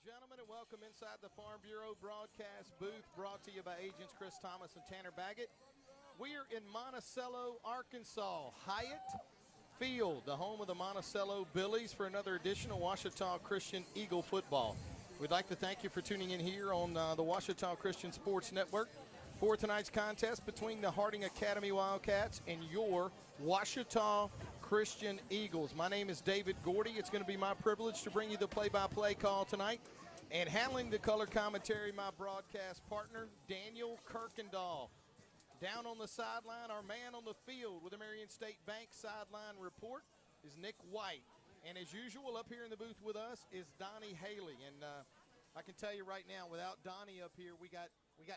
gentlemen, and welcome inside the Farm Bureau broadcast booth, brought to you by agents Chris Thomas and Tanner Baggett. We are in Monticello, Arkansas, Hyatt Field, the home of the Monticello Billies, for another edition of Ouachita Christian Eagle football. We'd like to thank you for tuning in here on the Ouachita Christian Sports Network for tonight's contest between the Harding Academy Wildcats and your Ouachita Christian Eagles. My name is David Gordy. It's going to be my privilege to bring you the play-by-play call tonight. And handling the color commentary, my broadcast partner, Daniel Kirkendall. Down on the sideline, our man on the field with the Marion State Bank sideline report is Nick White. And as usual, up here in the booth with us is Donnie Haley. And I can tell you right now, without Donnie up here, we got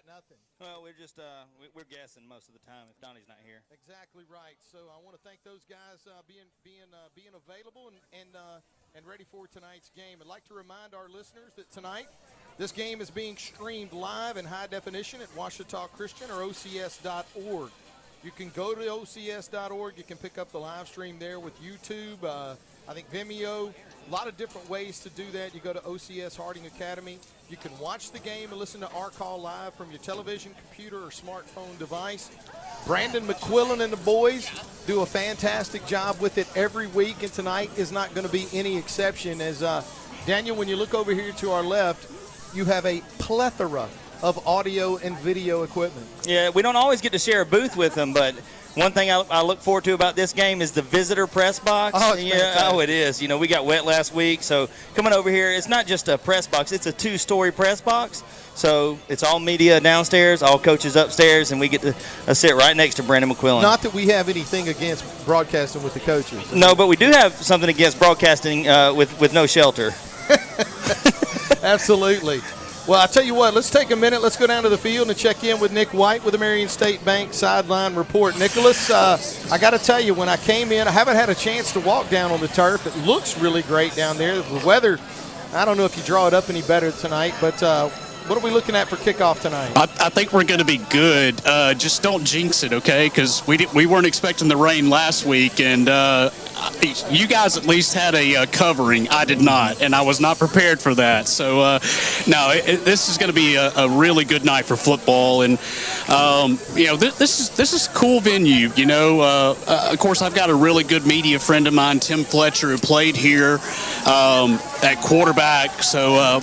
nothing. Well, we're just we're guessing most of the time if Donnie's not here. Exactly right. So I want to thank those guys being available and ready for tonight's game. I'd like to remind our listeners that tonight this game is being streamed live in high definition at Ouachita Christian or OCS.org. You can go to OCS.org. You can pick up the live stream there with YouTube, I think Vimeo, a lot of different ways to do that. You go to OCS Harding Academy. You can watch the game and listen to our call live from your television, computer, or smartphone device. Brandon McQuillan and the boys do a fantastic job with it every week, and tonight is not going to be any exception. As Daniel, when you look over here to our left, you have a plethora of audio and video equipment. Yeah, we don't always get to share a booth with them, but one thing I look forward to about this game is the visitor press box. Oh, it's fantastic. Oh, it is. You know, we got wet last week, so coming over here, it's not just a press box, it's a two-story press box. So it's all media downstairs, all coaches upstairs, and we get to sit right next to Brandon McQuillan. Not that we have anything against broadcasting with the coaches. No, but we do have something against broadcasting with no shelter. Absolutely. Well, I tell you what, let's take a minute. Let's go down to the field and check in with Nick White with the Marion State Bank sideline report. Nicholas, I got to tell you, when I came in, I haven't had a chance to walk down on the turf. It looks really great down there. The weather, I don't know if you draw it up any better tonight, but what are we looking at for kickoff tonight? I think we're going to be good. Just don't jinx it, okay? Because we weren't expecting the rain last week, and you guys at least had a covering. I did not, and I was not prepared for that. So, no, this is going to be a really good night for football. And, you know, this is a cool venue. You know, of course, I've got a really good media friend of mine, Tim Fletcher, who played here at quarterback. So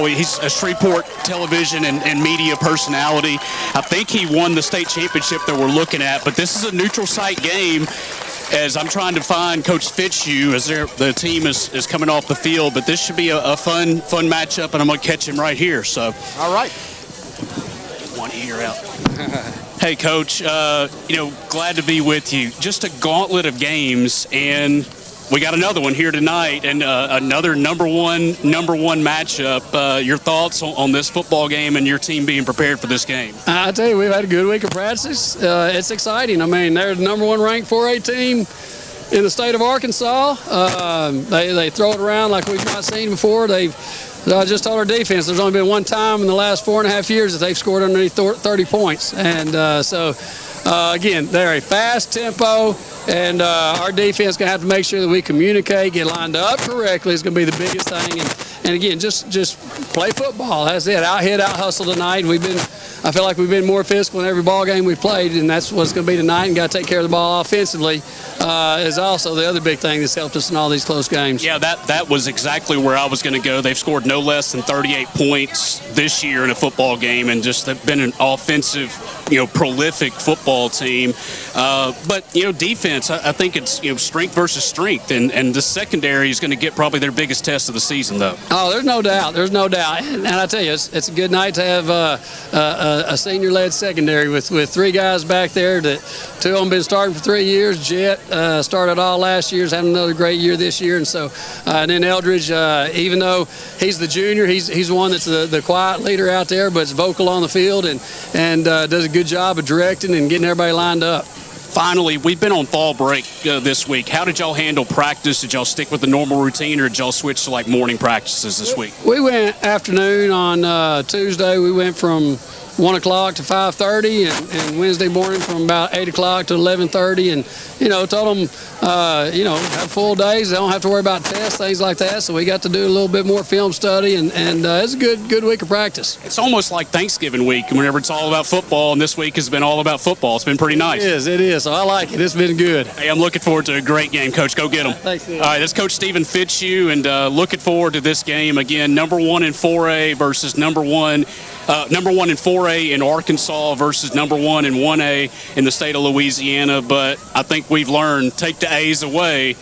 he's a Shreveport television and media personality. I think he won the state championship that we're looking at. But this is a neutral site game, as I'm trying to find Coach Fitzhugh as the team is coming off the field. But this should be a fun matchup, and I'm going to catch him right here. So, all right. One ear out. Hey, Coach, you know, glad to be with you. Just a gauntlet of games, and we got another one here tonight, and another number one matchup. Your thoughts on this football game and your team being prepared for this game? I tell you, we've had a good week of practice. It's exciting. I mean, they're the number one ranked 4A team in the state of Arkansas. They throw it around like we've not seen before. I just told our defense there's only been one time in the last 4.5 years that they've scored underneath 30 points. And again, they're a fast tempo, and our defense is going to have to make sure that we communicate, get lined up correctly. It's going to be the biggest thing. And again, just play football. That's it. Out-hit, out-hustle tonight. I feel like we've been more physical in every ball game we've played, and that's what it's going to be tonight. And got to take care of the ball offensively is also the other big thing that's helped us in all these close games. Yeah, that was exactly where I was going to go. They've scored no less than 38 points this year in a football game, and just have been an offensive, prolific football team. But defense, I think it's strength versus strength, and the secondary is going to get probably their biggest test of the season, though. Oh, there's no doubt. And I tell you, it's a good night to have a senior-led secondary with three guys back there. That two of them been starting for 3 years. Jet started all last year, has had another great year this year, and then Eldridge, even though he's the junior, he's the one that's the quiet leader out there, but is vocal on the field and does a good job of directing and getting everybody lined up. Finally, we've been on fall break this week. How did y'all handle practice? Did y'all stick with the normal routine, or did y'all switch to morning practices this week? We went afternoon on Tuesday. We went from 1 o'clock to 5:30, and Wednesday morning from about 8 o'clock to 11:30, and told them have full days. They don't have to worry about tests, things like that. So we got to do a little bit more film study, and it's a good week of practice. It's almost like Thanksgiving week whenever it's all about football, and this week has been all about football. It's been pretty nice. It is. So I like it. It's been good. Hey, I'm looking forward to a great game, Coach. Go get them. Thanks, Steve. All right, that's Coach Stephen Fitzhugh, and looking forward to this game. Again, number 1 in 4A versus number 1 in 4A in Arkansas versus number 1 in 1A in the state of Louisiana. But I think we've learned, take the A's away,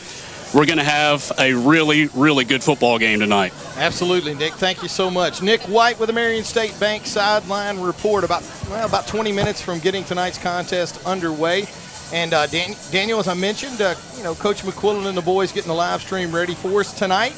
we're going to have a really, really good football game tonight. Absolutely, Nick. Thank you so much. Nick White with the Marion State Bank sideline report about 20 minutes from getting tonight's contest underway. And Daniel, as I mentioned, Coach McQuillan and the boys getting the live stream ready for us tonight.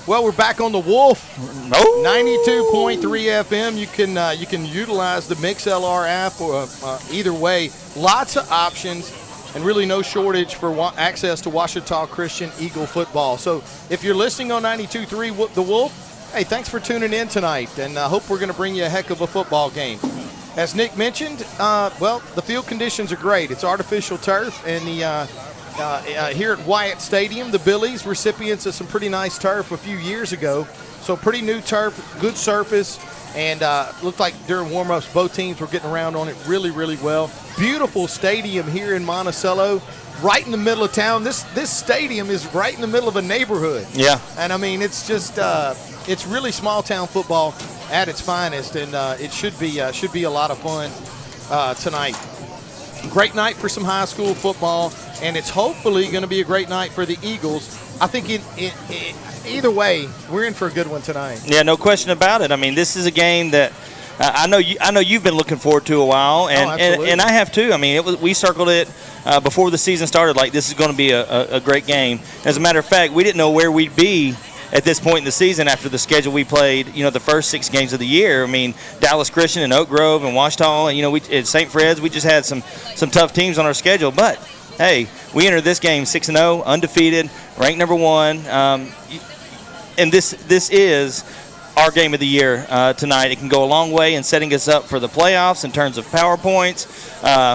Well, we're back on the Wolf, 92.3 FM. You can utilize the MixLR app, or either way. Lots of options, and really no shortage for access to Ouachita Christian Eagle football. So if you're listening on 92.3 The Wolf, hey, thanks for tuning in tonight, and I hope we're going to bring you a heck of a football game. As Nick mentioned, the field conditions are great. It's artificial turf, and here at Wyatt Stadium, the Billies, recipients of some pretty nice turf a few years ago. So pretty new turf, good surface, and looked like during warm-ups both teams were getting around on it really, really well. Beautiful stadium here in Monticello, right in the middle of town. This stadium is right in the middle of a neighborhood. Yeah. And, I mean, it's just it's really small-town football at its finest, and it should be a lot of fun tonight. Great night for some high school football, and it's hopefully going to be a great night for the Eagles. I think either way, we're in for a good one tonight. Yeah, no question about it. I mean, this is a game that I know you've been looking forward to a while, and I have too. I mean, we circled it before the season started. Like, this is going to be a great game. As a matter of fact, we didn't know where we'd be at this point in the season after the schedule we played, the first 6 games of the year. I mean, Dallas Christian and Oak Grove and Ouachita, and, at St. Fred's, we just had some tough teams on our schedule. But, hey, we entered this game 6-0, undefeated, ranked number 1. And this is our game of the year tonight. It can go a long way in setting us up for the playoffs in terms of power points.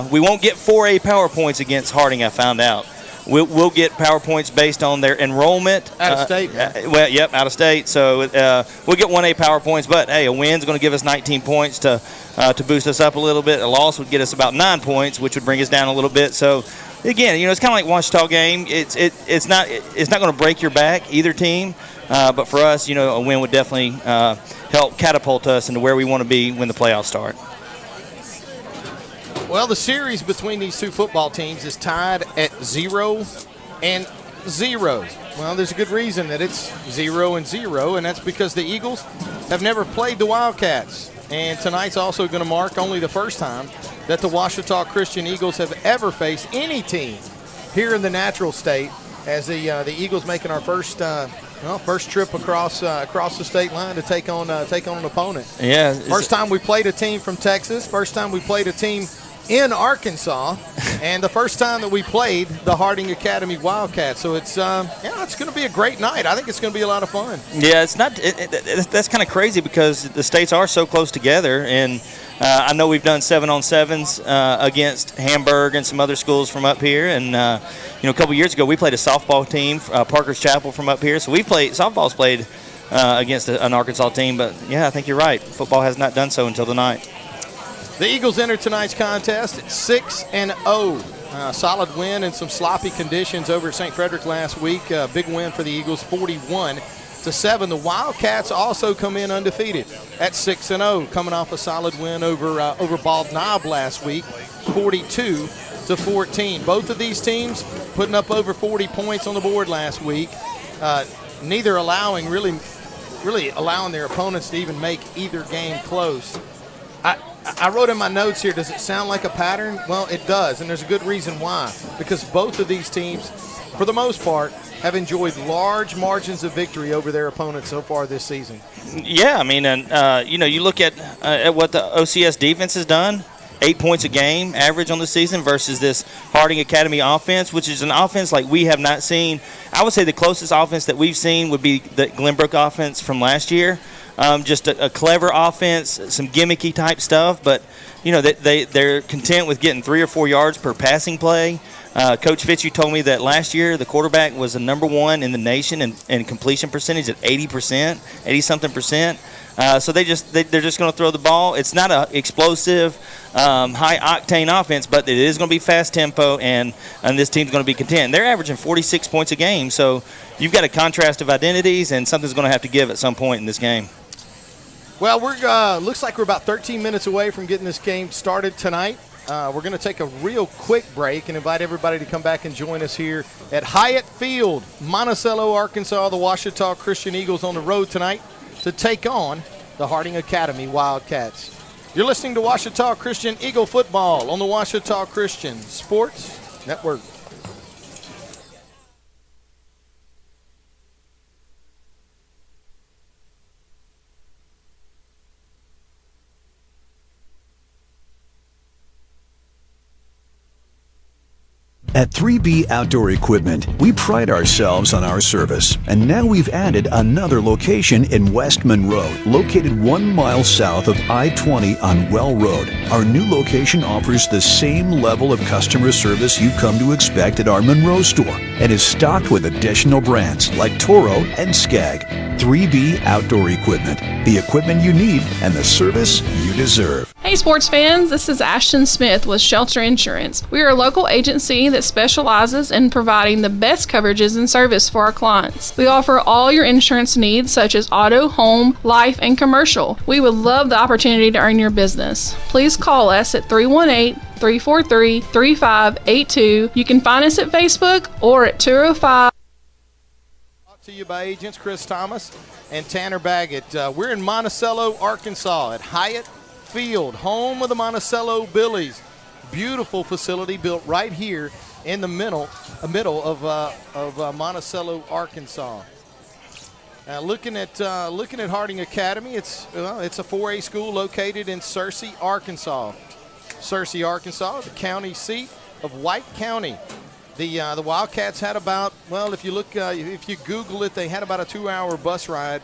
We won't get 4A power points against Harding, I found out. We'll get power points based on their enrollment. Out of state. Out of state. So we'll get 1A power points, but, hey, a win's going to give us 19 points to boost us up a little bit. A loss would get us about 9 points, which would bring us down a little bit. So, again, it's kind of like Ouachita game. It's not going to break your back, either team. But for us, a win would definitely help catapult us into where we want to be when the playoffs start. Well, the series between these two football teams is tied at 0-0. Well, there's a good reason that it's 0-0, and that's because the Eagles have never played the Wildcats. And tonight's also going to mark only the first time that the Ouachita Christian Eagles have ever faced any team here in the natural state, as the Eagles making our first trip across the state line to take on an opponent. Yeah. First time we played a team from Texas. First time we played a team in Arkansas, and the first time that we played the Harding Academy Wildcats. So it's going to be a great night. I think it's going to be a lot of fun. Yeah, it's not. That's kind of crazy because the states are so close together, and I know we've done 7-on-7s against Hamburg and some other schools from up here, and a couple years ago we played a softball team, Parker's Chapel from up here. So softball's played against an Arkansas team, but yeah, I think you're right. Football has not done so until tonight. The Eagles enter tonight's contest at 6-0. Solid win in some sloppy conditions over at St. Frederick last week. Big win for the Eagles, 41-7. The Wildcats also come in undefeated at 6-0, coming off a solid win over Bald Knob last week, 42-14. Both of these teams putting up over 40 points on the board last week. Neither really allowing their opponents to even make either game close. I wrote in my notes here, does it sound like a pattern? Well, it does, and there's a good reason why. Because both of these teams, for the most part, have enjoyed large margins of victory over their opponents so far this season. Yeah, I mean, and you look at what the OCS defense has done. 8 points a game average on the season versus this Harding Academy offense, which is an offense like we have not seen. I would say the closest offense that we've seen would be the Glenbrook offense from last year. Just a clever offense, some gimmicky type stuff, but they're content with getting 3 or 4 yards per passing play. Coach Fitch, told me that last year the quarterback was the number one in the nation in completion percentage at 80%, 80-something percent. So they're just going to throw the ball. It's not an explosive, high-octane offense, but it is going to be fast tempo, and this team's going to be content. They're averaging 46 points a game, so you've got a contrast of identities, and something's going to have to give at some point in this game. Well, looks like we're about 13 minutes away from getting this game started tonight. We're going to take a real quick break and invite everybody to come back and join us here at Hyatt Field, Monticello, Arkansas. The Ouachita Christian Eagles on the road tonight to take on the Harding Academy Wildcats. You're listening to Ouachita Christian Eagle Football on the Ouachita Christian Sports Network. At 3B Outdoor Equipment, we pride ourselves on our service, and now we've added another location in West Monroe, located 1 mile south of I-20 on Well Road. Our new location offers the same level of customer service you've come to expect at our Monroe store, and is stocked with additional brands like Toro and Skag. 3B Outdoor Equipment, the equipment you need and the service you deserve. Hey sports fans, this is Ashton Smith with Shelter Insurance. We are a local agency that specializes in providing the best coverages and service for our clients. We offer all your insurance needs such as auto, home, life, and commercial. We would love the opportunity to earn your business. Please call us at 318-343-3582. You can find us at Facebook or at 205. Brought to you by agents Chris Thomas and Tanner Baggett. We're in Monticello, Arkansas at Hyatt Field, home of the Monticello Billies. Beautiful facility built right here in the middle of Monticello, Arkansas. Looking at Harding Academy, it's a 4A school located in Searcy, Arkansas. Searcy, Arkansas, the county seat of White County. The Wildcats had about, well, if you Google it, they had about a 2-hour bus ride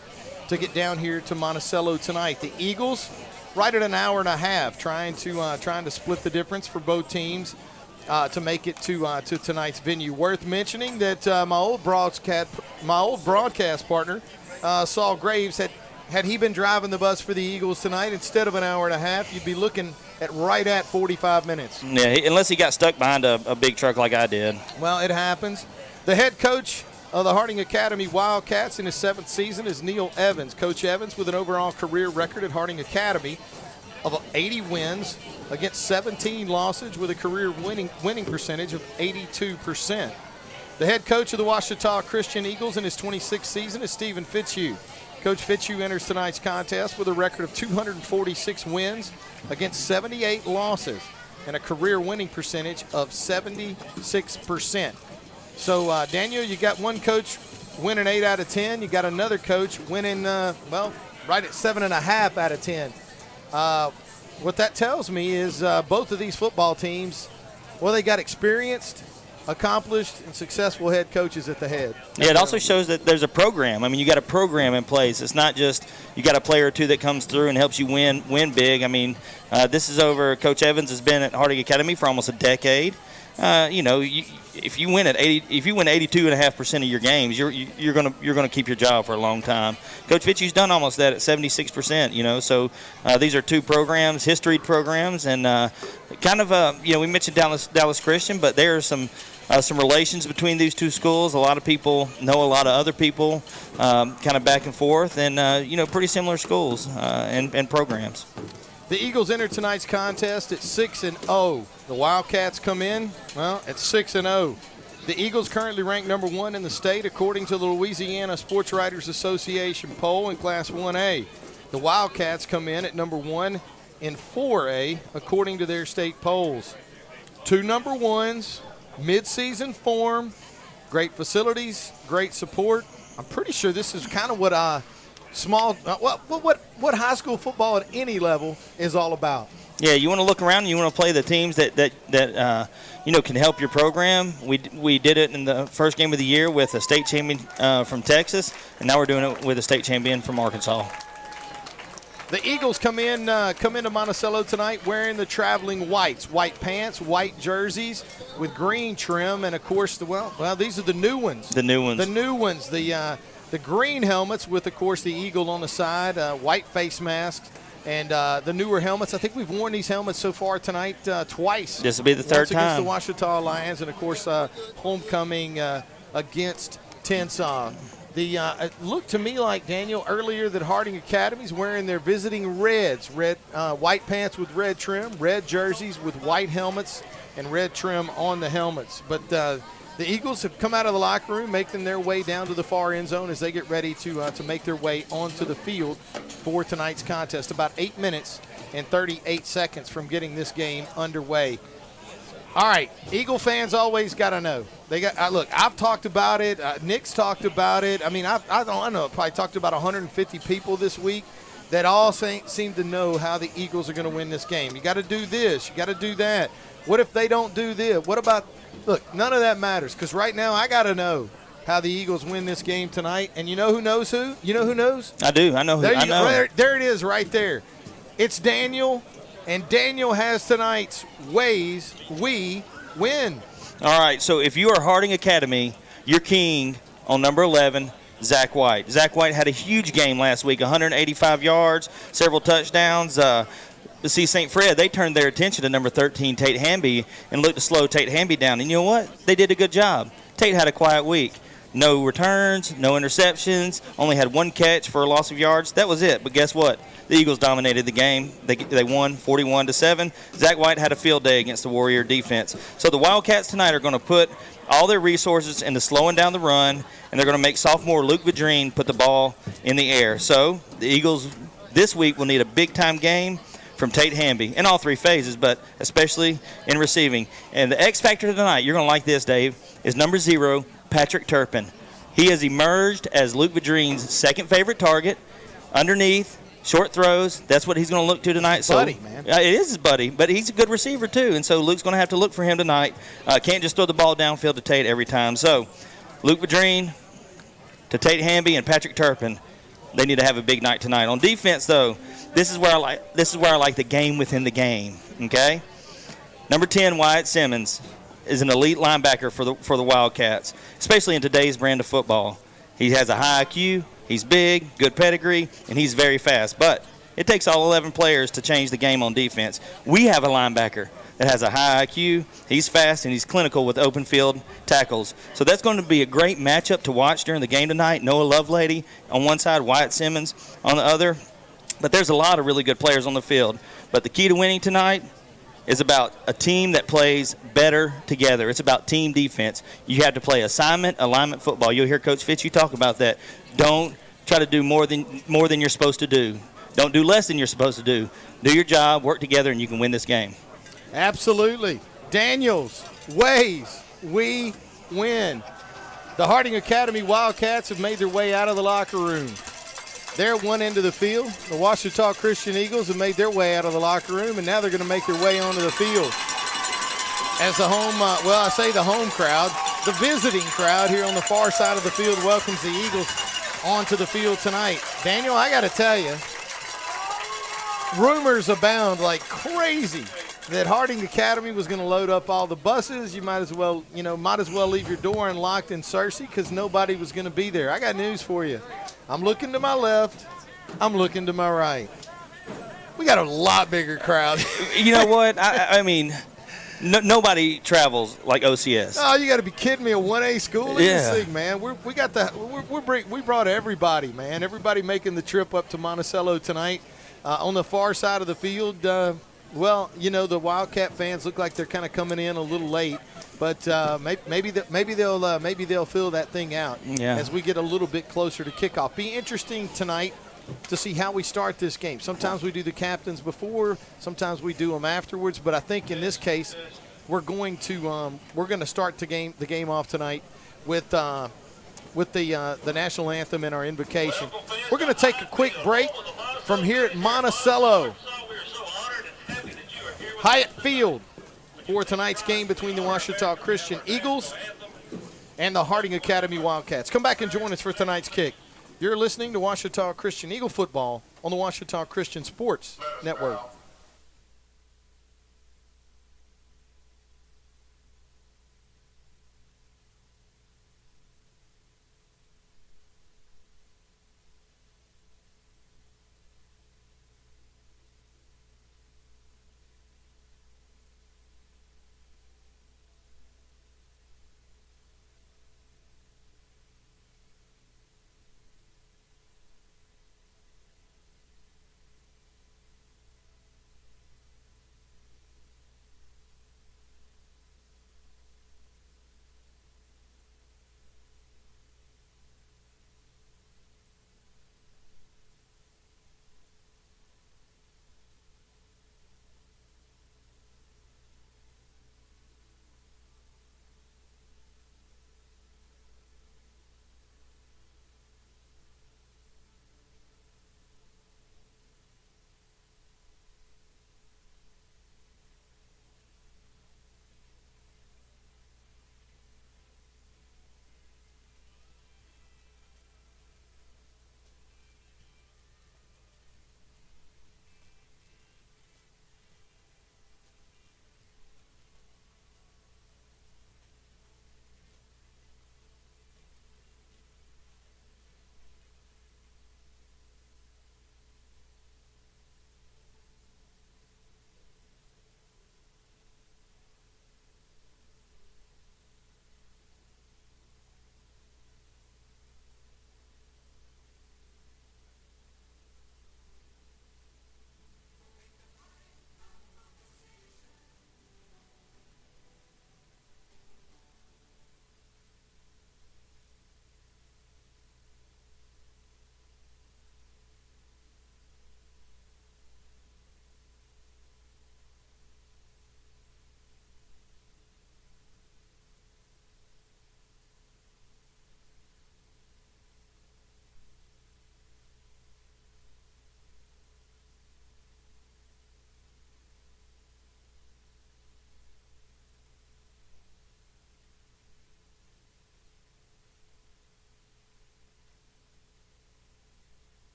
to get down here to Monticello tonight. The Eagles, right at an hour and a half, trying to split the difference for both teams to make it to tonight's venue. Worth mentioning that my old broadcast partner, Saul Graves, had he been driving the bus for the Eagles tonight, instead of an hour and a half, you'd be looking at right at 45 minutes. Yeah, unless he got stuck behind a big truck like I did. Well, it happens. The head coach of the Harding Academy Wildcats in his 7th season is Neil Evans. Coach Evans with an overall career record at Harding Academy of 80 wins against 17 losses with a career winning percentage of 82%. The head coach of the Ouachita Christian Eagles in his 26th season is Stephen Fitzhugh. Coach Fitzhugh enters tonight's contest with a record of 246 wins against 78 losses and a career winning percentage of 76%. So, Daniel, you got one coach winning 8 out of 10. You got another coach winning, right at 7.5 out of 10. What that tells me is both of these football teams, well, they got experienced, accomplished, and successful head coaches at the head. Yeah, it also shows that there's a program. I mean, you got a program in place. It's not just you got a player or two that comes through and helps you win big. I mean, this is over. Coach Evans has been at Harding Academy for almost a decade. If you win 82.5% of your games, you're gonna keep your job for a long time. Coach Fitzhugh's done almost that at 76%. So these are two programs, history programs, and we mentioned Dallas Christian, but there are some relations between these two schools. A lot of people know a lot of other people, kind of back and forth, and pretty similar schools and programs. The Eagles enter tonight's contest at 6-0. The Wildcats come in, at 6-0. The Eagles currently ranked number 1 in the state according to the Louisiana Sports Writers Association poll in Class 1A. The Wildcats come in at number 1 in 4A according to their state polls. 2 number 1s, mid-season form, great facilities, great support. I'm pretty sure this is kind of what what high school football at any level is all about. Yeah, you want to look around and you want to play the teams that can help your program. We did it in the first game of the year with a state champion from Texas, and now we're doing it with a state champion from Arkansas. The Eagles come into Monticello tonight wearing the traveling whites, white pants, white jerseys with green trim, and of course these are the new ones. The new ones. The new ones. The green helmets with, of course, the eagle on the side, white face masks, and the newer helmets. I think we've worn these helmets so far tonight twice. This will be the third Once against time. the Ouachita Lions, and of course homecoming against Tensaw. It looked to me like, Daniel, earlier that Harding Academy's wearing their visiting reds, white pants with red trim, red jerseys with white helmets, and red trim on the helmets. But the Eagles have come out of the locker room, making their way down to the far end zone as they get ready to make their way onto the field for tonight's contest. About 8 minutes and 38 seconds from getting this game underway. All right, Eagle fans always got to know. Look, I've talked about it. Nick's talked about it. I mean, I don't know, probably talked to about 150 people this week that all seem to know how the Eagles are going to win this game. You got to do this. You got to do that. What if they don't do this? What about – look, none of that matters because right now I got to know how the Eagles win this game tonight. And you know who knows who? You know who knows? I do. I know who. I know. There it is right there. It's Daniel. And Daniel has tonight's ways we win. All right, so if you are Harding Academy, your king on number 11, Zach White. Zach White had a huge game last week, 185 yards, several touchdowns. See, St. Fred, they turned their attention to number 13, Tate Hamby, and looked to slow Tate Hamby down. And you know what? They did a good job. Tate had a quiet week. No returns, no interceptions, only had one catch for a loss of yards. That was it. But guess what? The Eagles dominated the game. They won 41-7. Zach White had a field day against the Warrior defense. So the Wildcats tonight are going to put all their resources into slowing down the run, and they're going to make sophomore Luke Vadrine put the ball in the air. So the Eagles this week will need a big-time game from Tate Hamby in all three phases, but especially in receiving. And the X factor tonight, you're going to like this, Dave, is number 0, Patrick Turpin. He has emerged as Luke Vadrine's second favorite target. Underneath, short throws, that's what he's going to look to tonight. Buddy, man. It is his buddy, but he's a good receiver too, and so Luke's going to have to look for him tonight. Can't just throw the ball downfield to Tate every time. So Luke Vadrine to Tate Hamby and Patrick Turpin, they need to have a big night tonight. On defense, though, this is where I like the game within the game. Okay, number 10, Wyatt Simmons, is an elite linebacker for the Wildcats, especially in today's brand of football. He has a high IQ, he's big, good pedigree, and he's very fast. But it takes all 11 players to change the game on defense. We have a linebacker that has a high IQ, he's fast, and he's clinical with open field tackles. So that's going to be a great matchup to watch during the game tonight. Noah Lovelady on one side, Wyatt Simmons on the other. But there's a lot of really good players on the field. But the key to winning tonight is about a team that plays better together. It's about team defense. You have to play alignment football. You'll hear Coach Fitch talk about that. Don't try to do more than you're supposed to do. Don't do less than you're supposed to do. Do your job, work together, and you can win this game. Absolutely. Daniels, ways we win. The Harding Academy Wildcats have made their way out of the locker room. They're at one end of the field. The Ouachita Christian Eagles have made their way out of the locker room, and now they're going to make their way onto the field. As the home crowd, the visiting crowd here on the far side of the field welcomes the Eagles onto the field tonight. Daniel, I got to tell you, rumors abound like crazy that Harding Academy was going to load up all the buses. You might as well leave your door unlocked in Searcy because nobody was going to be there. I got news for you. I'm looking to my left. I'm looking to my right. We got a lot bigger crowd. You know what? I mean, nobody travels like OCS. Oh, you got to be kidding me! A 1A school in this thing, man. We brought everybody, man. Everybody making the trip up to Monticello tonight. On the far side of the field, the Wildcat fans look like they're kind of coming in a little late. But maybe they'll fill that thing out as we get a little bit closer to kickoff. Be interesting tonight to see how we start this game. Sometimes we do the captains before, sometimes we do them afterwards. But I think in this case, we're going to start the game off tonight with the national anthem and our invocation. We're going to take a quick break from here at Monticello Hyatt Field for tonight's game between the Ouachita Christian Eagles and the Harding Academy Wildcats. Come back and join us for tonight's kick. You're listening to Ouachita Christian Eagle football on the Ouachita Christian Sports Network.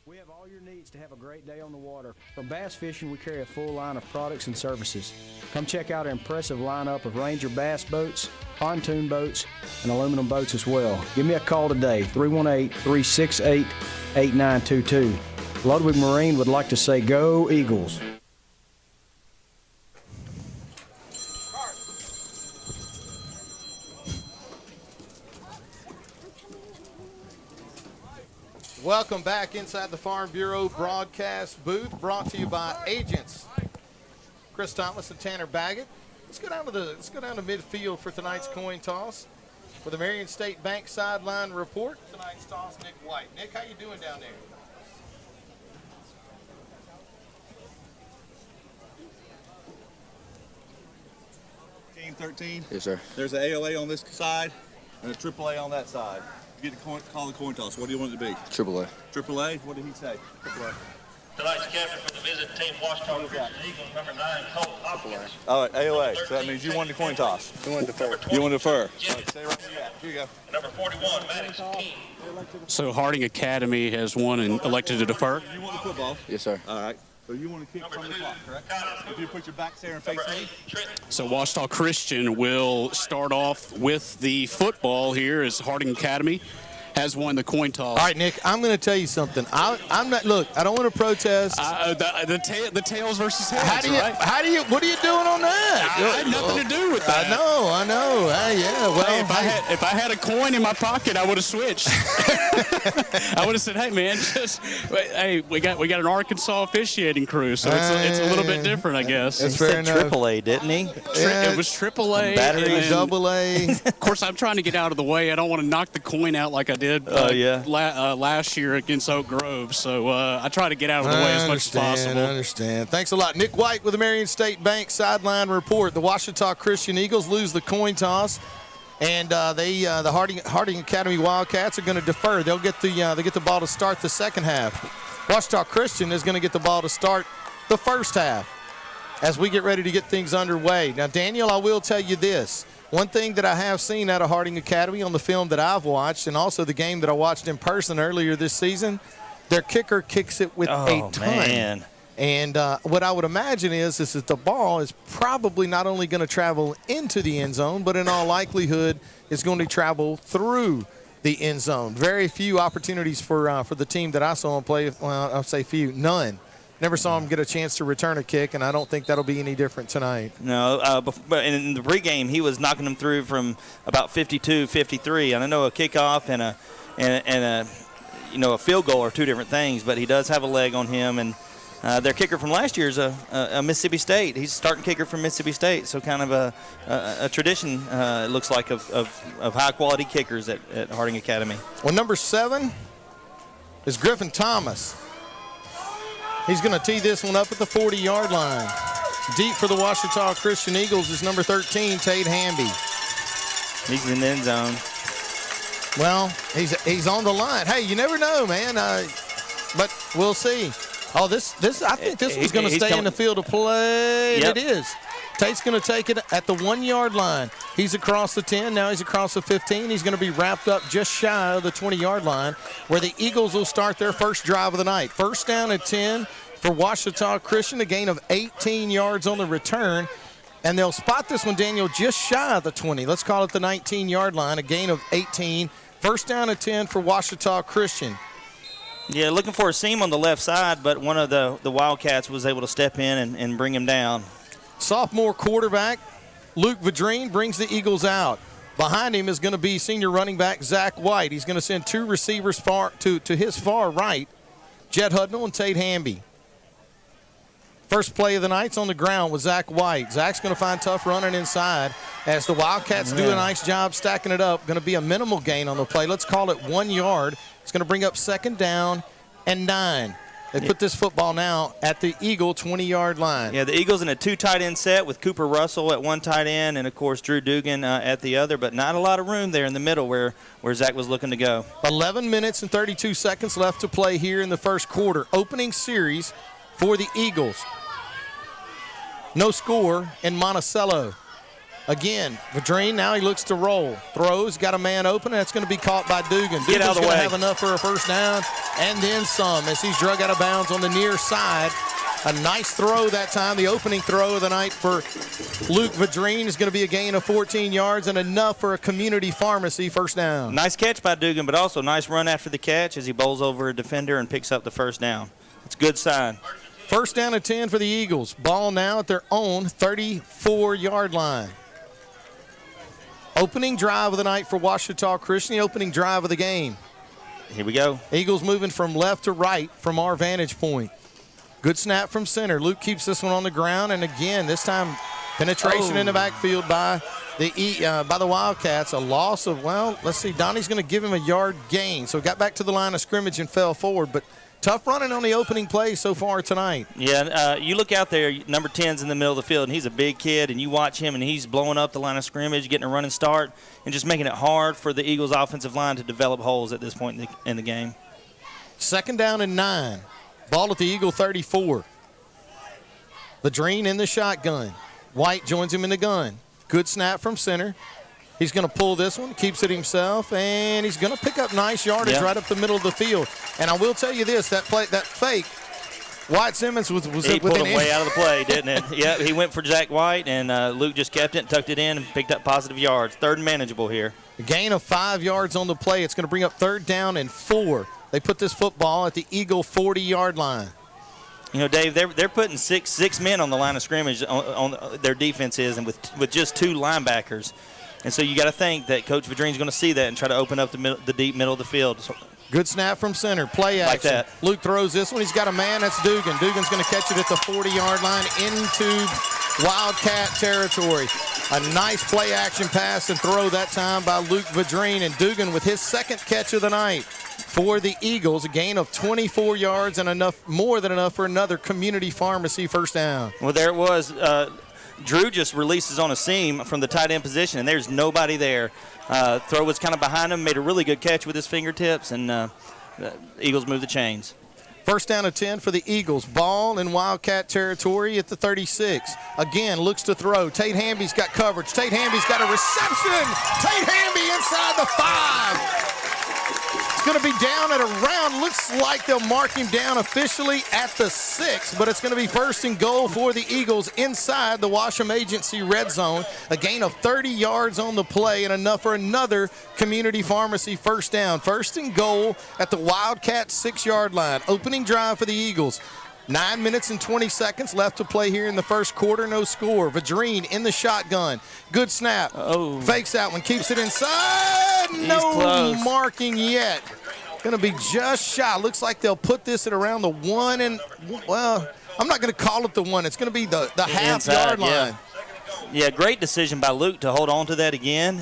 We have all your needs to have a great day on the water. For bass fishing, we carry a full line of products and services. Come check out our impressive lineup of Ranger bass boats, pontoon boats, and aluminum boats as well. Give me a call today, 318-368-8922. Ludwig Marine would like to say go Eagles. Welcome back inside the Farm Bureau broadcast booth, brought to you by agents Chris Thomas and Tanner Baggett. Let's go down to midfield for tonight's coin toss. For the Marion State Bank sideline report, tonight's toss, Nick White. Nick, how you doing down there? Team 13. Yes, sir. There's an AOA on this side and a AAA on that side. You get to call the coin toss. What do you want it to be? AAA. AAA? What did he say? AAA. Tonight's captain for the visiting team, Ouachita Christian Eagles, number 9, Colt Hopkins. All right, AOA. So that means you won the coin toss. You want to defer. You want to defer. All Jimmy. right, stay right where you're at. Here you go. Number 41, Maddox King. So Harding Academy has won and elected to defer. You want the football? Yes, sir. All right. So you want to kick from the clock, correct? If you put your back there and face Number me. 8, Trenton. So Ouachita Christian will start off with the football here as Harding Academy has won the coin toss. All right, Nick, I'm going to tell you something. I'm not. Look, I don't want to protest. The tails versus heads, right? What are you doing on that? I had nothing to do with that. I know. Yeah. Well, Hey, if I had a coin in my pocket, I would have switched. I would have said, "Hey, man, we got an Arkansas officiating crew, so it's a little bit different, I guess." That's He fair said enough. AAA, didn't he? It was AAA. Battery and then, Double A. Of course, I'm trying to get out of the way. I don't want to knock the coin out like I did did. Yeah. Last year against Oak Grove. So I try to get out of the way as much as possible. I understand. Thanks a lot. Nick White with the Marion State Bank sideline report. The Ouachita Christian Eagles lose the coin toss, and the Harding Academy Wildcats are going to defer. They'll get the ball to start the second half. Ouachita Christian is going to get the ball to start the first half as we get ready to get things underway. Now, Daniel, I will tell you this. One thing that I have seen out of Harding Academy on the film that I've watched, and also the game that I watched in person earlier this season, their kicker kicks it with a ton. Man. And what I would imagine is that the ball is probably not only going to travel into the end zone, but in all likelihood is going to travel through the end zone. Very few opportunities for the team that I saw him play. Well, I'll say few, none. Never saw him get a chance to return a kick, and I don't think that'll be any different tonight. No, but in the pregame, he was knocking them through from about 52, 53. And I know a kickoff and a field goal are two different things, but he does have a leg on him. And their kicker from last year is a Mississippi State. He's a starting kicker from Mississippi State, so kind of a tradition, it looks like, of high-quality kickers at Harding Academy. Well, number 7 is Griffin Thomas. He's going to tee this one up at the 40-yard line. Deep for the Ouachita Christian Eagles is number 13, Tate Hamby. He's in the end zone. Well, he's on the line. Hey, you never know, man. But we'll see. Oh, I think this one's going to stay in the field of play. Yep. It is. Tate's going to take it at the 1-yard line. He's across the 10. Now he's across the 15. He's going to be wrapped up just shy of the 20-yard line, where the Eagles will start their first drive of the night. First down at 10 for Ouachita Christian, a gain of 18 yards on the return. And they'll spot this one, Daniel, just shy of the 20. Let's call it the 19-yard line, a gain of 18. First down at 10 for Ouachita Christian. Yeah, looking for a seam on the left side, but one of the Wildcats was able to step in and bring him down. Sophomore quarterback Luke Vadrine brings the Eagles out. Behind him is going to be senior running back Zach White. He's going to send two receivers to his far right, Jed Hudnall and Tate Hamby. First play of the night's on the ground with Zach White. Zach's going to find tough running inside as the Wildcats do a nice job stacking it up. Going to be a minimal gain on the play. Let's call it 1 yard. It's going to bring up second down and 9. They put this football now at the Eagle 20-yard line. Yeah, the Eagles in a 2 tight end set with Cooper Russell at one tight end and, of course, Drew Dugan at the other, but not a lot of room there in the middle where Zach was looking to go. 11 minutes and 32 seconds left to play here in the first quarter. Opening series for the Eagles. No score in Monticello. Again, Vadrine, now he looks to roll. Throws, got a man open, and it's going to be caught by Dugan. Get out of the way. Dugan's going to have enough for a first down and then some as he's drug out of bounds on the near side. A nice throw that time. The opening throw of the night for Luke Vadrine is going to be a gain of 14 yards and enough for a community pharmacy first down. Nice catch by Dugan, but also nice run after the catch as he bowls over a defender and picks up the first down. It's a good sign. First down and 10 for the Eagles. Ball now at their own 34-yard line. Opening drive of the night for Ouachita Christian, the opening drive of the game. Here we go. Eagles moving from left to right from our vantage point. Good snap from center. Luke keeps this one on the ground, and again, this time penetration in the backfield by the Wildcats. A loss of, let's see, Donnie's going to give him a yard gain. So got back to the line of scrimmage and fell forward, but tough running on the opening play so far tonight. Yeah, you look out there, number 10's in the middle of the field, and he's a big kid, and you watch him, and he's blowing up the line of scrimmage, getting a running start, and just making it hard for the Eagles' offensive line to develop holes at this point in the game. Second down and 9. Ball at the Eagle 34. Vadrine in the shotgun. White joins him in the gun. Good snap from center. He's going to pull this one, keeps it himself, and he's going to pick up nice yardage right up the middle of the field. And I will tell you this, that fake, White Simmons was he pulled him way out of the play, didn't it? Yeah, he went for Zach White, and Luke just kept it, tucked it in, and picked up positive yards. Third and manageable here. A gain of 5 yards on the play. It's going to bring up third down and 4. They put this football at the Eagle 40-yard line. You know, Dave, they're putting six men on the line of scrimmage on their defense is, and with just 2 linebackers. And so you got to think that Coach Vadrine's going to see that and try to open up the deep middle of the field. So, good snap from center. Play action. Like that. Luke throws this one. He's got a man. That's Dugan. Dugan's going to catch it at the 40-yard line into Wildcat territory. A nice play action pass and throw that time by Luke Vadrine, and Dugan with his second catch of the night for the Eagles, a gain of 24 yards and more than enough for another community pharmacy first down. Well, there it was. Drew just releases on a seam from the tight end position, and there's nobody there. Throw was kind of behind him, made a really good catch with his fingertips, and the Eagles move the chains. First down and 10 for the Eagles. Ball in Wildcat territory at the 36. Again, looks to throw. Tate Hamby's got coverage. Tate Hamby's got a reception. Tate Hamby inside the 5. It's going to be down at around, looks like they'll mark him down officially at the 6, but it's going to be first and goal for the Eagles inside the Washam Agency red zone. A gain of 30 yards on the play and enough for another community pharmacy first down. First and goal at the Wildcat 6-yard line. Opening drive for the Eagles. 9 minutes and 20 seconds left to play here in the first quarter. No score. Vadrine in the shotgun. Good snap. Fakes that one. Keeps it inside. No close. Marking yet. Going to be just shy. Looks like they'll put this at around the 1 and, well, I'm not going to call it the 1. It's going to be the half-yard line. Yeah, great decision by Luke to hold on to that again.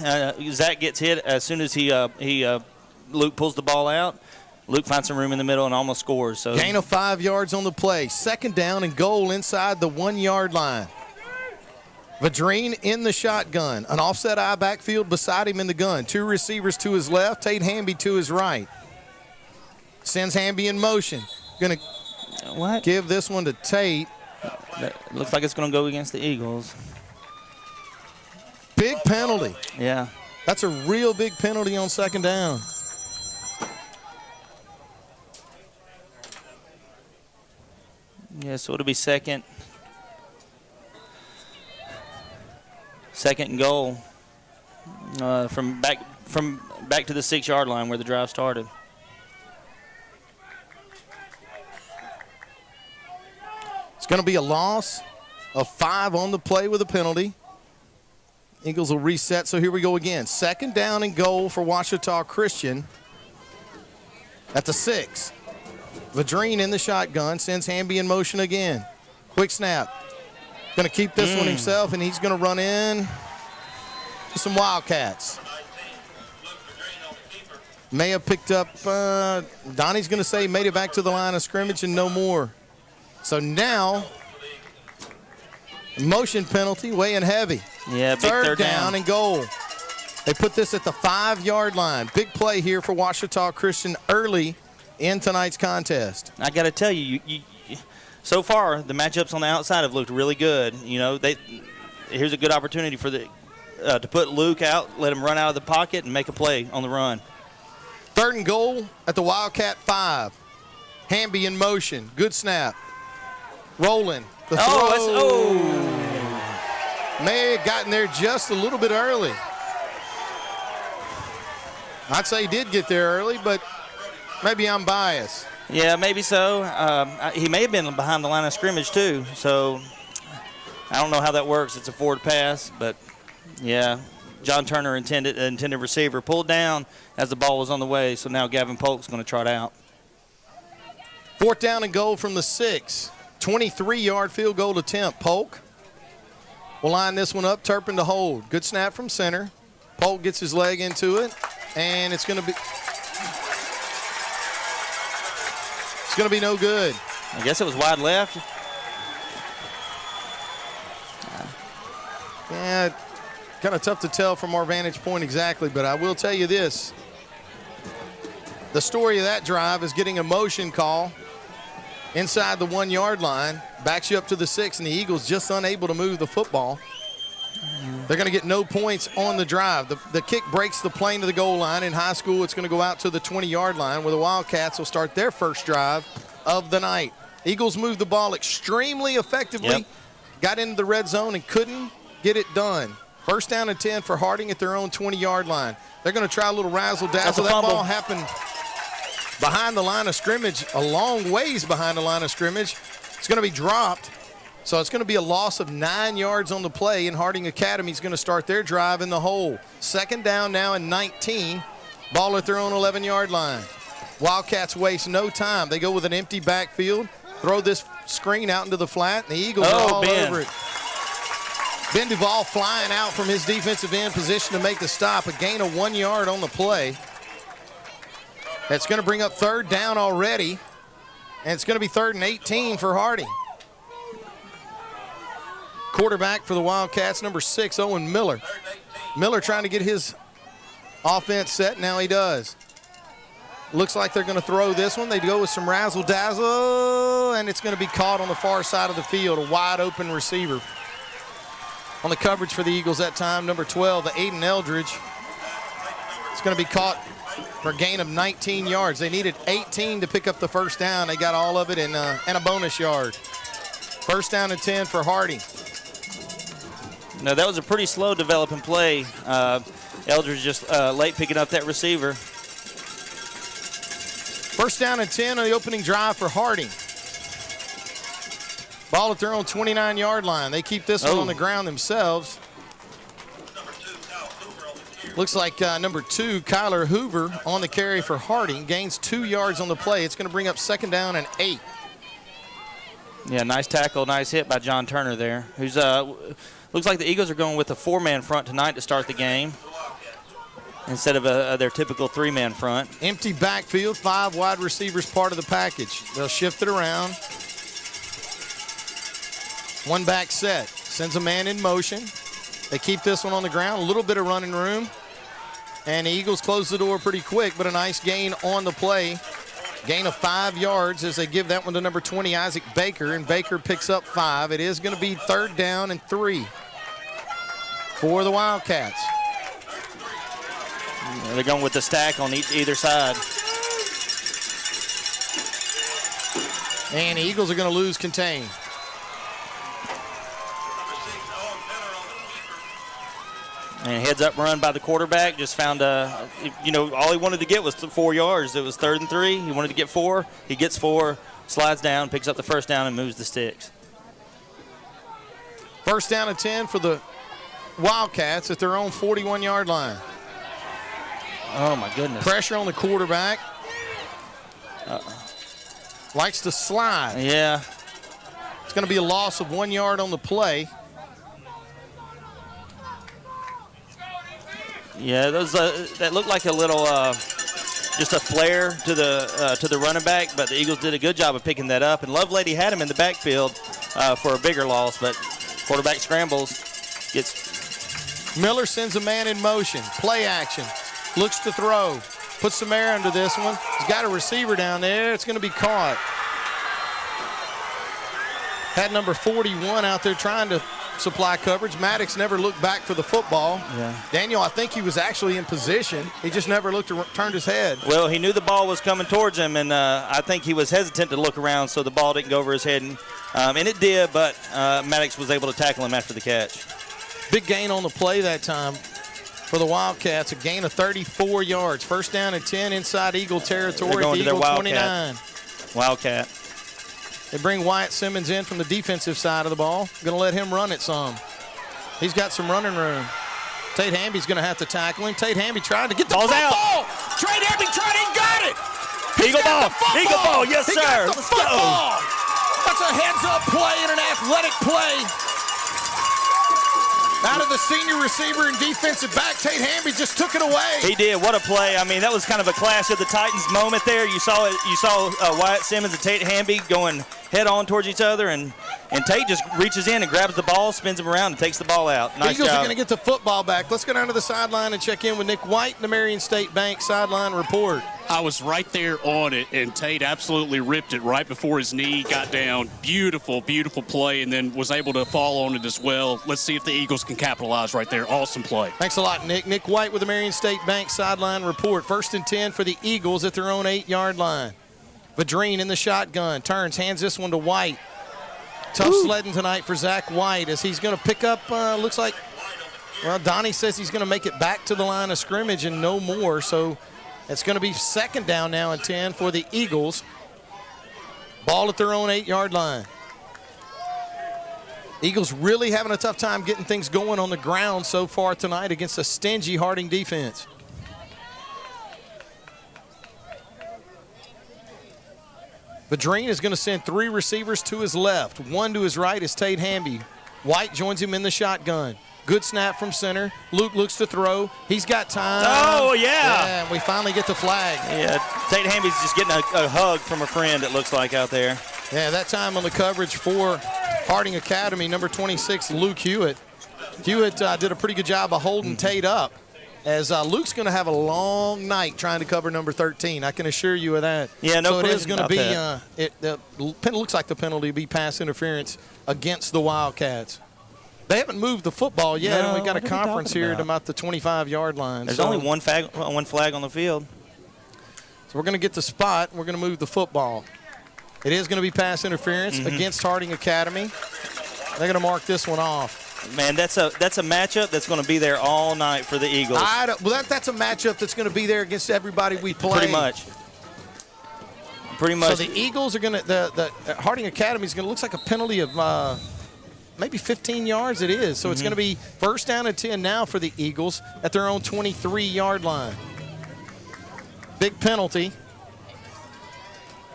Zach gets hit as soon as Luke pulls the ball out. Luke finds some room in the middle and almost scores. So gain of 5 yards on the play. Second down and goal inside the 1-yard line. Vadrine in the shotgun. An offset eye backfield beside him in the gun. 2 receivers to his left. Tate Hamby to his right. Sends Hamby in motion. Going to give this one to Tate. That looks like it's going to go against the Eagles. Big penalty. Yeah. That's a real big penalty on second down. Yeah, so it'll be second and goal from back to the 6-yard line where the drive started. It's going to be a loss of 5 on the play with a penalty. Eagles will reset, so here we go again. Second down and goal for Ouachita Christian at the 6. Vadrine in the shotgun, sends Hamby in motion again. Quick snap. Going to keep this one himself, and he's going to run in to some Wildcats. May have picked up, Donnie's going to say made it back to the line of scrimmage and no more. So now, motion penalty, weighing heavy. Yeah, big third down and goal. They put this at the 5-yard line. Big play here for Ouachita Christian early in tonight's contest. I got to tell you, so far the matchups on the outside have looked really good. You know, here's a good opportunity for to put Luke out, let him run out of the pocket, and make a play on the run. Third and goal at the Wildcat 5. Hamby in motion. Good snap. Rolling. The throw. May have gotten there just a little bit early. I'd say he did get there early, but maybe I'm biased. Yeah, maybe so. He may have been behind the line of scrimmage too, so I don't know how that works. It's a forward pass, but yeah, John Turner intended receiver pulled down as the ball was on the way, so now Gavin Polk's going to trot out. Fourth down and goal from the 6. 23-yard field goal attempt. Polk will line this one up. Turpin to hold. Good snap from center. Polk gets his leg into it, and it's going to be no good. I guess it was wide left. Yeah, kind of tough to tell from our vantage point exactly, but I will tell you this. The story of that drive is getting a motion call inside the 1-yard line, backs you up to the 6, and the Eagles just unable to move the football. They're going to get no points on the drive. The kick breaks the plane to the goal line. In high school, it's going to go out to the 20-yard line where the Wildcats will start their first drive of the night. Eagles moved the ball extremely effectively, Yep. got into the red zone and couldn't get it done. First down and 10 for Harding at their own 20-yard line. They're going to try a little razzle-dazzle. That ball happened behind the line of scrimmage, a long ways behind the line of scrimmage. It's going to be dropped. So it's going to be a loss of 9 yards on the play, and Harding Academy is going to start their drive in the hole. Second down now and 19. Ball at their own 11-yard line. Wildcats waste no time. They go with an empty backfield, throw this screen out into the flat, and the Eagles are all over it. Ben Duval flying out from his defensive end position to make the stop. A gain of 1 yard on the play. That's going to bring up third down already. And it's going to be 3rd and 18 for Harding. Quarterback for the Wildcats, number 6, Owen Miller. Miller trying to get his offense set. Now he does. Looks like they're going to throw this one. They go with some razzle-dazzle, and it's going to be caught on the far side of the field, a wide-open receiver. On the coverage for the Eagles that time, number 12, the Aiden Eldridge. It's going to be caught for a gain of 19 yards. They needed 18 to pick up the first down. They got all of it and a bonus yard. First down and 10 for Harding. No, that was a pretty slow developing play. Eldridge just late picking up that receiver. First down and 10 on the opening drive for Harding. Ball at their own 29-yard line. They keep this one on the ground themselves. Looks like number 2, Kyler Hoover, on the carry for Harding. Gains 2 yards on the play. It's going to bring up second down and 8. Yeah, nice tackle, nice hit by John Turner there. Who's looks like the Eagles are going with a 4-man front tonight to start the game instead of their typical 3-man front. Empty backfield, 5 wide receivers part of the package. They'll shift it around. One back set, sends a man in motion. They keep this one on the ground, a little bit of running room. And the Eagles close the door pretty quick, but a nice gain on the play. Gain of 5 yards as they give that one to number 20, Isaac Baker, and Baker picks up 5. It is going to be 3rd down and 3 for the Wildcats. They're going with the stack on either side. And the Eagles are going to lose contain. And heads up run by the quarterback. Just found all he wanted to get was 4 yards. It was 3rd and 3. He wanted to get 4. He gets 4, slides down, picks up the first down, and moves the sticks. First down and 10 for the Wildcats at their own 41-yard line. Oh, my goodness. Pressure on the quarterback. Likes to slide. Yeah. It's going to be a loss of 1 yard on the play. Yeah, those that looked like a little just a flare to the running back, but the Eagles did a good job of picking that up. And Lovelady had him in the backfield for a bigger loss, but quarterback scrambles, gets. Miller sends a man in motion, play action, looks to throw, puts some air under this one. He's got a receiver down there. It's going to be caught. Had number 41 out there trying to supply coverage. Maddox never looked back for the football. Yeah. Daniel, I think he was actually in position. He just never looked or turned his head. Well, he knew the ball was coming towards him, and I think he was hesitant to look around so the ball didn't go over his head. And it did, but Maddox was able to tackle him after the catch. Big gain on the play that time for the Wildcats, a gain of 34 yards. First down and 10 inside Eagle territory. They're going at to the Eagle their 29. Wildcat. They bring Wyatt Simmons in from the defensive side of the ball. Going to let him run it some. He's got some running room. Tate Hamby's going to have to tackle him. Tate Hamby tried to get the Ball's football. out. Tate Hamby tried it, got it. Eagle ball. Eagle ball, yes, he sir. Got the Let's football. go. That's a heads-up play and an athletic play. Out of the senior receiver and defensive back, Tate Hamby just took it away. He did. What a play. I mean, that was kind of a Clash of the Titans moment there. You saw it. You saw Wyatt Simmons and Tate Hamby going head-on towards each other, and Tate just reaches in and grabs the ball, spins him around, and takes the ball out. Nice Eagles job. are going to get the football back. Let's go down to the sideline and check in with Nick White, the Marion State Bank sideline report. I was right there on it, and Tate absolutely ripped it right before his knee got down. Beautiful, beautiful play, and then was able to fall on it as well. Let's see if the Eagles can capitalize right there. Awesome play. Thanks a lot, Nick. Nick White with the Marion State Bank sideline report. First and 10 for the Eagles at their own 8-yard line. Vadreen in the shotgun, turns, hands this one to White. Tough sledding tonight for Zach White as he's going to pick up, looks like, well, Donnie says he's going to make it back to the line of scrimmage and no more. So it's going to be second down now and 10 for the Eagles. Ball at their own 8-yard line. Eagles really having a tough time getting things going on the ground so far tonight against a stingy Harding defense. Vadreen is going to send 3 receivers to his left. 1 to his right is Tate Hamby. White joins him in the shotgun. Good snap from center. Luke looks to throw. He's got time. Oh, yeah. Yeah, and we finally get the flag. Yeah, Tate Hamby's just getting a hug from a friend, it looks like, out there. Yeah, that time on the coverage for Harding Academy, number 26, Luke Hewitt. Hewitt did a pretty good job of holding Tate up, as Luke's going to have a long night trying to cover number 13. I can assure you of that. Yeah, no so it is question going to about be, it looks like the penalty will be pass interference against the Wildcats. They haven't moved the football yet, and we've got a conference here at about the 25-yard line. There's only one flag on the field. So we're going to get the spot, and we're going to move the football. It is going to be pass interference against Harding Academy. They're going to mark this one off. Man, that's a matchup that's going to be there all night for the Eagles. That's a matchup that's going to be there against everybody we play. Pretty much. So the Eagles are going to the Harding Academy is going to looks like a penalty of maybe 15 yards. It is. So it's going to be first down and 10 now for the Eagles at their own 23-yard line. Big penalty.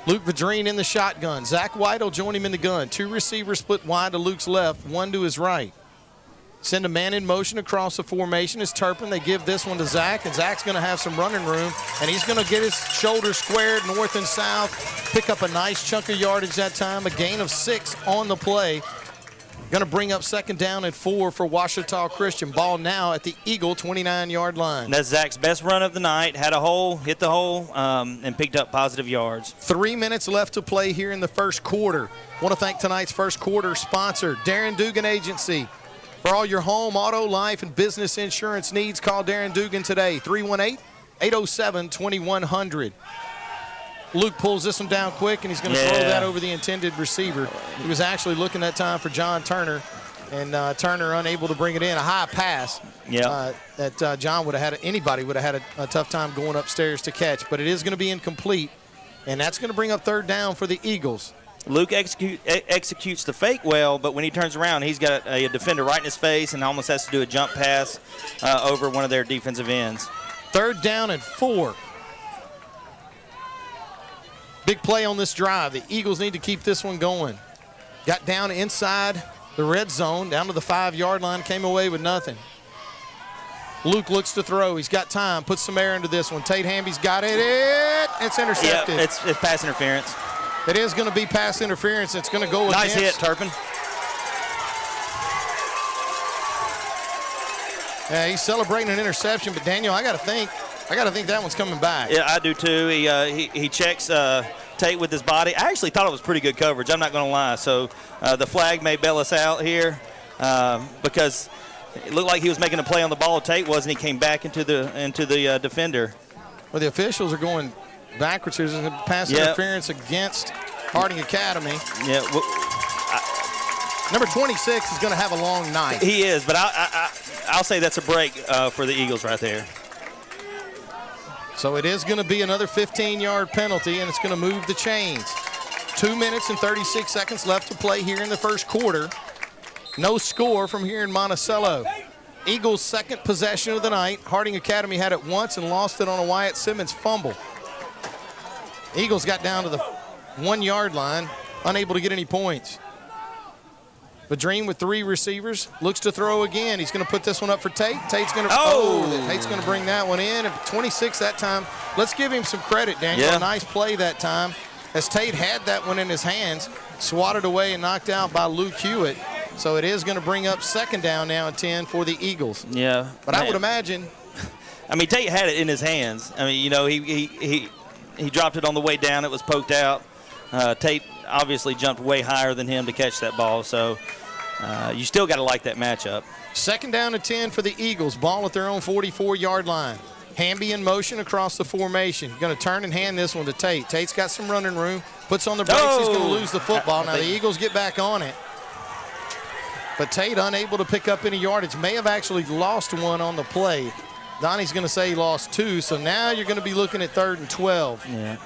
Luke Vadrine in the shotgun. Zach White will join him in the gun. 2 receivers split wide to Luke's left, 1 to his right. Send a man in motion across the formation. It's Turpin. They give this one to Zach, and Zach's going to have some running room, and he's going to get his shoulders squared north and south, pick up a nice chunk of yardage that time, a gain of 6 on the play. Going to bring up second down and 4 for Ouachita Christian. Ball now at the Eagle 29-yard line. That's Zach's best run of the night. Had a hole, hit the hole, and picked up positive yards. 3 minutes left to play here in the first quarter. Want to thank tonight's first quarter sponsor, Darren Dugan Agency. For all your home, auto, life, and business insurance needs, call Darren Dugan today, 318-807-2100. Luke pulls this one down quick, and he's going to throw that over the intended receiver. He was actually looking that time for John Turner, and Turner unable to bring it in. A high pass that John would have had, anybody would have had a tough time going upstairs to catch, but it is going to be incomplete, and that's going to bring up third down for the Eagles. Luke executes the fake well, but when he turns around, he's got a defender right in his face and almost has to do a jump pass over one of their defensive ends. Third down and 4. Big play on this drive. The Eagles need to keep this one going. Got down inside the red zone, down to the 5-yard line, came away with nothing. Luke looks to throw. He's got time, puts some air into this one. Tate Hamby's got it. It's intercepted. Yeah, it's pass interference. It is going to be pass interference. It's going to go against. Nice hit, Turpin. Yeah, he's celebrating an interception, but Daniel, I got to think that one's coming back. Yeah, I do too. He checks Tate with his body. I actually thought it was pretty good coverage. I'm not going to lie. So the flag may bail us out here because it looked like he was making a play on the ball. Tate was, and he came back into the defender. Well, the officials are going backwards here. There's a pass interference against Harding Academy. Yeah. Well, number 26 is going to have a long night. He is, but I'll say that's a break for the Eagles right there. So it is going to be another 15-yard penalty, and it's going to move the chains. 2 minutes and 36 seconds left to play here in the first quarter. No score from here in Monticello. Eagles' second possession of the night. Harding Academy had it once and lost it on a Wyatt Simmons fumble. Eagles got down to the 1-yard line, unable to get any points. Vadrine with 3 receivers, looks to throw again. He's going to put this one up for Tate. Tate's going to bring that one in. 26 that time. Let's give him some credit, Daniel. Yeah. A nice play that time, as Tate had that one in his hands, swatted away and knocked out by Luke Hewitt. So it is going to bring up second down now and 10 for the Eagles. Yeah. But I would imagine. I mean, Tate had it in his hands. I mean, you know, he dropped it on the way down. It was poked out. Tate obviously jumped way higher than him to catch that ball. So you still got to like that matchup. Second down and 10 for the Eagles. Ball at their own 44-yard line. Hamby in motion across the formation. Going to turn and hand this one to Tate. Tate's got some running room. Puts on the brakes. He's going to lose the football. Now the Eagles get back on it. But Tate unable to pick up any yardage. May have actually lost one on the play. Donnie's going to say he lost 2. So now you're going to be looking at 3rd and 12. Yeah.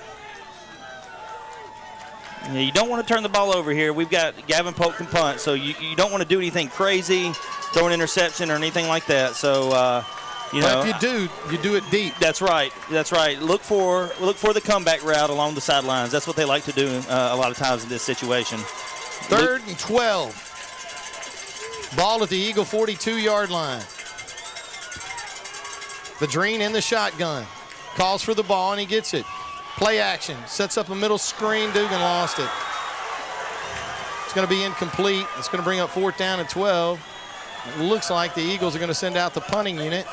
Yeah, you don't want to turn the ball over here. We've got Gavin Polk can punt, so you don't want to do anything crazy, throw an interception or anything like that. So, you know. But if you do it deep. That's right. That's right. Look for the comeback route along the sidelines. That's what they like to do a lot of times in this situation. 3rd and 12. Ball at the Eagle 42-yard line. Vadrine in the shotgun. Calls for the ball, and he gets it. Play action. Sets up a middle screen. Dugan lost it. It's going to be incomplete. It's going to bring up 4th down and 12. It looks like the Eagles are going to send out the punting unit.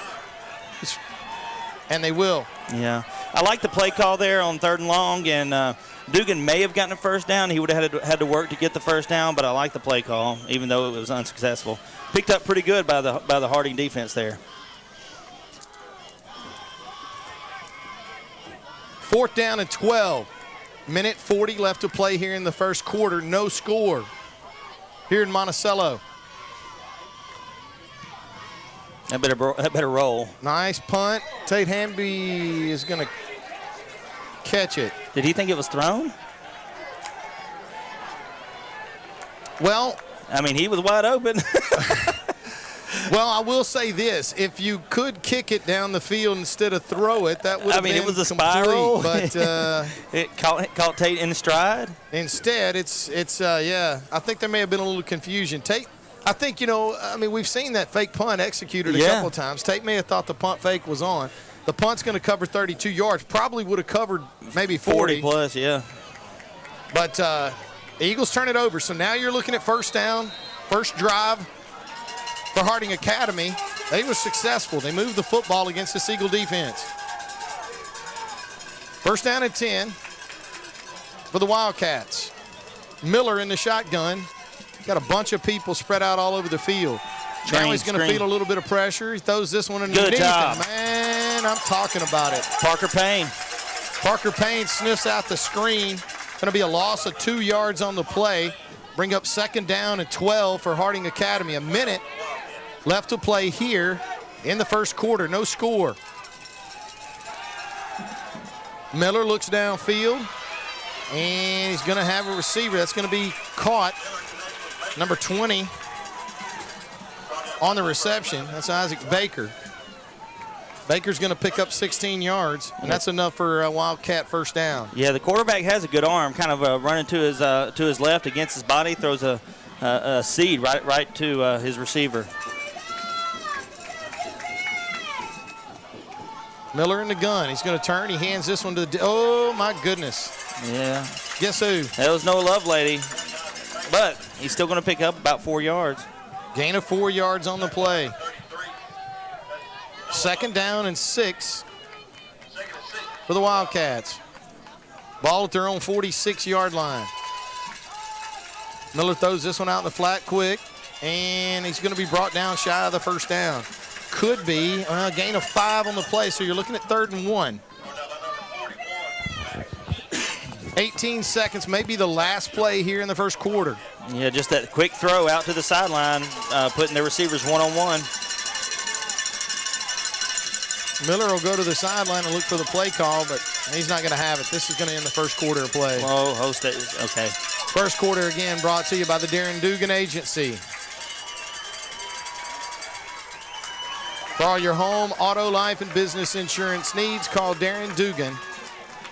And they will. Yeah. I like the play call there on 3rd and long, and Dugan may have gotten a first down. He would have had to work to get the first down, but I like the play call, even though it was unsuccessful. Picked up pretty good by the Harding defense there. 4th down and 12. Minute 40 left to play here in the first quarter. No score here in Monticello. That better roll. Nice punt. Tate Hamby is going to catch it. Did he think it was thrown? Well, I mean, he was wide open. Well, I will say this: if you could kick it down the field instead of throw it, that would have been it was a complete, spiral, but it caught Tate in stride. Instead, it's yeah. I think there may have been a little confusion. Tate, I think we've seen that fake punt executed a couple of times. Tate may have thought the punt fake was on. The punt's going to cover 32 yards. Probably would have covered maybe 40 plus, yeah. But the Eagles turn it over. So now you're looking at first down, first drive for Harding Academy. They were successful. They moved the football against this Eagle defense. First down and 10 for the Wildcats. Miller in the shotgun. Got a bunch of people spread out all over the field. Now he's going to feel a little bit of pressure. He throws this one underneath. Good job. Man, I'm talking about it. Parker Payne. Parker Payne sniffs out the screen. Going to be a loss of 2 yards on the play. Bring up 2nd down and 12 for Harding Academy. A minute left to play here in the first quarter. No score. Miller looks downfield, and he's going to have a receiver that's going to be caught. Number 20 on the reception. That's Isaac Baker. Baker's going to pick up 16 yards, and that's enough for a Wildcat first down. Yeah, the quarterback has a good arm, kind of running to his left against his body, throws a seed right to his receiver. Miller in the gun. He's going to turn. He hands this one to the – oh, my goodness. Yeah. Guess who? That was no love lady, but he's still going to pick up about 4 yards. Gain of 4 yards on the play. 2nd down and 6 for the Wildcats. Ball at their own 46-yard line. Miller throws this one out in the flat quick, and he's going to be brought down shy of the first down. Could be a gain of 5 on the play, so you're looking at 3rd and 1. 18 seconds, maybe the last play here in the first quarter. Yeah, just that quick throw out to the sideline, putting their receivers one-on-one. Miller will go to the sideline and look for the play call, but he's not going to have it. This is going to end the first quarter of play. Oh, host it. Okay. First quarter again brought to you by the Darren Dugan Agency. For all your home, auto, life, and business insurance needs, call Darren Dugan,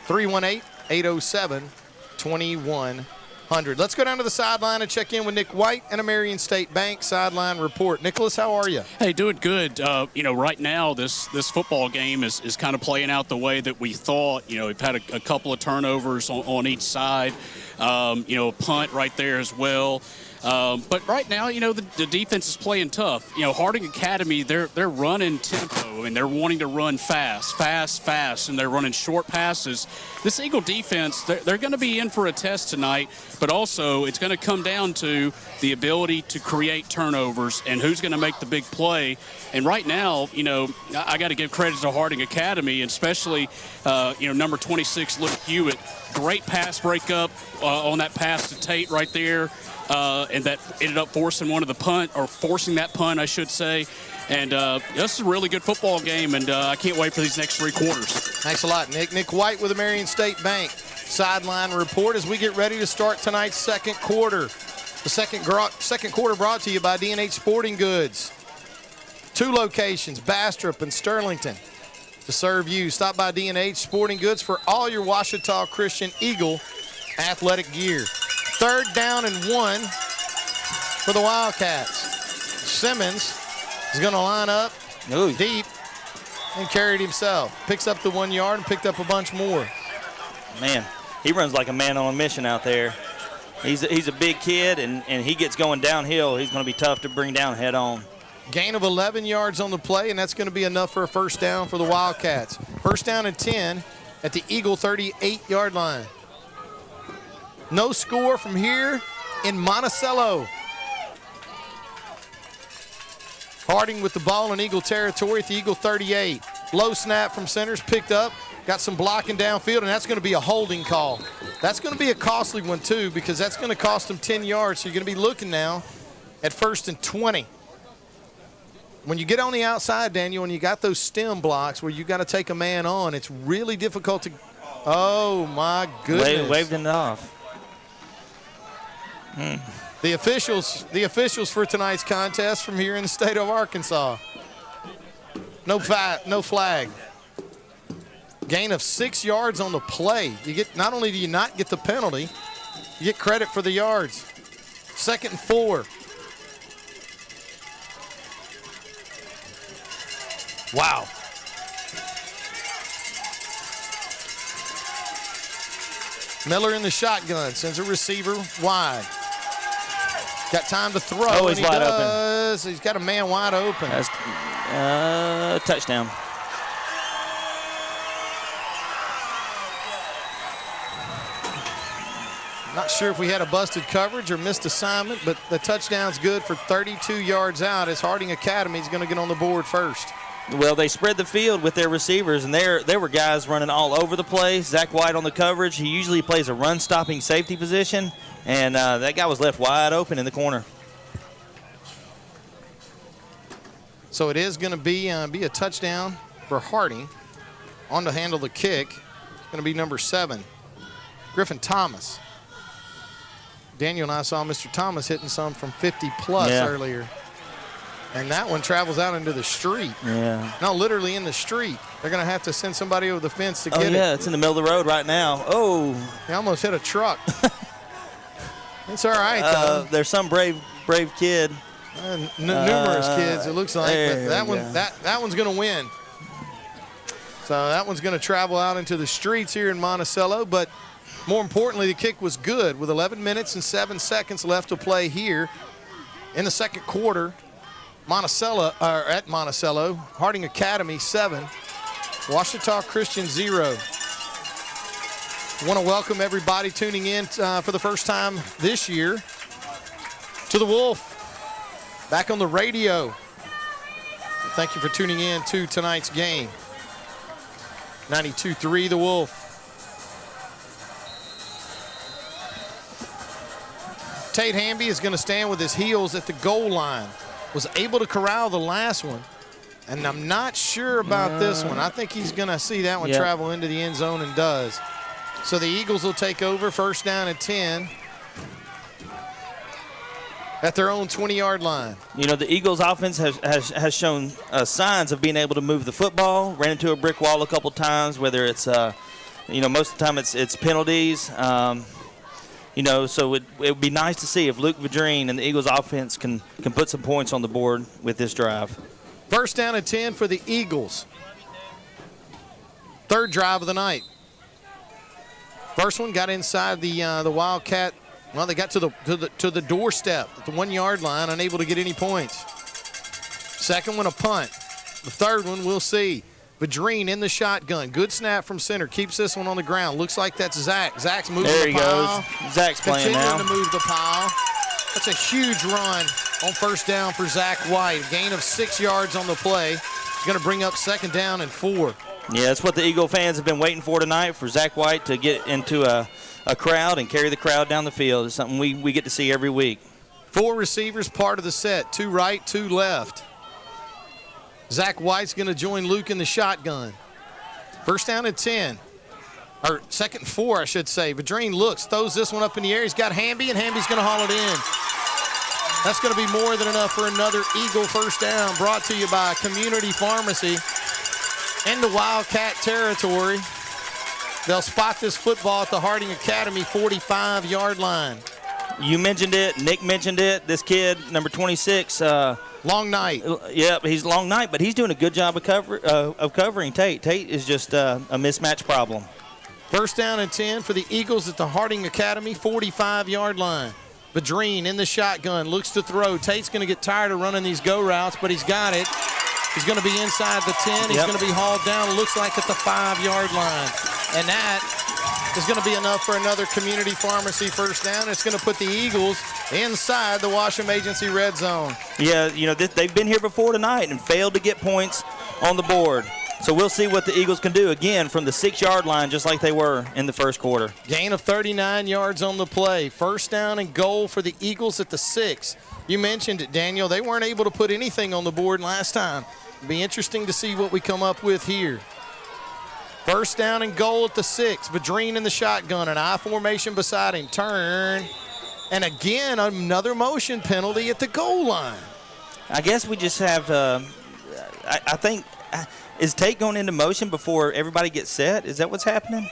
318-807-2100. Let's go down to the sideline and check in with Nick White and a Marion State Bank sideline report. Nicholas, how are you? Hey, doing good. Right now this football game is kind of playing out the way that we thought. We've had a couple of turnovers on each side. A punt right there as well. But right now, the defense is playing tough. Harding Academy, they're running tempo, and they're wanting to run fast, and they're running short passes. This Eagle defense, they're going to be in for a test tonight, but also it's going to come down to the ability to create turnovers and who's going to make the big play. And right now, I got to give credit to Harding Academy, and especially, number 26, Luke Hewitt. Great pass breakup on that pass to Tate right there. And that ended up forcing that punt, I should say. And this is a really good football game, and I can't wait for these next 3 quarters. Thanks a lot, Nick. Nick White with the Marion State Bank sideline report as we get ready to start tonight's second quarter. The second quarter brought to you by D&H Sporting Goods. 2 locations, Bastrop and Sterlington, to serve you. Stop by D&H Sporting Goods for all your Ouachita Christian Eagle athletic gear. 3rd down and 1 for the Wildcats. Simmons is going to line up deep and carry it himself. Picks up the 1 yard and picked up a bunch more. Man, he runs like a man on a mission out there. He's a big kid, and he gets going downhill. He's going to be tough to bring down head on. Gain of 11 yards on the play, and that's going to be enough for a first down for the Wildcats. First down and 10 at the Eagle 38-yard line. No score from here in Monticello. Harding with the ball in Eagle territory at the Eagle 38. Low snap from centers, picked up. Got some blocking downfield, and that's going to be a holding call. That's going to be a costly one, too, because that's going to cost them 10 yards. So you're going to be looking now at 1st and 20. When you get on the outside, Daniel, and you got those stem blocks where you got to take a man on, it's really difficult to – oh, my goodness. Waved it off. The officials for tonight's contest from here in the state of Arkansas. No flag. Gain of 6 yards on the play. You get, not only do you not get the penalty, you get credit for the yards. 2nd and 4. Wow. Miller in the shotgun, sends a receiver wide. Got time to throw. Oh, he's wide open. He's got a man wide open. That's touchdown. Not sure if we had a busted coverage or missed assignment, but the touchdown's good for 32 yards out as Harding Academy is going to get on the board first. Well, they spread the field with their receivers, and there were guys running all over the place. Zach White on the coverage. He usually plays a run-stopping safety position, and that guy was left wide open in the corner. So it is going to be a touchdown for Harding. On to handle the kick. It's going to be number 7, Griffin Thomas. Daniel and I saw Mr. Thomas hitting some from 50-plus earlier. And that one travels out into the street. Yeah. No, literally in the street. They're going to have to send somebody over the fence to get it. Oh, yeah, it's in the middle of the road right now. Oh. He almost hit a truck. It's all right, though. There's some brave kid. Numerous kids, it looks like. But that one's going to win. So that one's going to travel out into the streets here in Monticello. But more importantly, the kick was good with 11 minutes and 7 seconds left to play here in the second quarter. At Monticello, Harding Academy 7, Ouachita Christian 0. I want to welcome everybody tuning in for the first time this year to the Wolf, back on the radio. Thank you for tuning in to tonight's game. 92-3, the Wolf. Tate Hamby is going to stand with his heels at the goal line. Was able to corral the last one, and I'm not sure about this one. I think he's going to see that one travel into the end zone and does. So the Eagles will take over, first down and 10 at their own 20-yard line. You know, the Eagles offense has shown signs of being able to move the football, ran into a brick wall a couple times, whether it's, most of the time it's penalties. So it would be nice to see if Luke Vadrine and the Eagles offense can put some points on the board with this drive. First down and 10 for the Eagles. Third drive of the night. First one got inside the Wildcat. Well, they got to the doorstep at the 1-yard line, unable to get any points. Second one, a punt. The third one, we'll see. Vadrine in the shotgun. Good snap from center. Keeps this one on the ground. Looks like that's Zach. Zach's moving the pile. There he goes. Zach's playing now. Continuing to move the pile. That's a huge run on first down for Zach White. Gain of 6 yards on the play. He's going to bring up 2nd down and 4. Yeah, that's what the Eagle fans have been waiting for tonight, for Zach White to get into a crowd and carry the crowd down the field. It's something we get to see every week. 4 receivers part of the set. 2 right, 2 left. Zach White's going to join Luke in the shotgun. First down and 10. Or 2nd and 4, I should say. Vadrine looks, throws this one up in the air. He's got Hamby, and Hamby's going to haul it in. That's going to be more than enough for another Eagle first down, brought to you by Community Pharmacy. Into Wildcat territory. They'll spot this football at the Harding Academy 45-yard line. You mentioned it. Nick mentioned it. This kid, number 26. Long night. Yep, he's long night, but he's doing a good job of covering Tate. Tate is just a mismatch problem. First down and 10 for the Eagles at the Harding Academy 45-yard line. Badreen in the shotgun, looks to throw. Tate's going to get tired of running these go routes, but he's got it. He's going to be inside the 10. He's going to be hauled down, looks like at the 5-yard line. And that is going to be enough for another community pharmacy first down. It's going to put the Eagles inside the Washam Agency red zone. Yeah, they've been here before tonight and failed to get points on the board. So we'll see what the Eagles can do again from the 6-yard line, just like they were in the first quarter. Gain of 39 yards on the play. First down and goal for the Eagles at the 6. You mentioned it, Daniel. They weren't able to put anything on the board last time. It'll be interesting to see what we come up with here. First down and goal at the 6. Badreen in the shotgun, an I formation beside him. Turn. And again, another motion penalty at the goal line. I guess we just have, I think, is Tate going into motion before everybody gets set? Is that what's happening?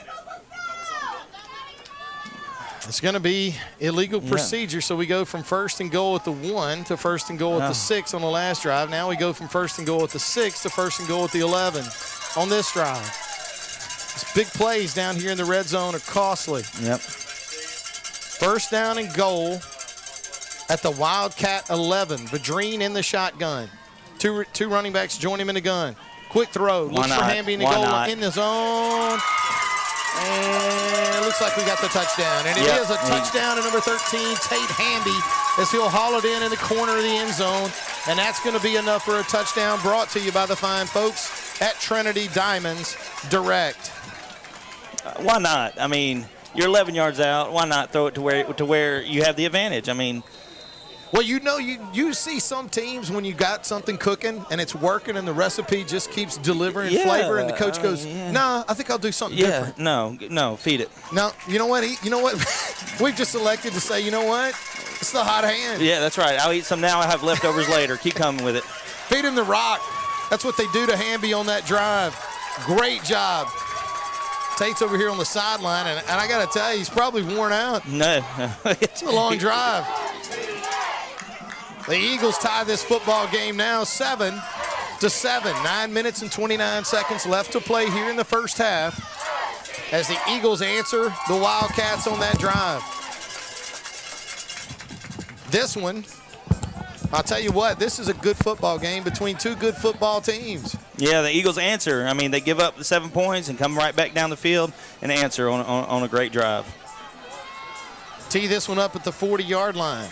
It's going to be illegal procedure, so we go from first and goal at the 1 to first and goal at the 6 on the last drive. Now we go from first and goal at the 6 to first and goal at the 11 on this drive. These big plays down here in the red zone are costly. Yep. First down and goal at the Wildcat 11. Badreen in the shotgun. Two running backs join him in the gun. Quick throw. Looks for Hamby in the goal line, in the zone. And it looks like we got the touchdown. And it is a touchdown to number 13, Tate Hamby, as he'll haul it in the corner of the end zone. And that's going to be enough for a touchdown, brought to you by the fine folks at Trinity Diamonds Direct. Why not? I mean, you're 11 yards out. Why not throw it to where you have the advantage? I mean, well, you see some teams when you got something cooking and it's working and the recipe just keeps delivering flavor, and the coach goes, "Nah, I think I'll do something different." No, feed it. No, you know what? We've just elected to say, you know what? It's the hot hand. Yeah, that's right. I'll eat some now. I have leftovers later. Keep coming with it. Feed him the rock. That's what they do to Hamby on that drive. Great job. Tate's over here on the sideline, and I got to tell you, he's probably worn out. No. It's a long drive. The Eagles tie this football game now 7-7. 9 minutes and 29 seconds left to play here in the first half as the Eagles answer the Wildcats on that drive. This one, I'll tell you what, this is a good football game between two good football teams. Yeah, the Eagles answer. I mean, they give up the 7 points and come right back down the field and answer on a great drive. Tee this one up at the 40-yard line.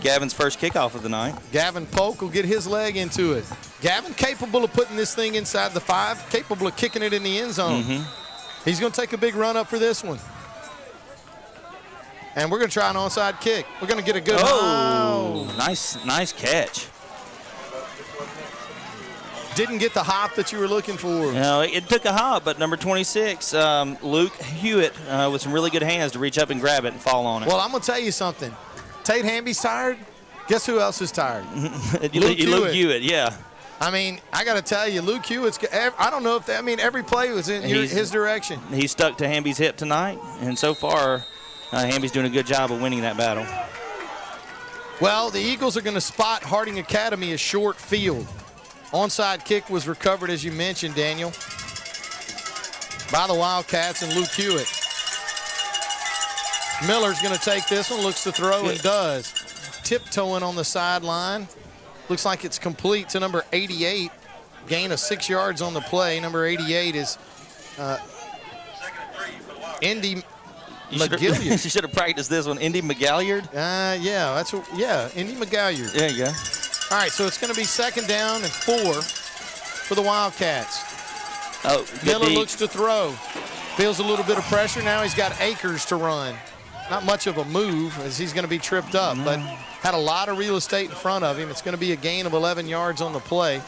Gavin's first kickoff of the night. Gavin Polk will get his leg into it. Gavin capable of putting this thing inside the 5, capable of kicking it in the end zone. He's going to take a big run up for this one. And we're going to try an onside kick. We're going to get a good nice catch. Didn't get the hop that you were looking for. No, it took a hop, but number 26, Luke Hewitt, with some really good hands to reach up and grab it and fall on it. Well, I'm going to tell you something. Tate Hamby's tired. Guess who else is tired? Luke Hewitt, yeah. I mean, I got to tell you, Luke Hewitt's – I don't know if – every play was in his direction. He stuck to Hamby's hip tonight, and so far Hamby's doing a good job of winning that battle. Well, the Eagles are going to spot Harding Academy as short field. Onside kick was recovered, as you mentioned, Daniel, by the Wildcats and Luke Hewitt. Miller's going to take this one, looks to throw and does. Tiptoeing on the sideline. Looks like it's complete to number 88. Gain of 6 yards on the play. Number 88 is Indy McGilliard. You should have practiced this one. Indy McGalliard? Indy McGalliard. There you go. All right, so it's going to be second down and 4 for the Wildcats. Miller looks to throw. Feels a little bit of pressure. Now he's got Akers to run. Not much of a move as he's going to be tripped up, but had a lot of real estate in front of him. It's going to be a gain of 11 yards on the play.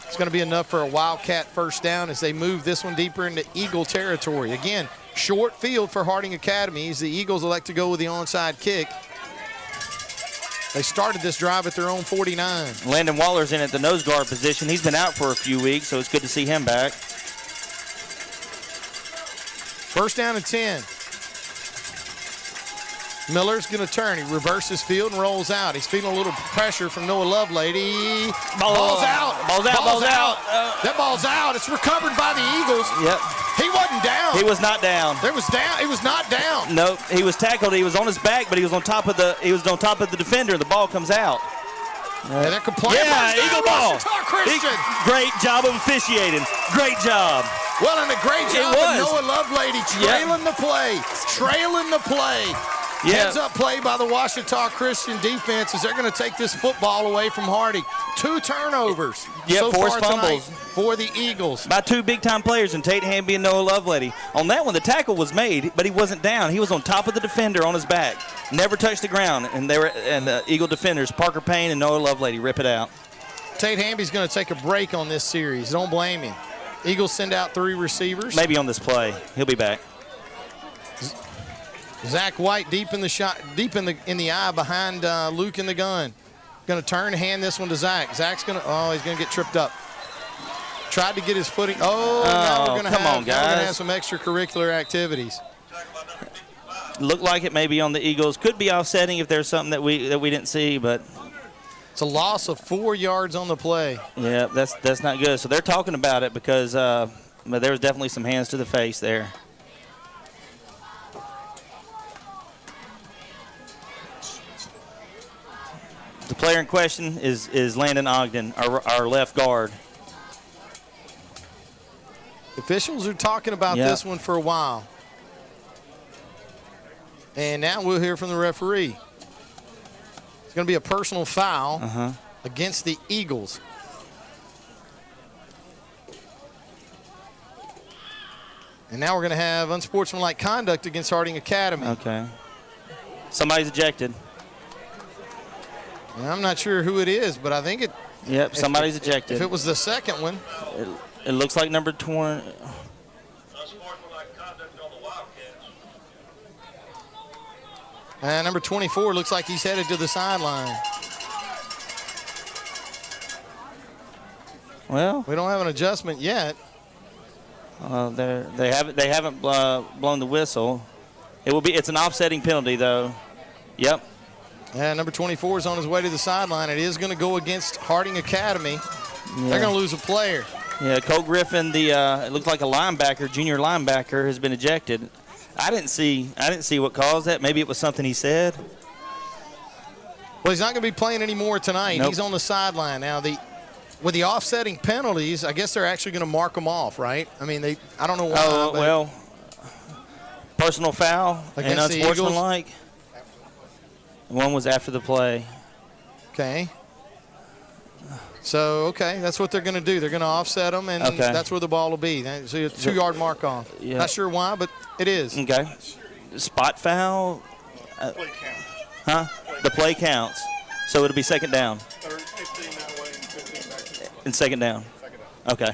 It's going to be enough for a Wildcat first down as they move this one deeper into Eagle territory. Again, short field for Harding Academy as the Eagles elect to go with the onside kick. They started this drive at their own 49. Landon Waller's in at the nose guard position. He's been out for a few weeks, so it's good to see him back. First down and 10. Miller's going to turn. He reverses field and rolls out. He's feeling a little pressure from Noah Lovelady. Ball's out. Ball's out. That ball's out. It's recovered by the Eagles. Yep. He wasn't down. He was not down. He was not down. Nope. He was tackled. He was on his back, but he was on top of the defender. The ball comes out. And they're complaining. Yeah, Eagle ball. Christian. Great job of officiating. Great job. Well, and a great job of Noah Lovelady trailing the play. Heads up play by the Ouachita Christian defense as they're going to take this football away from Hardy. 2 turnovers so far tonight for the Eagles. By 2 big-time players, and Tate Hamby and Noah Lovelady. On that one, the tackle was made, but he wasn't down. He was on top of the defender on his back. Never touched the ground, and the Eagle defenders, Parker Payne and Noah Lovelady, rip it out. Tate Hamby's going to take a break on this series. Don't blame him. Eagles send out 3 receivers. Maybe on this play. He'll be back. Zach White deep in the eye behind Luke in the gun. Going to turn and hand this one to Zach. Zach's going to, he's going to get tripped up. Tried to get his footing. Now we're going to have some extracurricular activities. Looked like it may be on the Eagles. Could be offsetting if there's something that we didn't see, but it's a loss of 4 yards on the play. Yeah, that's not good. So they're talking about it because there was definitely some hands to the face there. The player in question is Landon Ogden, our left guard. Officials are talking about this one for a while. And now we'll hear from the referee. It's going to be a personal foul against the Eagles. And now we're going to have unsportsmanlike conduct against Harding Academy. Okay. Somebody's ejected. I'm not sure who it is, but I think it. Yep, somebody's ejected. If it was the second one. It looks like number 20. Number 24 looks like he's headed to the sideline. Well, we don't have an adjustment yet. They haven't blown the whistle. It's an offsetting penalty though. Yep. And number 24 is on his way to the sideline. It is going to go against Harding Academy. Yeah. They're going to lose a player. Yeah, Cole Griffin, it looked like a linebacker, junior linebacker, has been ejected. I didn't see what caused that. Maybe it was something he said. Well, he's not going to be playing anymore tonight. Nope. He's on the sideline now. With the offsetting penalties, I guess they're actually going to mark them off, right? I mean, I don't know why. Oh, well, personal foul and unsportsmanlike. One was after the play. Okay. So, that's what they're going to do. They're going to offset them, and that's where the ball will be. So a 2-yard mark off. Yeah. Not sure why, but it is. Okay. Spot foul. Play count. The play counts. So it'll be second down. 15 that way and 15 back there. And second down. Okay.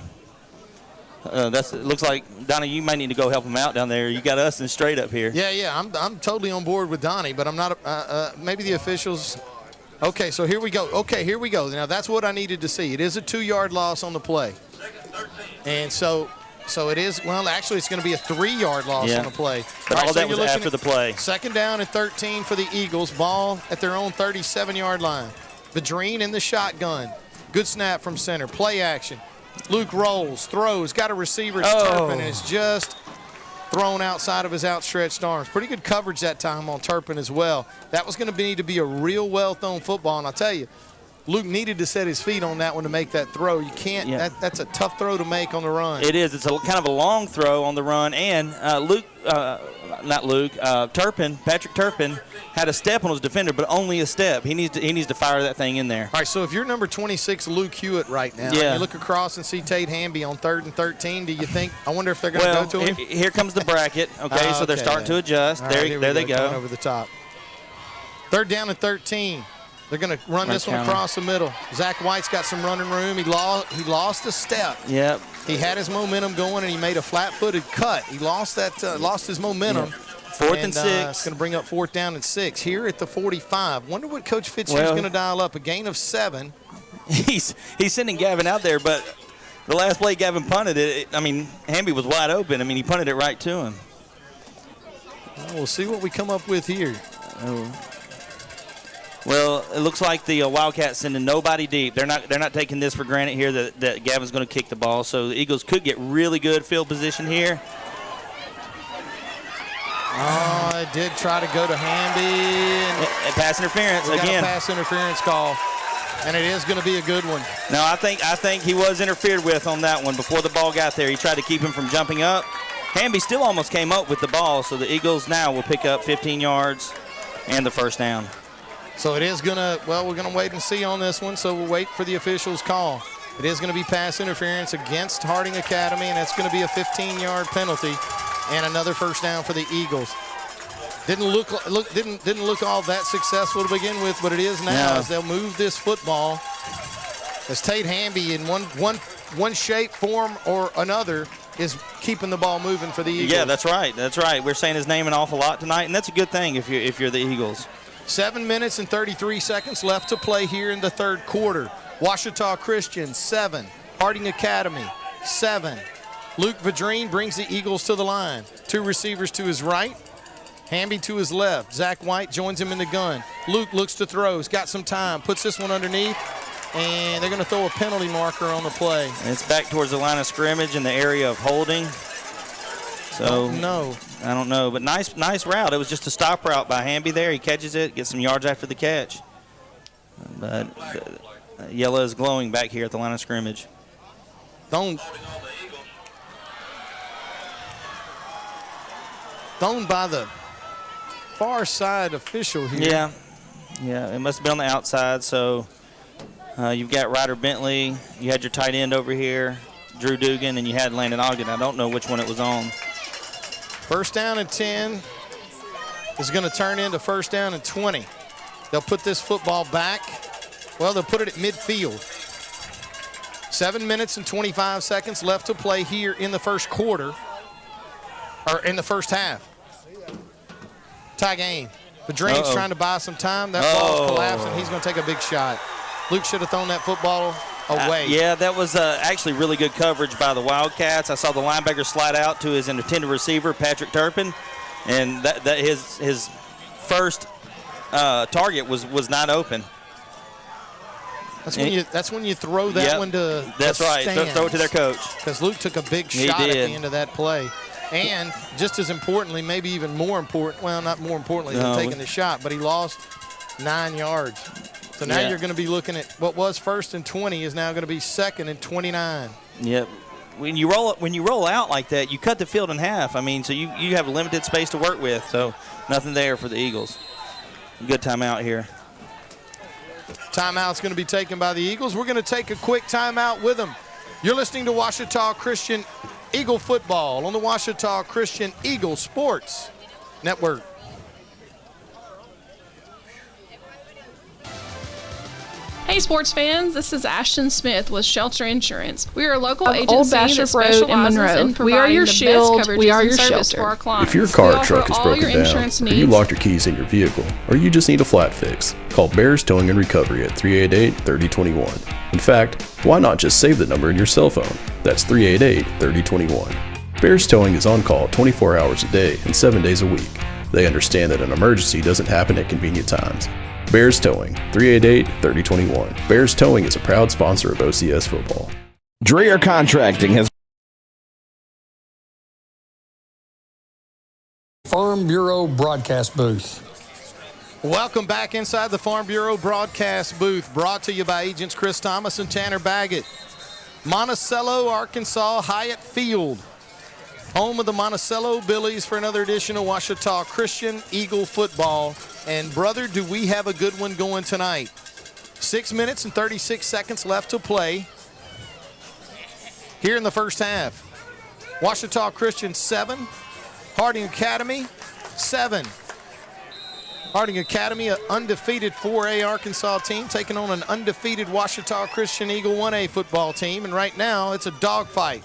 It looks like, Donnie, you might need to go help him out down there. You got us in straight up here. Yeah. I'm totally on board with Donnie, but I'm not. Maybe the officials. Okay, so here we go. Now that's what I needed to see. It is a 2-yard loss on the play, and so it is. Well, actually, it's going to be a 3-yard loss on the play. But all that was after the play. Second down and 13 for the Eagles. Ball at their own 37-yard line. Vadreen in the shotgun. Good snap from center. Play action. Luke rolls, throws, got a receiver. Turpin, and it's just thrown outside of his outstretched arms. Pretty good coverage that time on Turpin as well. That was going to need to be a real well-thrown football, and I'll tell you, Luke needed to set his feet on that one to make that throw. You can't. Yeah. That's a tough throw to make on the run. It is. It's kind of a long throw on the run, and Patrick Turpin had a step on his defender, but only a step. He needs to fire that thing in there. All right, so if you're number 26, Luke Hewitt, right now, and you look across and see Tate Hamby on 3rd and 13, do you think, I wonder if they're going to go to him? Here comes the bracket. Okay, so they're starting to adjust. There they go. Over the top. 3rd down and 13. They're going to run this one across the middle. Zach White's got some running room. He lost a step. Yep. He had his momentum going, and he made a flat-footed cut. He lost his momentum. Yep. 4th and 6. It's going to bring up 4th down and 6 here at the 45. Wonder what Coach Fitzgerald's going to dial up. A gain of 7. He's sending Gavin out there, but the last play Gavin punted it. Hamby was wide open. He punted it right to him. Well, we'll see what we come up with here. Well, it looks like the Wildcats sending nobody deep. They're not taking this for granted here that Gavin's going to kick the ball. So the Eagles could get really good field position here. Oh, they did try to go to Hamby. And pass interference we got again. A pass interference call, and it is going to be a good one. No, I think he was interfered with on that one before the ball got there. He tried to keep him from jumping up. Hamby still almost came up with the ball, so the Eagles now will pick up 15 yards and the first down. So it is going to, well, we're going to wait and see on this one, so we'll wait for the officials' call. It is going to be pass interference against Harding Academy, and that's going to be a 15-yard penalty and another first down for the Eagles. Didn't look all that successful to begin with, but it is now as they'll move this football. As Tate Hamby in one shape, form, or another is keeping the ball moving for the Eagles. Yeah, that's right. That's right. We're saying his name an awful lot tonight, and that's a good thing if you're the Eagles. 7 minutes and 33 seconds left to play here in the third quarter. Ouachita Christian, 7. Harding Academy, 7. Luke Vadrine brings the Eagles to the line. 2 receivers to his right, Hamby to his left. Zach White joins him in the gun. Luke looks to throw. He's got some time. Puts this one underneath, and they're going to throw a penalty marker on the play. And it's back towards the line of scrimmage in the area of holding. So no. I don't know, but nice route. It was just a stop route by Hamby there. He catches it, gets some yards after the catch. But yellow is glowing back here at the line of scrimmage. Thrown by the far side official here. Yeah, it must have been on the outside. So you've got Ryder Bentley. You had your tight end over here, Drew Dugan, and you had Landon Ogden. I don't know which one it was on. First down and 10 is going to turn into first down and 20. They'll put this football back. Well, they'll put it at midfield. 7 minutes and 25 seconds left to play here in the first quarter, or in the first half. Tie game. Vadrine's trying to buy some time. That ball's collapsing. He's going to take a big shot. Luke should have thrown that football away. Yeah, that was actually really good coverage by the Wildcats. I saw the linebacker slide out to his intended receiver, Patrick Turpin, and that his first target was not open. That's when you throw that one to That's right. Throw it to their coach. Because Luke took a big shot at the end of that play. And just as importantly, maybe even more important, well, not more importantly than taking the shot, but he lost 9 yards. So now you're going to be looking at what was first and 20 is now going to be second and 29. Yep. When you roll out like that, you cut the field in half. I mean, so you have limited space to work with. So nothing there for the Eagles. Good timeout here. Timeout's going to be taken by the Eagles. We're going to take a quick timeout with them. You're listening to Ouachita Christian Eagle Football on the Ouachita Christian Eagle Sports Network. Hey sports fans, this is Ashton Smith with Shelter Insurance. We are a local agency Old that Bastrop Road in Monroe. in We are your the shield. best We are coverages your and service shelter. for our clients. If your car We or truck offer is all broken your down, insurance or you needs. locked your keys in your vehicle, or you just need a flat fix, call Bears Towing and Recovery at 388-3021. In fact, why not just save the number in your cell phone? That's 388-3021. Bears Towing is on call 24 hours a day and 7 days a week. They understand that an emergency doesn't happen at convenient times. Bears Towing, 388-3021. Bears Towing is a proud sponsor of OCS football. Dreher Contracting has Farm Bureau broadcast booth. Welcome back inside the Farm Bureau broadcast booth, brought to you by agents Chris Thomas and Tanner Baggett. Monticello, Arkansas, Hyatt Field, home of the Monticello Billies, for another edition of Ouachita Christian Eagle Football. And brother, do we have a good one going tonight. 6 minutes and 36 seconds left to play here in the first half. Ouachita Christian 7, Harding Academy 7. Harding Academy, an undefeated 4A Arkansas team, taking on an undefeated Ouachita Christian Eagle 1A football team. And right now, it's a dogfight.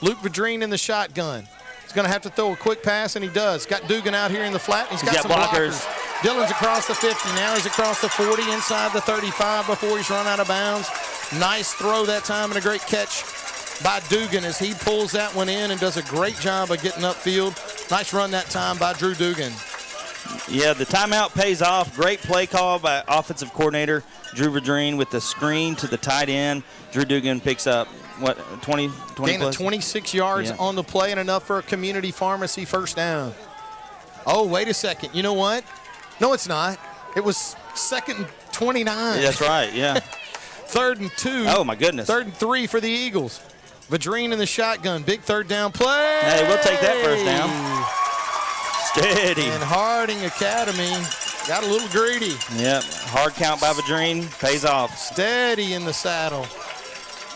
Luke Vadrine in the shotgun. He's going to have to throw a quick pass, and he does. Got Dugan out here in the flat. He's got some blockers. Dillon's across the 50. Now he's across the 40, inside the 35 before he's run out of bounds. Nice throw that time and a great catch by Dugan as he pulls that one in and does a great job of getting upfield. Nice run that time by Drew Dugan. Yeah, the timeout pays off. Great play call by offensive coordinator Drew Verdreen with the screen to the tight end. Drew Dugan picks up, 20 Gain of plus? 26 yards on the play and enough for a community pharmacy first down. Oh, wait a second. You know what? No, it's not. It was 2nd and 29. That's right, yeah. 3rd and 2. Oh, my goodness. 3rd and 3 for the Eagles. Vadreen in the shotgun. Big third down play. Hey, we'll take that first down. Steady. And Harding Academy got a little greedy. Yep, hard count by Vadreen. Pays off. Steady in the saddle.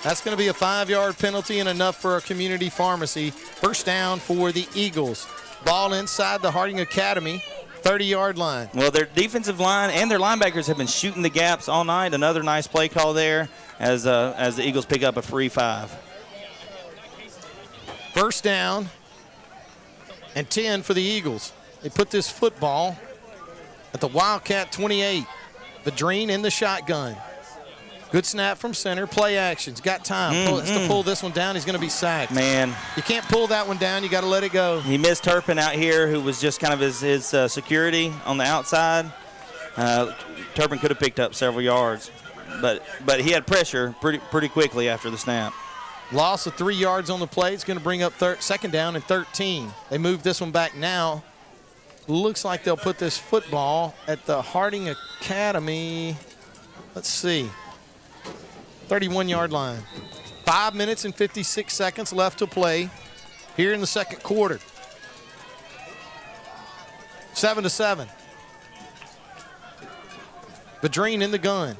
That's going to be a 5-yard penalty and enough for a community pharmacy. First down for the Eagles. Ball inside the Harding Academy 30-yard line. Well, their defensive line and their linebackers have been shooting the gaps all night. Another nice play call there as the Eagles pick up a free 5. First down and 10 for the Eagles. They put this football at the Wildcat 28. Vadreen in the shotgun. Good snap from center. Play actions. Got time. Has to pull this one down. He's going to be sacked. Man. You can't pull that one down. You got to let it go. He missed Turpin out here, who was just kind of his security on the outside. Turpin could have picked up several yards, but he had pressure pretty quickly after the snap. Loss of 3 yards on the play. It's going to bring up second down and 13. They move this one back now. Looks like they'll put this football at the Harding Academy. Let's see. 31-yard line. 5 minutes and 56 seconds left to play here in the second quarter. 7-7. Vadreen in the gun.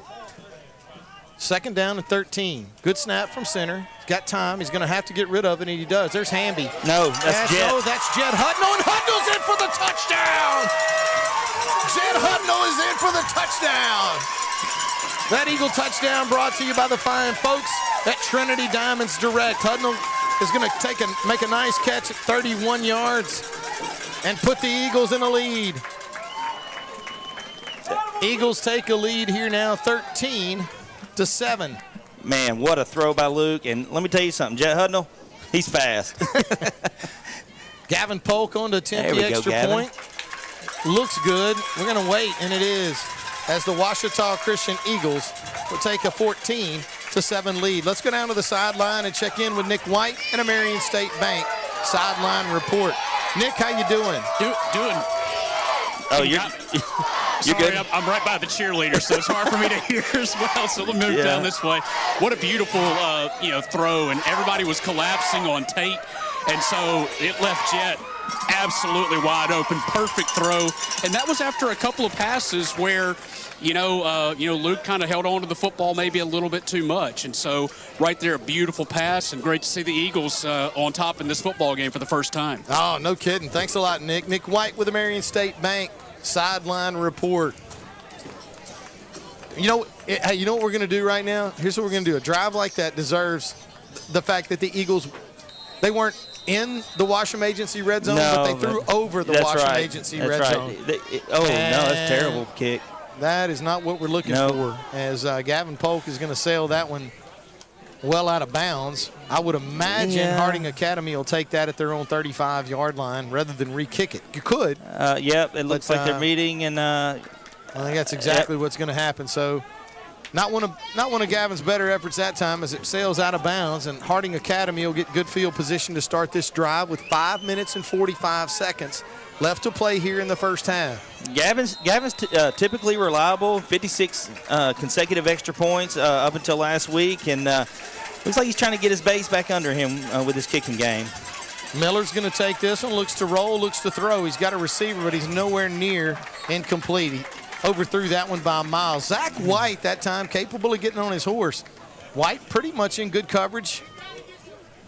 Second down and 13. Good snap from center. He's got time. He's going to have to get rid of it, and he does. There's Hamby. No, that's Jet. No, that's Jet Hudnall, and Hudnall's in for the touchdown. Jet Hudnall is in for the touchdown. That Eagle touchdown brought to you by the fine folks at Trinity Diamonds Direct. Hudnall is going to make a nice catch at 31 yards and put the Eagles in a lead. Eagles take a lead here now, 13-7. Man, what a throw by Luke. And let me tell you something, Jet Hudnall, he's fast. Gavin Polk on to attempt the extra point. Looks good. We're going to wait, and it is, as the Ouachita Christian Eagles will take a 14-7 lead. Let's go down to the sideline and check in with Nick White and a Marion State Bank sideline report. Nick, how you doing? Doing. Oh, you're Sorry, good. I'm right by the cheerleader, so it's hard for me to hear as well. So let me move down this way. What a beautiful, throw, and everybody was collapsing on Tate, and so it left Jet absolutely wide open. Perfect throw, and that was after a couple of passes where, Luke kind of held on to the football maybe a little bit too much, and so right there, a beautiful pass, and great to see the Eagles on top in this football game for the first time. Oh, no kidding. Thanks a lot, Nick. Nick White with the Marion State Bank sideline report. You know what we're going to do right now? Here's what we're going to do. A drive like that deserves the fact that the Eagles, they weren't in the Washam Agency red zone, but they threw over the Washam Agency red zone. That's a terrible kick. That is not what we're looking for, as Gavin Polk is going to sail that one well out of bounds. I would imagine Harding Academy will take that at their own 35-yard line rather than re-kick it. You could. It looks like they're meeting, and I think that's exactly what's going to happen. So not one of Gavin's better efforts that time as it sails out of bounds, and Harding Academy will get good field position to start this drive with 5 minutes and 45 seconds left to play here in the first half. Gavin's typically reliable, 56 consecutive extra points up until last week, and looks like he's trying to get his base back under him with his kicking game. Miller's going to take this one, looks to roll, looks to throw. He's got a receiver, but he's nowhere near incomplete. He overthrew that one by a mile. Zach White that time capable of getting on his horse. White pretty much in good coverage,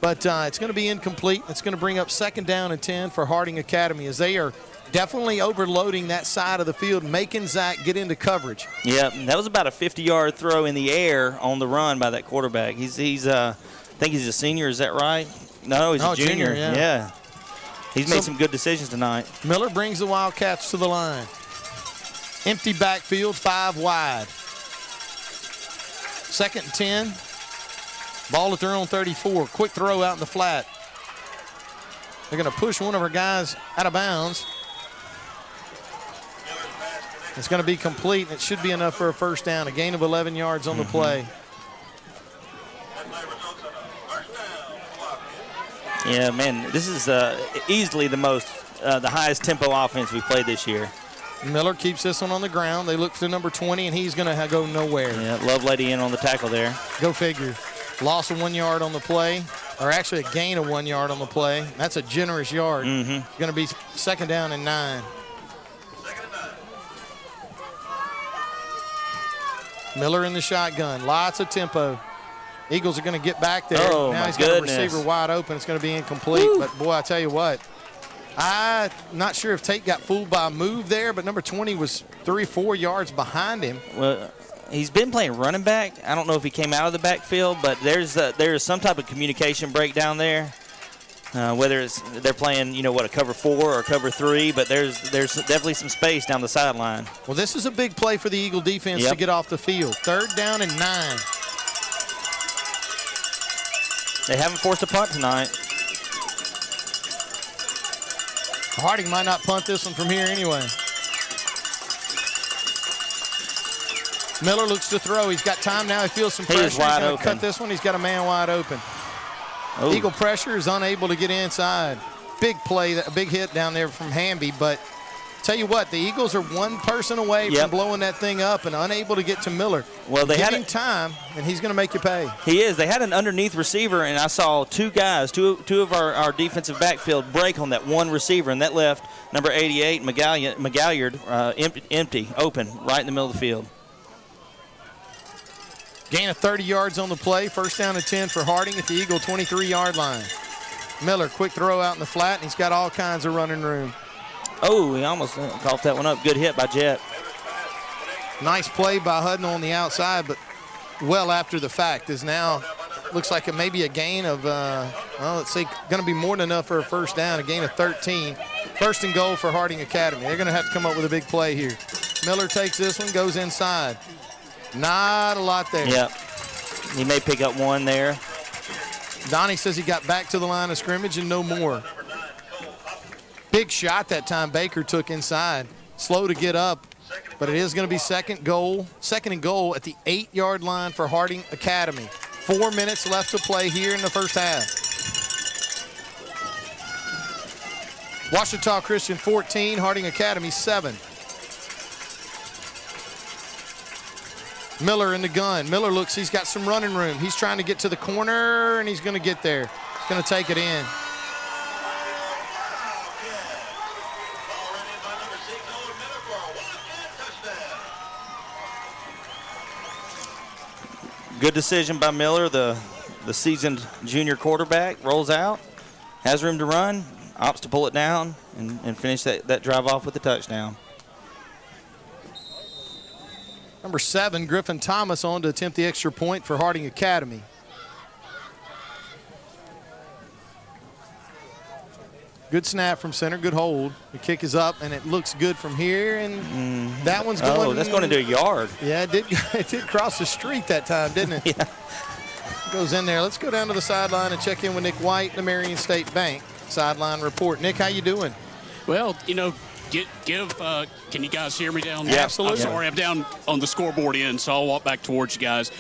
but it's going to be incomplete. It's going to bring up second down and 10 for Harding Academy as they are definitely overloading that side of the field, making Zach get into coverage. Yeah, that was about a 50-yard throw in the air on the run by that quarterback. I think he's a senior. Is that right? No, he's a junior. Yeah. He's made some good decisions tonight. Miller brings the Wildcats to the line. Empty backfield, 5 wide. Second and 10. Ball at their own 34. Quick throw out in the flat. They're going to push one of our guys out of bounds. It's going to be complete, and it should be enough for a first down. A gain of 11 yards on the play. Yeah, man, this is easily the highest tempo offense we've played this year. Miller keeps this one on the ground. They look to number 20, and he's going to go nowhere. Yeah, Lovelady in on the tackle there. Go figure. Loss of 1 yard on the play, or actually a gain of 1 yard on the play. That's a generous yard. It's going to be second down and 9. Miller in the shotgun. Lots of tempo. Eagles are going to get back there. Oh, now my he's got goodness. a receiver wide open. It's going to be incomplete. Woo. But, boy, I tell you what, I'm not sure if Tate got fooled by a move there, but number 20 was 3-4 yards behind him. Well, he's been playing running back. I don't know if he came out of the backfield, but there's some type of communication breakdown there. Whether they're playing, a cover 4 or cover 3, but there's definitely some space down the sideline. Well, this is a big play for the Eagle defense to get off the field. Third down and 9. They haven't forced a punt tonight. Harding might not punt this one from here anyway. Miller looks to throw. He's got time now. He feels some pressure. He's wide going to open. cut this one. He's got a man wide open. Oh. Eagle pressure is unable to get inside. Big play, a big hit down there from Hamby. But tell you what, the Eagles are one person away from blowing that thing up and unable to get to Miller. Well, they had time, and he's going to make you pay. He is. They had an underneath receiver, and I saw two of our defensive backfield break on that one receiver, and that left number 88, McGalliard, empty, open, right in the middle of the field. Gain of 30 yards on the play. First down and 10 for Harding at the Eagle 23-yard line. Miller, quick throw out in the flat, and he's got all kinds of running room. Oh, he almost coughed that one up. Good hit by Jet. Nice play by Hudnall on the outside, but well after the fact is now looks like it may be a gain of, let's see, going to be more than enough for a first down, a gain of 13. First and goal for Harding Academy. They're going to have to come up with a big play here. Miller takes this one, goes inside. Not a lot there. Yep. He may pick up one there. Donnie says he got back to the line of scrimmage and no more. Big shot that time Baker took inside. Slow to get up, but it is going to be second and goal at the 8-yard line for Harding Academy. 4 minutes left to play here in the first half. Ouachita Christian 14, Harding Academy 7. Miller in the gun. Miller looks, he's got some running room. He's trying to get to the corner, and he's going to get there. He's going to take it in. Good decision by Miller, the seasoned junior quarterback. Rolls out, has room to run, opts to pull it down, and finish that drive off with a touchdown. Number 7, Griffin Thomas on to attempt the extra point for Harding Academy. Good snap from center, good hold. The kick is up, and it looks good from here, and that one's going. Oh, that's going into a yard. Yeah, it did cross the street that time, didn't it? Yeah. Goes in there. Let's go down to the sideline and check in with Nick White, the Marion State Bank sideline report. Nick, how you doing? Well, can you guys hear me down there? Yeah, absolutely. I'm sorry, I'm down on the scoreboard end, so I'll walk back towards you guys.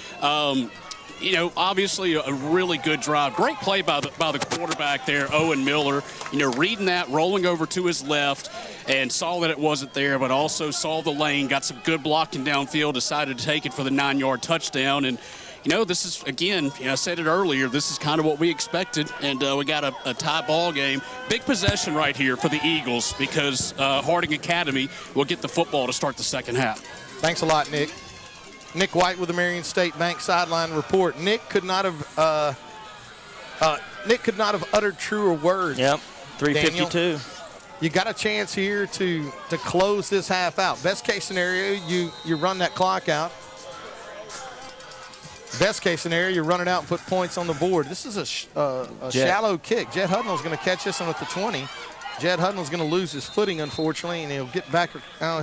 Obviously a really good drive. Great play by the quarterback there, Owen Miller. Reading that, rolling over to his left, and saw that it wasn't there, but also saw the lane, got some good blocking downfield, decided to take it for the 9-yard touchdown. And this is, again, I said it earlier, this is kind of what we expected, and we got a tie ball game. Big possession right here for the Eagles because Harding Academy will get the football to start the second half. Thanks a lot, Nick. Nick White with the Marion State Bank sideline report. Nick could not have uttered truer words. Yep, 3:52. Daniel, you got a chance here to close this half out. Best case scenario, you run that clock out. Best case scenario, you run it out and put points on the board. This is a shallow kick. Jed Hudnall's going to catch this one at the 20. Jed Hudnall's going to lose his footing, unfortunately, and he'll get back,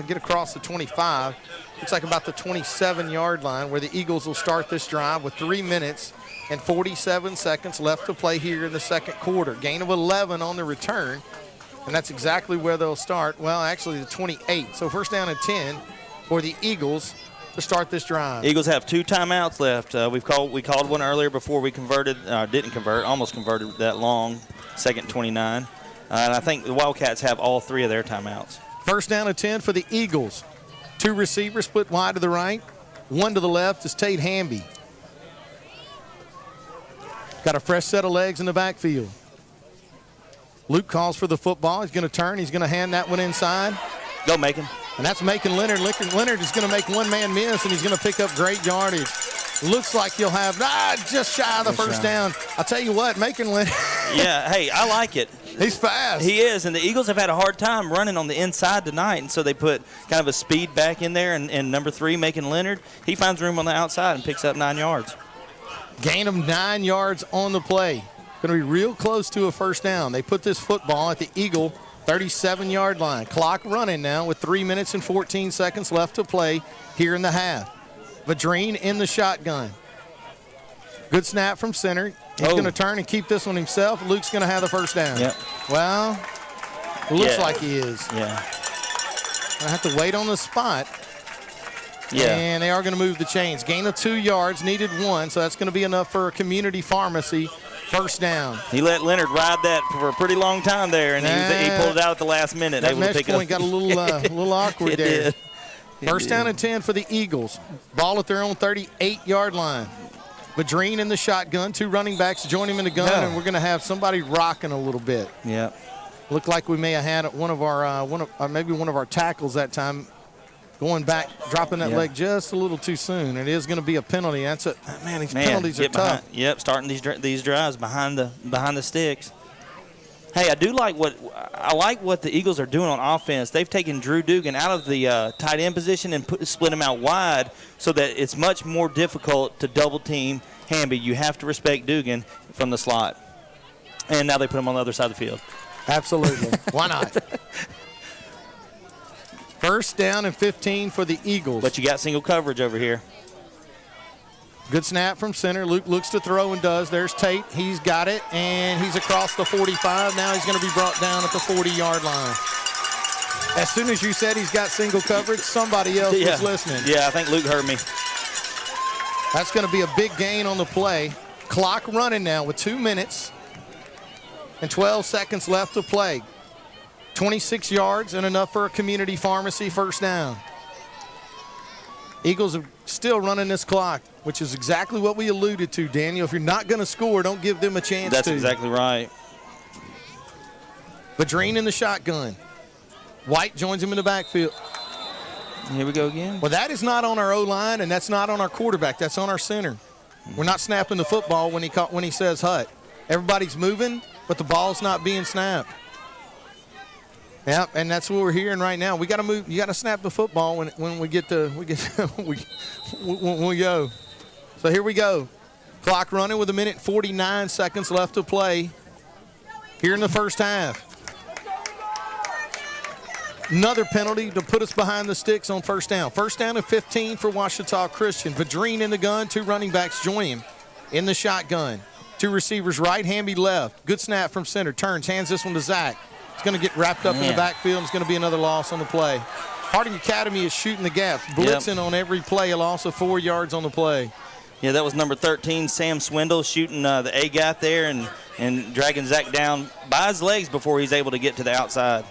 get across the 25. Looks like about the 27-yard line where the Eagles will start this drive with 3 minutes and 47 seconds left to play here in the second quarter. Gain of 11 on the return, and that's exactly where they'll start. Well, actually the 28. So first down and 10 for the Eagles to start this drive. Eagles have 2 timeouts left. We called one earlier before we converted, didn't convert, almost converted that long, 2nd 29. And I think the Wildcats have all 3 of their timeouts. First down and 10 for the Eagles. 2 receivers split wide to the right. 1 to the left is Tate Hamby. Got a fresh set of legs in the backfield. Luke calls for the football. He's going to turn. He's going to hand that one inside. Go, Macon. And that's Macon Leonard. Leonard is going to make one man miss, and he's going to pick up great yardage. Looks like he'll have just shy of the first down. I'll tell you what, Macon Leonard. Yeah, hey, I like it. He's fast. He is, and the Eagles have had a hard time running on the inside tonight, and so they put kind of a speed back in there, and number 3, Macon Leonard, he finds room on the outside and picks up 9 yards. Gain of 9 yards on the play. Going to be real close to a first down. They put this football at the Eagle 37-yard line. Clock running now with 3 minutes and 14 seconds left to play here in the half. Vadrine in the shotgun. Good snap from center. He's going to turn and keep this one himself. Luke's going to have the first down. Yep. Well, it looks like he is. Yeah. I have to wait on the spot. Yeah. And they are going to move the chains. Gain of 2 yards, needed 1, so that's going to be enough for a community pharmacy. First down. He let Leonard ride that for a pretty long time there, and he pulled it out at the last minute. That mesh point got a little awkward it there. Did. First down and 10 for the Eagles. Ball at their own 38-yard line. Vadrine in the shotgun. 2 running backs join him in the gun, and we're going to have somebody rocking a little bit. Yeah. Looked like we may have had one of our tackles that time going back, dropping that leg just a little too soon. It is going to be a penalty. These penalties are tough. Yep, starting these drives behind the sticks. Hey, I like what the Eagles are doing on offense. They've taken Drew Dugan out of the tight end position and split him out wide so that it's much more difficult to double team Hamby. You have to respect Dugan from the slot. And now they put him on the other side of the field. Absolutely. Why not? First down and 15 for the Eagles. But you got single coverage over here. Good snap from center. Luke looks to throw and does. There's Tate. He's got it, and he's across the 45. Now he's going to be brought down at the 40-yard line. As soon as you said he's got single coverage, somebody else was listening. Yeah, I think Luke heard me. That's going to be a big gain on the play. Clock running now with 2 minutes and 12 seconds left to play. 26 yards and enough for a community pharmacy first down. Eagles are still running this clock, which is exactly what we alluded to, Daniel. If you're not going to score, don't give them a chance That's exactly right. Vadrine in the shotgun. White joins him in the backfield. Here we go again. Well, that is not on our O-line, and that's not on our quarterback. That's on our center. We're not snapping the football when he says hut. Everybody's moving, but the ball's not being snapped. Yeah, and that's what we're hearing right now. We got to move. You got to snap the football when we go. So here we go. Clock running with 1 minute 49 seconds left to play here in the first half. Another penalty to put us behind the sticks on first down. First down and 15 for Ouachita Christian. Vadrine in the gun. 2 running backs join him in the shotgun. 2 receivers right, Hamby left. Good snap from center. Turns, hands this one to Zach. It's going to get wrapped up in the backfield. It's going to be another loss on the play. Harding Academy is shooting the gaps, blitzing on every play, a loss of 4 yards on the play. Yeah, that was number 13, Sam Swindle, shooting the A-gap there and dragging Zach down by his legs before he's able to get to the outside.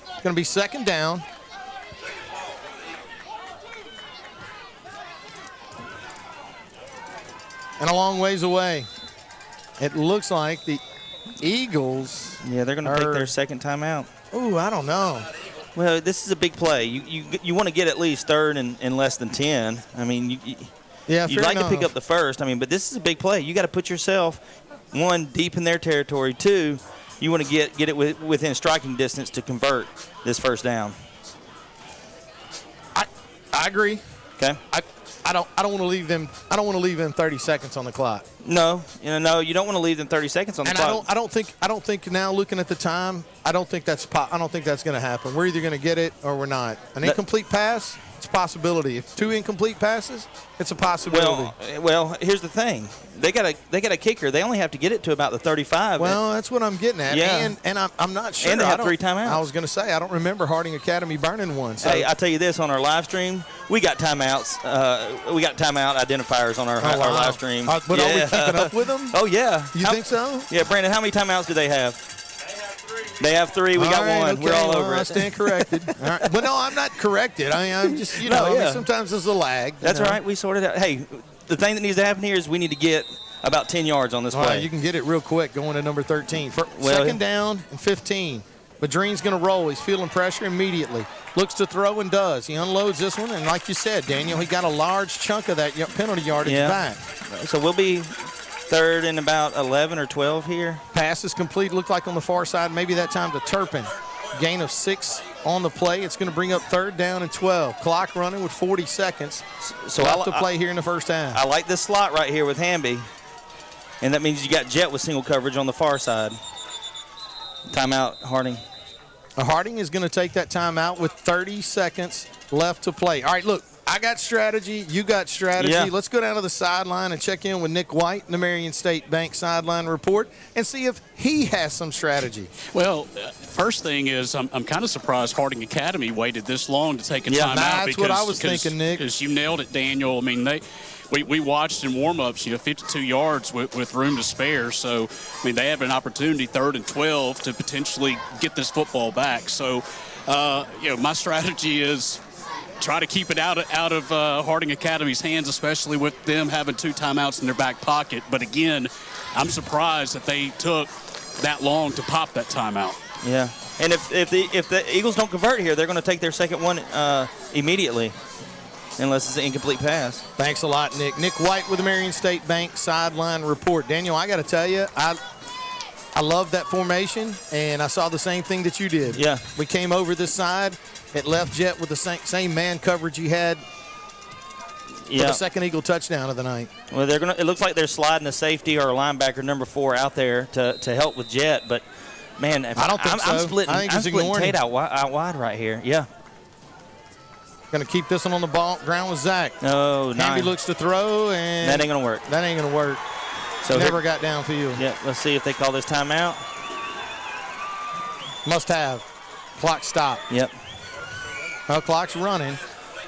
It's going to be second down. And a long ways away. It looks like the Eagles. Yeah, they're going to take their second timeout. Ooh, I don't know. Well, this is a big play. You want to get at least third and less than 10. I mean, you'd like to pick up the first. I mean, but this is a big play. You got to put yourself, 1, deep in their territory. 2, you want to get it within striking distance to convert this first down. I agree. Okay. I don't want to leave them. I don't want to leave them 30 seconds on the clock. No, you don't want to leave them 30 seconds on the clock. I don't think now looking at the time, I don't think that's going to happen. We're either going to get it or we're not. An incomplete pass, It's a possibility. If 2 incomplete passes, it's a possibility. Well, here's the thing. They got a kicker. They only have to get it to about the 35. Well, that's what I'm getting at. Yeah. And I'm not sure. And they have 3 timeouts. I was going to say, I don't remember Harding Academy burning one. So. Hey, I'll tell you this, on our live stream, we got timeouts. We got timeout identifiers on our live stream. But are we keeping up with them? Oh, yeah. You think so? Yeah, Brandon, how many timeouts do they have? They have 3. We got 1. Okay, We're all over it. I stand corrected. All right. Well, no, I'm not corrected. I'm just, sometimes there's a lag. That's right. We sorted out. Hey, the thing that needs to happen here is we need to get about 10 yards on this play. All right, you can get it real quick going to number 13. Second down and 15. Madreen's going to roll. He's feeling pressure immediately. Looks to throw and does. He unloads this one, and like you said, Daniel, he got a large chunk of that penalty yardage back. So we'll be third and about 11 or 12 here. Pass is complete. Looked like on the far side. Maybe that time to Turpin. Gain of 6 on the play. It's going to bring up 3rd down and 12. Clock running with 40 seconds. So left to play here in the first half. I like this slot right here with Hamby. And that means you got Jet with single coverage on the far side. Timeout, Harding. Harding is going to take that timeout with 30 seconds left to play. All right, look, I got strategy. You got strategy. Yeah. Let's go down to the sideline and check in with Nick White in the Marion State Bank sideline report and see if he has some strategy. Well, first thing is I'm kind of surprised Harding Academy waited this long to take a timeout. That's what I was thinking, Nick. Because you nailed it, Daniel. I mean, we watched in warm-ups, 52 yards with room to spare. So, I mean, they have an opportunity, 3rd and 12, to potentially get this football back. So, my strategy is try to keep it out of Harding Academy's hands, especially with them having 2 timeouts in their back pocket. But, again, I'm surprised that they took that long to pop that timeout. Yeah. And if the Eagles don't convert here, they're going to take their second one immediately. Unless it's an incomplete pass. Thanks a lot, Nick. Nick White with the Marion State Bank sideline report. Daniel, I got to tell you, I love that formation, and I saw the same thing that you did. Yeah. We came over this side. It left Jet with the same man coverage he had for the second Eagle touchdown of the night. Well, it looks like they're sliding a safety or a linebacker number 4 out there to help with Jet, but man, I don't think so. I'm splitting Tate out wide right here. Yeah. Going to keep this one on the ground with Zach. Oh, Hamby looks to throw, and that ain't going to work. That ain't going to work. So never got downfield. Yeah, let's see if they call this timeout. Must have. Clock stopped. Yep. Well, clock's running.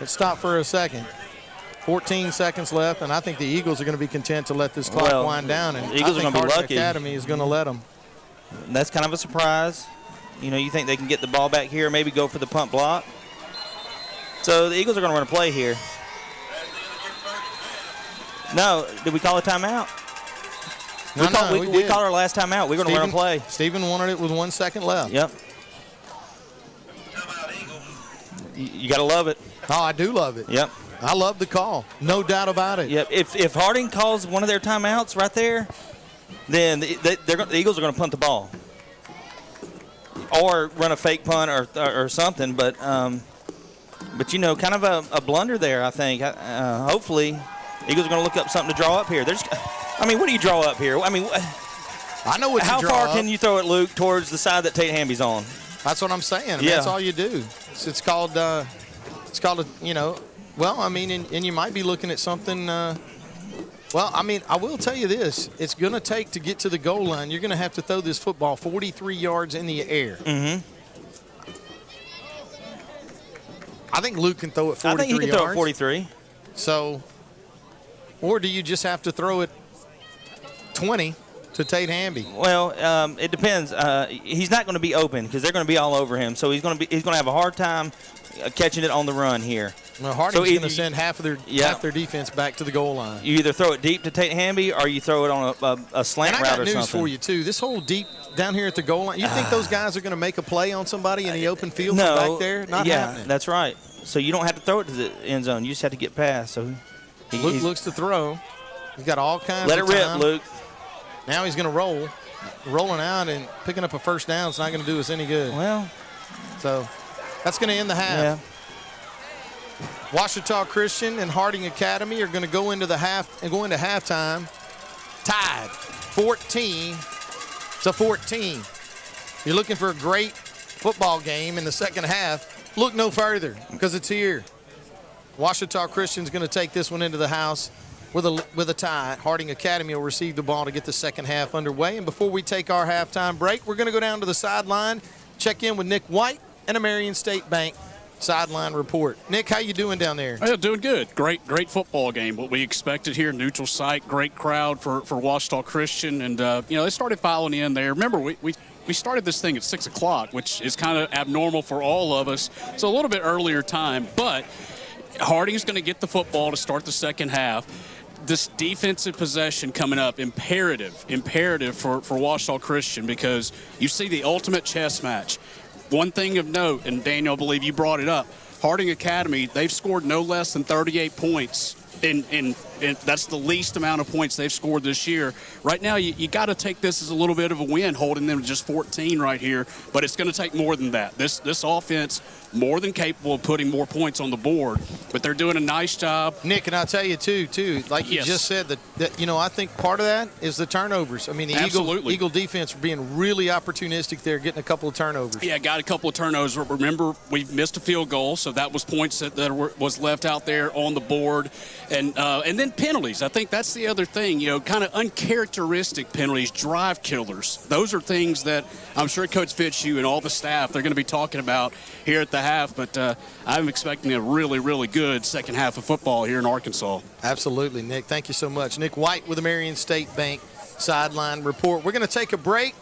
It stopped for a second. 14 seconds left, and I think the Eagles are going to be content to let this clock wind down. And the Eagles I think are going to be Harding lucky. Academy is going to let them. That's kind of a surprise. You think they can get the ball back here, maybe go for the punt block. So the Eagles are going to run a play here. No, did we call a timeout? We called our last timeout. We're going to run a play. Stephen wanted it with 1 second left. Yep. You got to love it. Oh, I do love it. Yep. I love the call. No doubt about it. Yep. If Harding calls one of their timeouts right there, then the Eagles are going to punt the ball. Or run a fake punt or something, but kind of a blunder there, I think. Hopefully, Eagles are going to look up something to draw up here. What do you draw up here? I know what how you draw far can you throw it, Luke, towards the side that Tate Hamby's on? That's what I'm saying. Yeah. That's all you do. It's called, and you might be looking at something. I will tell you this. It's going to take to get to the goal line. You're going to have to throw this football 43 yards in the air. Mm-hmm. I think Luke can throw it 43 yards. I think he can throw it 43. So, or do you just have to throw it 20 to Tate Hamby? Well, it depends. He's not going to be open because they're going to be all over him. So he's going to have a hard time catching it on the run here. Well, Harding's going to send half their defense back to the goal line. You either throw it deep to Tate Hamby or you throw it on a slant route or something. I got news for you, too. This whole deep down here at the goal line, you think those guys are going to make a play on somebody in the open field from back there? Not happening. That's right. So you don't have to throw it to the end zone. You just have to get past. So Luke looks to throw. He's got all kinds of time. Let it rip, Luke. Now he's going to roll. Rolling out and picking up a first down is not going to do us any good. Well. So that's going to end the half. Yeah. Ouachita Christian and Harding Academy are going to go into halftime tied 14-14. You're looking for a great football game in the second half. Look no further because it's here. Ouachita Christian's going to take this one into the house with a tie. Harding Academy will receive the ball to get the second half underway. And before we take our halftime break, we're going to go down to the sideline, check in with Nick White and a Marion State Bank sideline report. Nick, how you doing down there? Yeah, doing good. Great football game. What we expected here, neutral site, great crowd for Ouachita Christian. And, they started filing in there. Remember, we started this thing at 6 o'clock, which is kind of abnormal for all of us. So a little bit earlier time. But Harding's going to get the football to start the second half. This defensive possession coming up, imperative for Ouachita Christian, because you see the ultimate chess match. One thing of note, and Daniel, I believe you brought it up, Harding Academy, they've scored no less than 38 points, and that's the least amount of points they've scored this year. Right now, you got to take this as a little bit of a win, holding them to just 14 right here, but it's going to take more than that. This offense, more than capable of putting more points on the board, but they're doing a nice job. Nick, and I'll tell you, too, like you just said, that I think part of that is the turnovers. I mean, the Eagle defense being really opportunistic there, getting a couple of turnovers. Yeah, got a couple of turnovers. Remember, we missed a field goal, so that was points that was left out there on the board. And then penalties. I think that's the other thing, kind of uncharacteristic penalties, drive killers. Those are things that I'm sure Coach Fitzhugh and all the staff, they're going to be talking about here at the half. But I'm expecting a really, really good second half of football here in Arkansas. Absolutely, Nick. Thank you so much. Nick White with the Marion State Bank sideline report. We're going to take a break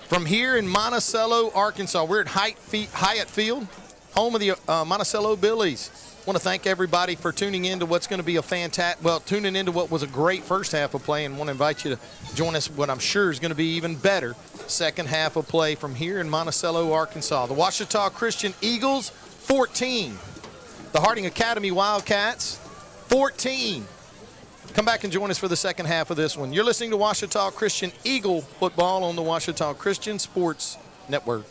from here in Monticello, Arkansas. We're at Hyatt Field, home of the Monticello Billies. I want to thank everybody for tuning in to what's going to be tuning into what was a great first half of play, and want to invite you to join us what I'm sure is going to be even better second half of play from here in Monticello, Arkansas. The Ouachita Christian Eagles, 14. The Harding Academy Wildcats, 14. Come back and join us for the second half of this one. You're listening to Ouachita Christian Eagle football on the Ouachita Christian Sports Network.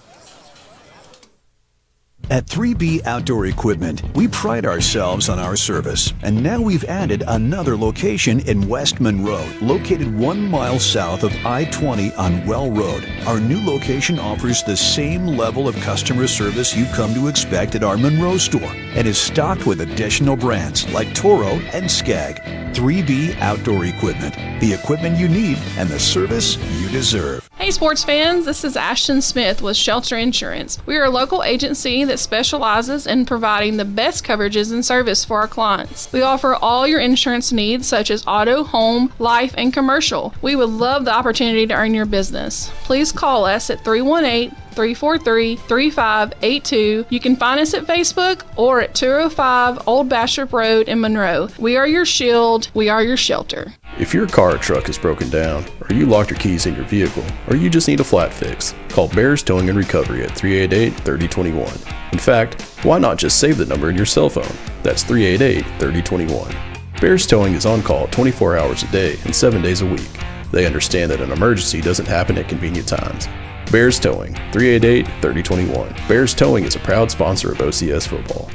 At 3B Outdoor Equipment, we pride ourselves on our service, and now we've added another location in West Monroe, located 1 mile south of I-20 on Well Road. Our new location offers the same level of customer service you've come to expect at our Monroe store, and is stocked with additional brands like Toro and Skag. 3B Outdoor Equipment, the equipment you need and the service you deserve. Hey sports fans, this is Ashton Smith with Shelter Insurance. We are a local agency that specializes in providing the best coverages and service for our clients. We offer all your insurance needs such as auto, home, life, and commercial. We would love the opportunity to earn your business. Please call us at 318-343-3582. You can find us at Facebook or at 205 Old Bastrop Road in Monroe. We are your shield. We are your shelter. If your car or truck is broken down, or you locked your keys in your vehicle, or you just need a flat fix, call Bears Towing and Recovery at 388-3021. In fact, why not just save the number in your cell phone? That's 388-3021. Bears Towing is on call 24 hours a day and 7 days a week. They understand that an emergency doesn't happen at convenient times. Bears Towing, 388-3021. Bears Towing is a proud sponsor of OCS football.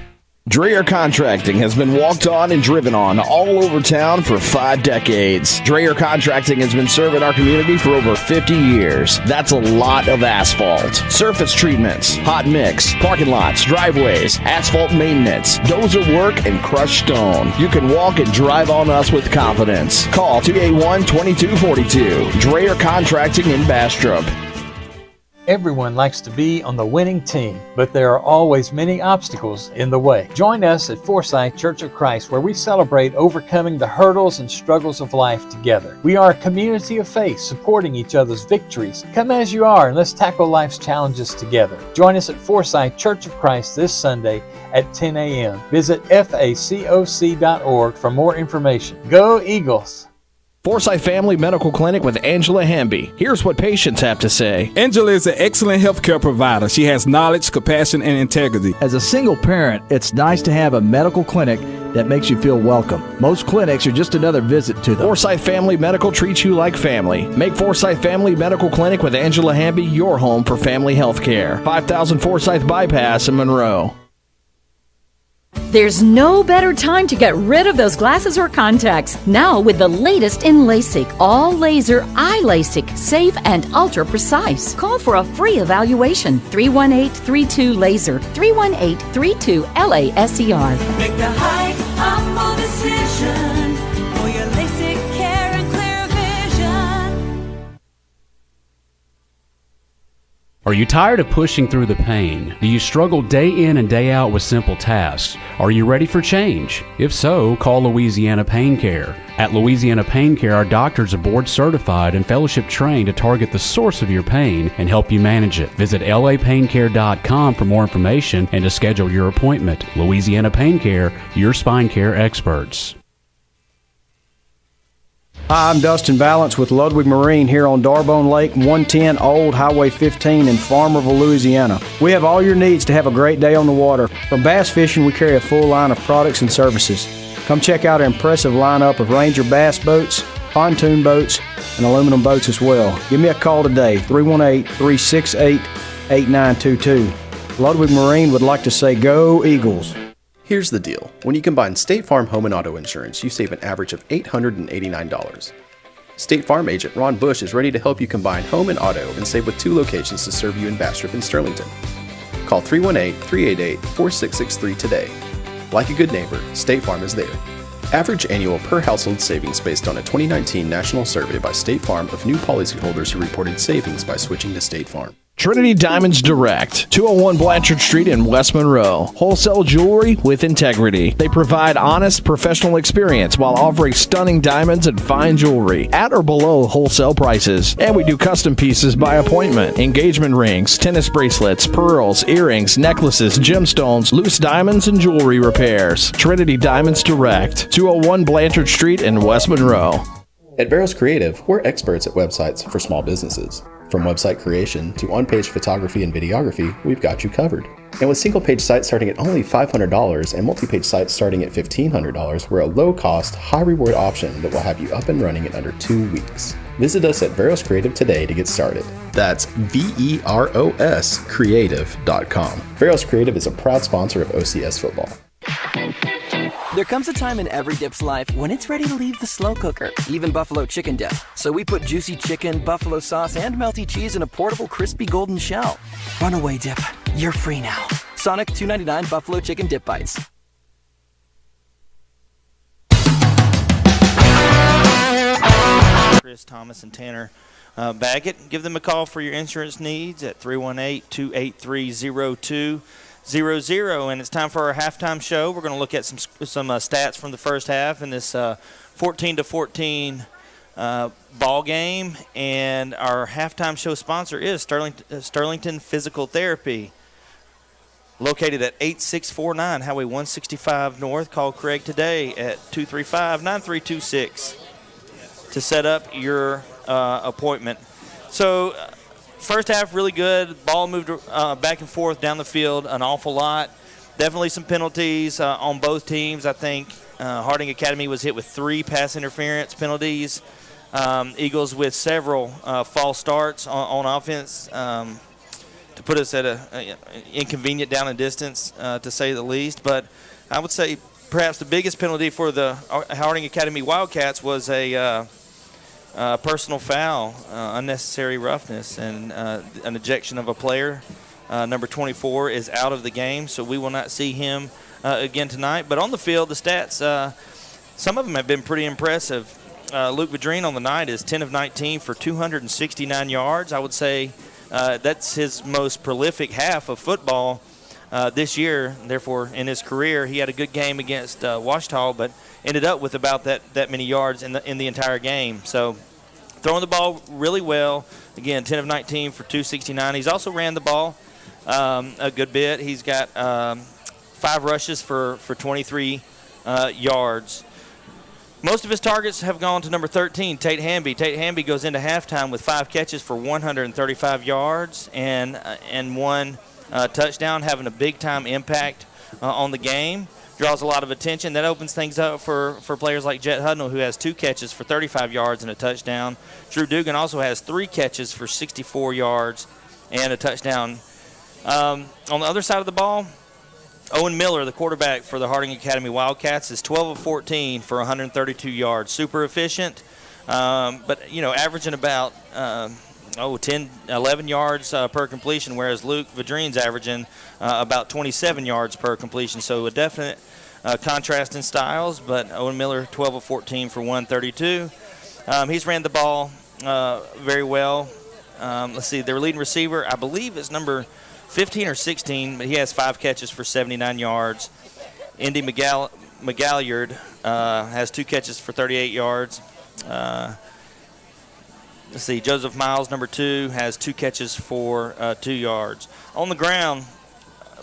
Dreher Contracting has been walked on and driven on all over town for 5 decades. Dreher Contracting has been serving our community for over 50 years. That's a lot of asphalt, surface treatments, hot mix, parking lots, driveways, asphalt maintenance, dozer work, and crushed stone. You can walk and drive on us with confidence. Call 281-2242. Dreher Contracting in Bastrop. Everyone likes to be on the winning team, but there are always many obstacles in the way. Join us at Forsyth Church of Christ, where we celebrate overcoming the hurdles and struggles of life together. We are a community of faith, supporting each other's victories. Come as you are, and let's tackle life's challenges together. Join us at Forsyth Church of Christ this Sunday at 10 a.m. Visit facoc.org for more information. Go Eagles! Forsyth Family Medical Clinic with Angela Hamby. Here's what patients have to say. Angela is an excellent healthcare provider. She has knowledge, compassion, and integrity. As a single parent, it's nice to have a medical clinic that makes you feel welcome. Most clinics are just another visit to them. Forsyth Family Medical treats you like family. Make Forsyth Family Medical Clinic with Angela Hamby your home for family health care. 5000 Forsyth Bypass in Monroe. There's no better time to get rid of those glasses or contacts. Now with the latest in LASIK, all laser eye LASIK, safe and ultra precise. Call for a free evaluation. 318-32-LASER, 318-32-LASER. Make the high optimal decision for your LASIK care and clear vision. Are you tired of pushing through the pain? Do you struggle day in and day out with simple tasks? Are you ready for change? If so, call Louisiana Pain Care. At Louisiana Pain Care, our doctors are board certified and fellowship trained to target the source of your pain and help you manage it. Visit lapaincare.com for more information and to schedule your appointment. Louisiana Pain Care, your spine care experts. Hi, I'm Dustin Valance with Ludwig Marine here on Darbone Lake, 110 Old Highway 15 in Farmerville, Louisiana. We have all your needs to have a great day on the water. From bass fishing, we carry a full line of products and services. Come check out our impressive lineup of Ranger bass boats, pontoon boats, and aluminum boats as well. Give me a call today, 318-368-8922. Ludwig Marine would like to say go Eagles. Here's the deal. When you combine State Farm Home and Auto Insurance, you save an average of $889. State Farm agent Ron Bush is ready to help you combine home and auto and save with 2 locations to serve you in Bastrop and Sterlington. Call 318-388-4663 today. Like a good neighbor, State Farm is there. Average annual per household savings based on a 2019 national survey by State Farm of new policyholders who reported savings by switching to State Farm. Trinity Diamonds Direct, 201 Blanchard Street in West Monroe. Wholesale jewelry with integrity. They provide honest, professional experience while offering stunning diamonds and fine jewelry at or below wholesale prices. And we do custom pieces by appointment. Engagement rings, tennis bracelets, pearls, earrings, necklaces, gemstones, loose diamonds, and jewelry repairs. Trinity Diamonds Direct, 201 Blanchard Street in West Monroe. At Veros Creative, we're experts at websites for small businesses. From website creation to on-page photography and videography, we've got you covered. And with single-page sites starting at only $500 and multi-page sites starting at $1,500, we're a low-cost, high-reward option that will have you up and running in under 2 weeks. Visit us at Veros Creative today to get started. That's VEROS Creative.com. Veros Creative is a proud sponsor of OCS football. There comes a time in every dip's life when it's ready to leave the slow cooker, even buffalo chicken dip. So we put juicy chicken, buffalo sauce, and melty cheese in a portable crispy golden shell. Runaway dip, you're free now. Sonic $2.99 buffalo chicken dip bites. Chris Thomas and Tanner Baggett. Give them a call for your insurance needs at 318-283-0200. And it's time for our halftime show. We're going to look at some stats from the first half in this 14-14 ball game. And our halftime show sponsor is Sterlington Physical Therapy, located at 8649 Highway 165 North. Call Craig today at 235-9326 to set up your appointment. So first half, really good. Ball moved back and forth down the field an awful lot. Definitely some penalties on both teams. I think Harding Academy was hit with 3 pass interference penalties. Eagles with several false starts on offense to put us at an inconvenient down and distance, to say the least. But I would say perhaps the biggest penalty for the Harding Academy Wildcats was a personal foul, unnecessary roughness, and an ejection of a player. Number 24 is out of the game, so we will not see him again tonight. But on the field, the stats, some of them have been pretty impressive. Luke Vadrine on the night is 10 of 19 for 269 yards. I would say that's his most prolific half of football this year. Therefore, in his career, he had a good game against Ouachita, but ended up with about that many yards in the entire game. So throwing the ball really well. Again, 10 of 19 for 269. He's also ran the ball a good bit. He's got 5 rushes for 23 yards. Most of his targets have gone to number 13, Tate Hamby. Tate Hamby goes into halftime with 5 catches for 135 yards and 1 touchdown, having a big-time impact on the game. Draws a lot of attention. That opens things up for players like Jet Hudnall, who has 2 catches for 35 yards and a touchdown. Drew Dugan also has 3 catches for 64 yards and a touchdown. On the other side of the ball, Owen Miller, the quarterback for the Harding Academy Wildcats, is 12 of 14 for 132 yards. Super efficient, but, averaging about 10, 11 yards per completion, whereas Luke Vadrine's averaging about 27 yards per completion. So a definite contrasting styles, but Owen Miller, 12 of 14 for 132. He's ran the ball very well. Let's see, their leading receiver, I believe, is number 15 or 16, but he has 5 catches for 79 yards. Indy McGalliard has 2 catches for 38 yards. Let's see, Joseph Miles, number 2, has 2 catches for 2 yards. On the ground,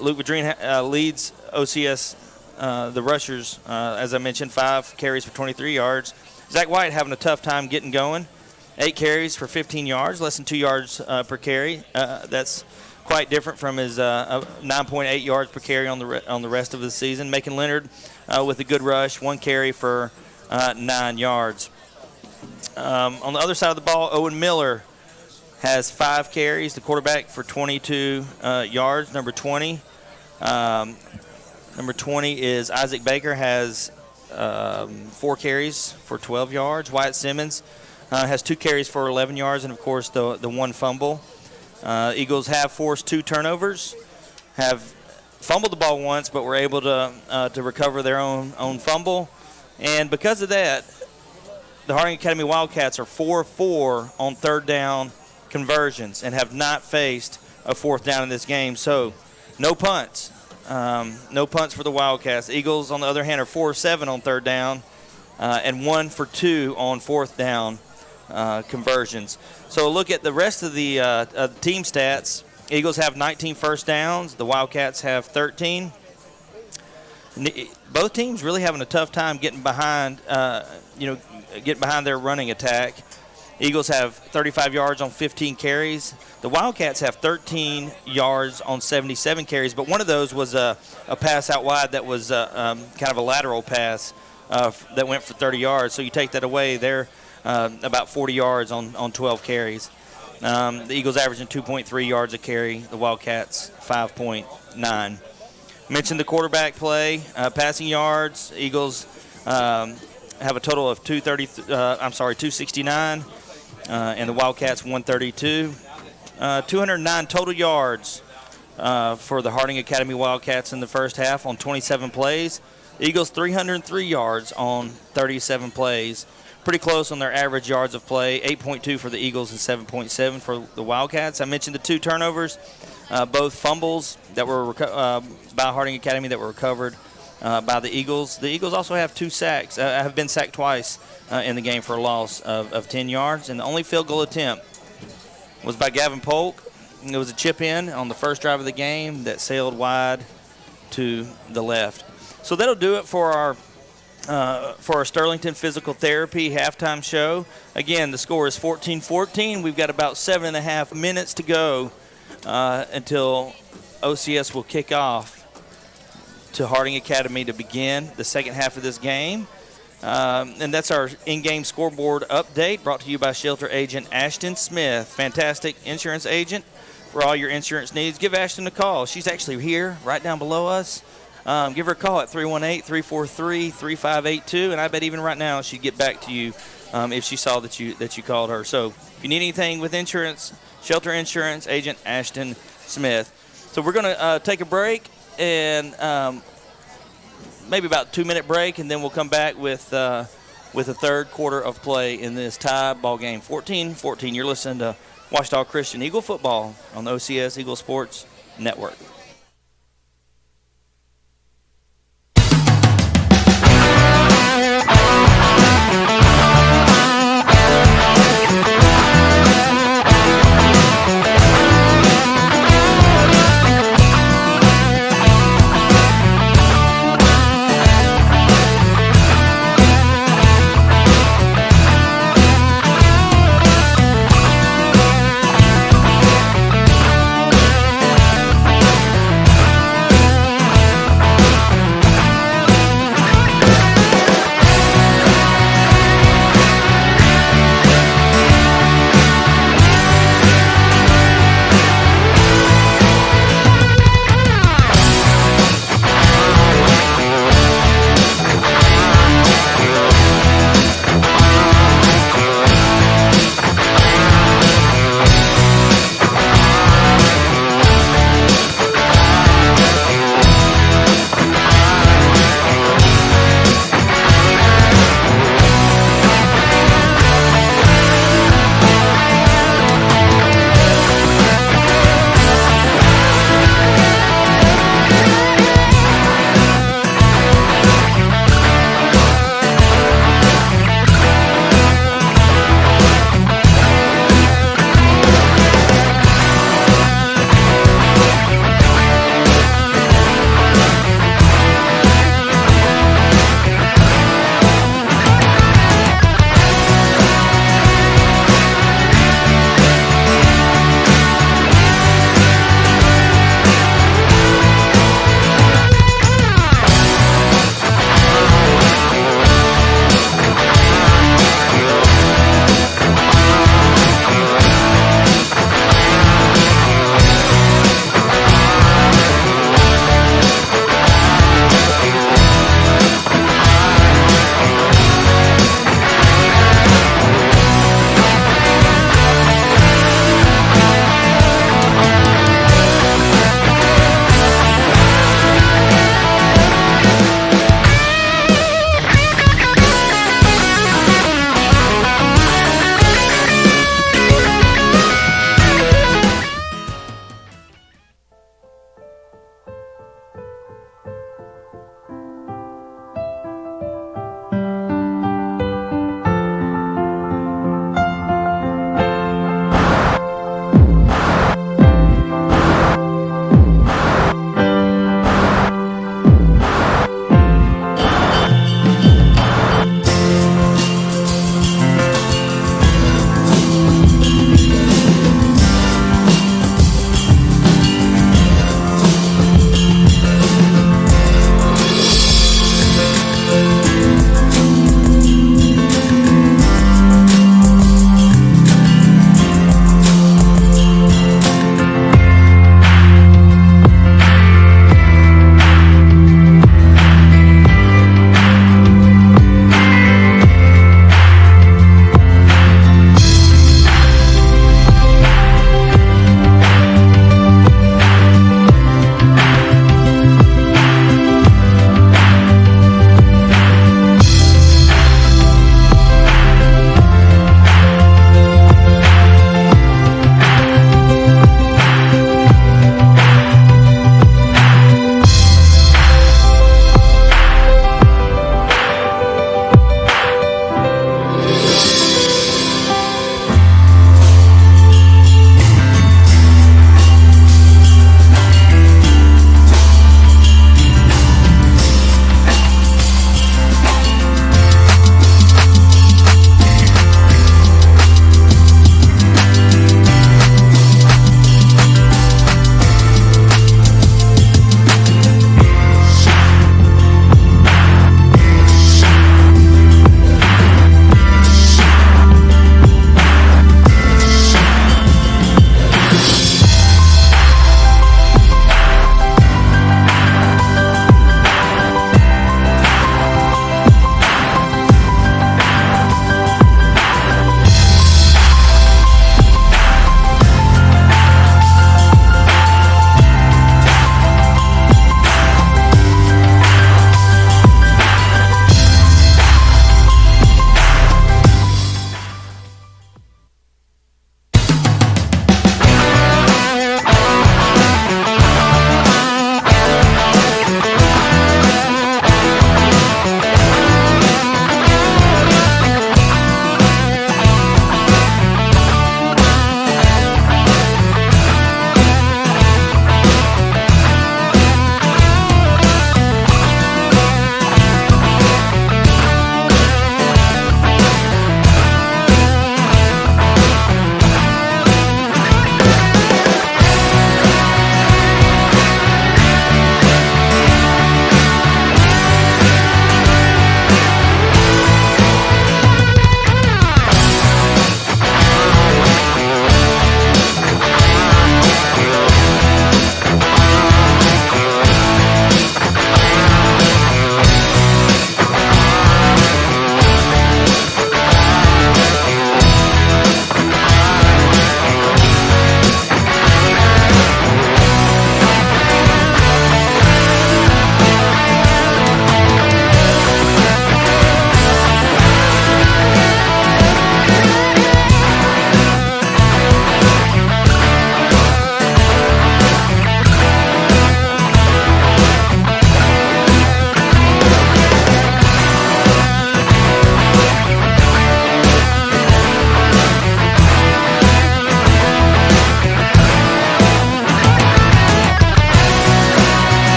Luke Vadrine leads OCS, the rushers, as I mentioned, 5 carries for 23 yards. Zach White having a tough time getting going. 8 carries for 15 yards, less than 2 yards per carry. That's quite different from his 9.8 yards per carry on the rest of the season. Macon Leonard with a good rush, 1 carry for 9 yards. On the other side of the ball, Owen Miller has 5 carries, the quarterback, for 22 yards. Number 20 is Isaac Baker, has 4 carries for 12 yards. Wyatt Simmons has 2 carries for 11 yards, and, of course, the 1 fumble. Eagles have forced 2 turnovers, have fumbled the ball once, but were able to recover their own fumble. And because of that, the Harding Academy Wildcats are 4-4 on third down conversions and have not faced a 4th down in this game. So no punts. No punts for the Wildcats. Eagles, on the other hand, are 4-7 on third down and 1 for 2 on 4th down conversions. So look at the rest of the team stats. Eagles have 19 first downs. The Wildcats have 13. Both teams really having a tough time getting behind, getting behind their running attack. Eagles have 35 yards on 15 carries. The Wildcats have 13 yards on 77 carries, but one of those was a pass out wide that was kind of a lateral pass that went for 30 yards. So you take that away, they're about 40 yards on 12 carries. The Eagles averaging 2.3 yards a carry. The Wildcats 5.9. Mentioned the quarterback play, passing yards. Eagles have a total of 269, and the Wildcats 132. 209 total yards for the Harding Academy Wildcats in the first half on 27 plays. Eagles 303 yards on 37 plays. Pretty close on their average yards of play, 8.2 for the Eagles and 7.7 for the Wildcats. I mentioned the 2 turnovers, both fumbles that were by Harding Academy that were recovered by the Eagles. The Eagles also have 2 sacks, have been sacked twice in the game for a loss of 10 yards. And the only field goal attempt was by Gavin Polk. It was a chip in on the first drive of the game that sailed wide to the left. So that'll do it for our Sterlington Physical Therapy halftime show. Again, the score is 14-14. We've got about 7.5 minutes to go until OCS will kick off to Harding Academy to begin the second half of this game. And that's our in-game scoreboard update brought to you by Shelter Agent Ashton Smith. Fantastic insurance agent for all your insurance needs. Give Ashton a call. She's actually here right down below us. Give her a call at 318-343-3582, and I bet even right now she'd get back to you if she saw that you called her. So if you need anything with insurance, Shelter Insurance Agent Ashton Smith. So we're going to take a break and maybe about a 2-minute break, and then we'll come back with a third quarter of play in this tie ball game. 14-14. You're listening to Washita Christian Eagle football on the OCS Eagle Sports Network.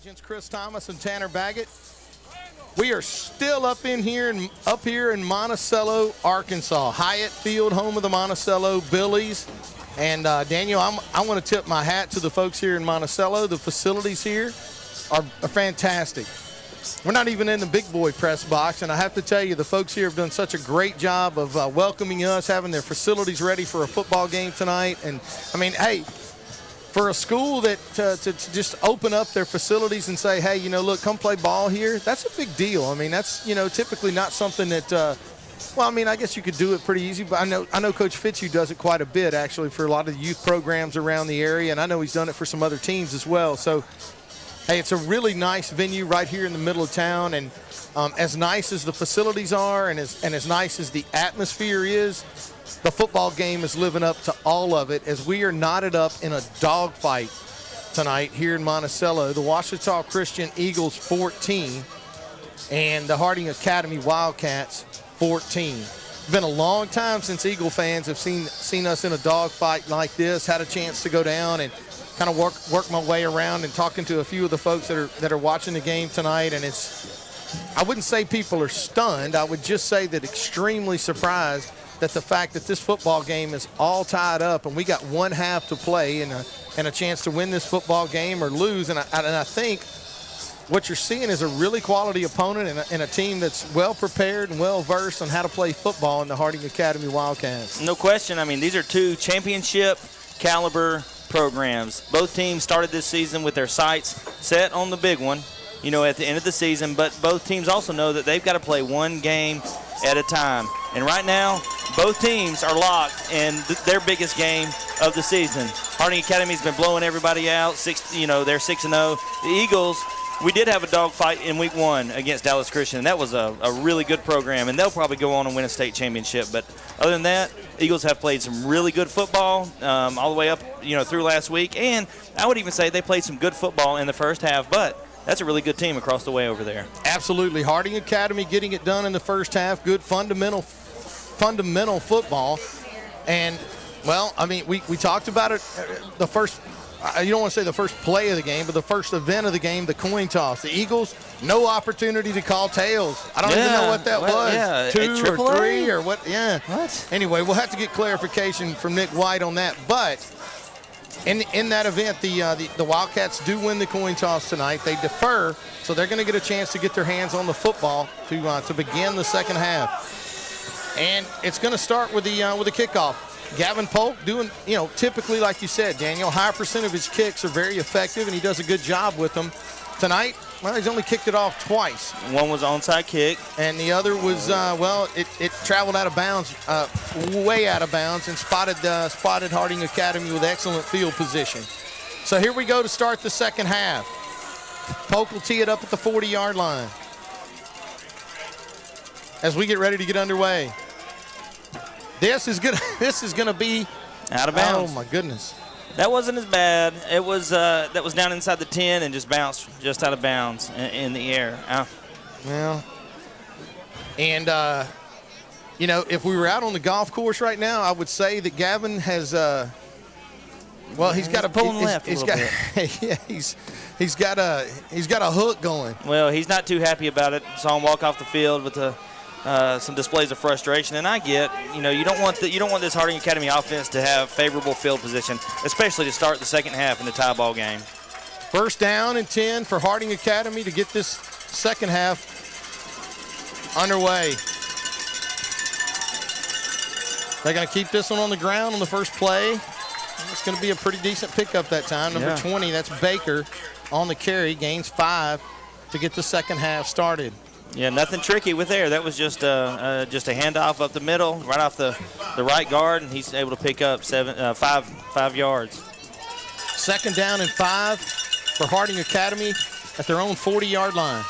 Agents Chris Thomas and Tanner Baggett. We are still up here in Monticello, Arkansas. Hyatt Field, home of the Monticello Billies. And Daniel, I want to tip my hat to the folks here in Monticello. The facilities here are fantastic. We're not even in the big boy press box, and I have to tell you, the folks here have done such a great job of welcoming us, having their facilities ready for a football game tonight. And I mean, hey, for a school that to just open up their facilities and say, hey, look, come play ball here, that's a big deal. I mean, that's, typically not something that, well, I mean, I guess you could do it pretty easy, but I know Coach Fitzhugh does it quite a bit, actually, for a lot of the youth programs around the area, and I know he's done it for some other teams as well. So, hey, it's a really nice venue right here in the middle of town, and as nice as the facilities are and as nice as the atmosphere is, the football game is living up to all of it as we are knotted up in a dogfight tonight here in Monticello. The Ouachita Christian Eagles 14 and the Harding Academy Wildcats 14. It's been a long time since Eagle fans have seen us in a dogfight like this, had a chance to go down and kind of work my way around and talking to a few of the folks that are watching the game tonight, and I wouldn't say people are stunned. I would just say that extremely surprised that the fact that this football game is all tied up and we got one half to play and a chance to win this football game or lose. And I think what you're seeing is a really quality opponent and a team that's well prepared and well versed on how to play football in the Harding Academy Wildcats. No question. I mean, these are two championship caliber programs. Both teams started this season with their sights set on the big one, at the end of the season, but both teams also know that they've got to play one game at a time. And right now, both teams are locked in their biggest game of the season. Harding Academy's been blowing everybody out. They're 6-0. The Eagles, we did have a dogfight in week 1 against Dallas Christian. That was a really good program, and they'll probably go on and win a state championship. But other than that, Eagles have played some really good football all the way up, through last week. And I would even say they played some good football in the first half, but that's a really good team across the way over there. Absolutely. Harding Academy getting it done in the first half. Good fundamental football. And, well, I mean, we talked about it the first – you don't want to say the first play of the game, but the first event of the game, the coin toss. The Eagles, no opportunity to call tails. I don't even know what that was. Yeah, 2 or 3 or what? Yeah. What? Anyway, we'll have to get clarification from Nick White on that. But in that event, the Wildcats do win the coin toss tonight. They defer, so they're going to get a chance to get their hands on the football to begin the second half. And it's going to start with the kickoff. Gavin Polk doing, typically, like you said, Daniel, high percent of his kicks are very effective, and he does a good job with them. Tonight, well, he's only kicked it off twice. One was onside kick. And the other was, it traveled out of bounds, way out of bounds, and spotted Harding Academy with excellent field position. So here we go to start the second half. Polk will tee it up at the 40-yard line as we get ready to get underway. This is gonna be out of bounds. Oh my goodness! That wasn't as bad. It was that was down inside the 10 and just bounced just out of bounds in the air. Well, and if we were out on the golf course right now, I would say that Gavin has he's got a pulling left. He's got he's got a hook going. Well, he's not too happy about it. Saw him walk off the field with some displays of frustration, and I get, you don't want this Harding Academy offense to have favorable field position, especially to start the second half in the tie ball game. First down and 10 for Harding Academy to get this second half underway. They're going to keep this one on the ground on the first play. It's going to be a pretty decent pickup that time. Number 20, that's Baker on the carry, gains 5 to get the second half started. Yeah, nothing tricky with there. That was just a handoff up the middle, right off the right guard, and he's able to pick up 5 yards. Second down and 5 for Harding Academy at their own 40-yard line.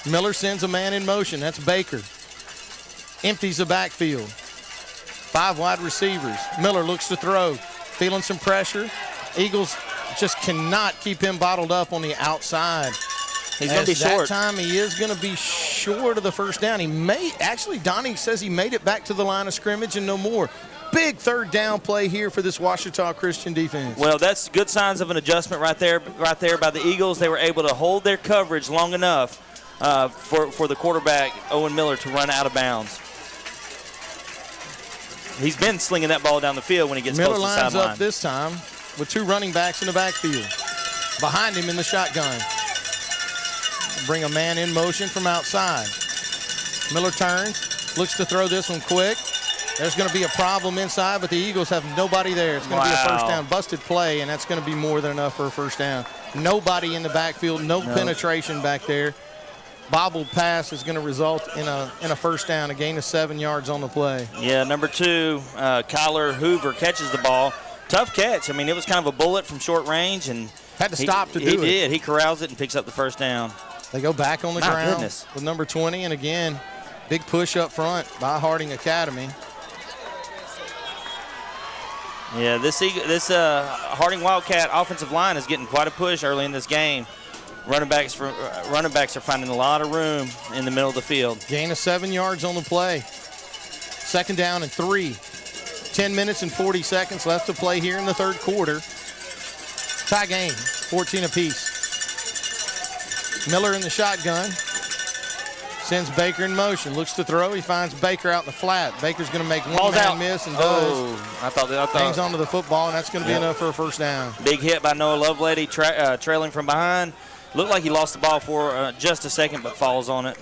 Miller sends a man in motion. That's Baker. Empties the backfield. 5 wide receivers. Miller looks to throw. Feeling some pressure. Eagles just cannot keep him bottled up on the outside. He's going to be short. That time he is going to be short of the first down. Donnie says he made it back to the line of scrimmage and no more. big third down play here for this Ouachita Christian defense. Well, that's good signs of an adjustment right there by the Eagles. They were able to hold their coverage long enough for the quarterback, Owen Miller, to run out of bounds. He's been slinging that ball down the field when he gets Miller close to the lines sideline. up this time with 2 running backs in the backfield. Behind him in the shotgun. Bring a man in motion from outside. Miller turns, looks to throw this one quick. There's going to be a problem inside, but the Eagles have nobody there. It's going to be a first down, busted play, and that's going to be more than enough for a first down. Nobody in the backfield, no penetration back there. Bobbled pass is going to result in a first down, a gain of 7 yards on the play. Yeah, number 2, Kyler Hoover catches the ball. Tough catch. I mean, it was kind of a bullet from short range, and had to stop to do it. He did. He corrals it and picks up the first down. They go back on the ground with number 20, and again, big push up front by Harding Academy. Yeah, this Harding Wildcat offensive line is getting quite a push early in this game. Running backs are finding a lot of room in the middle of the field. Gain of 7 yards on the play. Second down and 3. 10 minutes and 40 seconds left to play here in the third quarter. Tie game, 14 apiece. Miller in the shotgun. Sends Baker in motion. Looks to throw. He finds Baker out in the flat. Baker's going to make one man miss and does. I thought hangs onto the football, and that's going to be enough for a first down. Big hit by Noah Lovelady, trailing from behind. Looked like he lost the ball for just a second, but falls on it.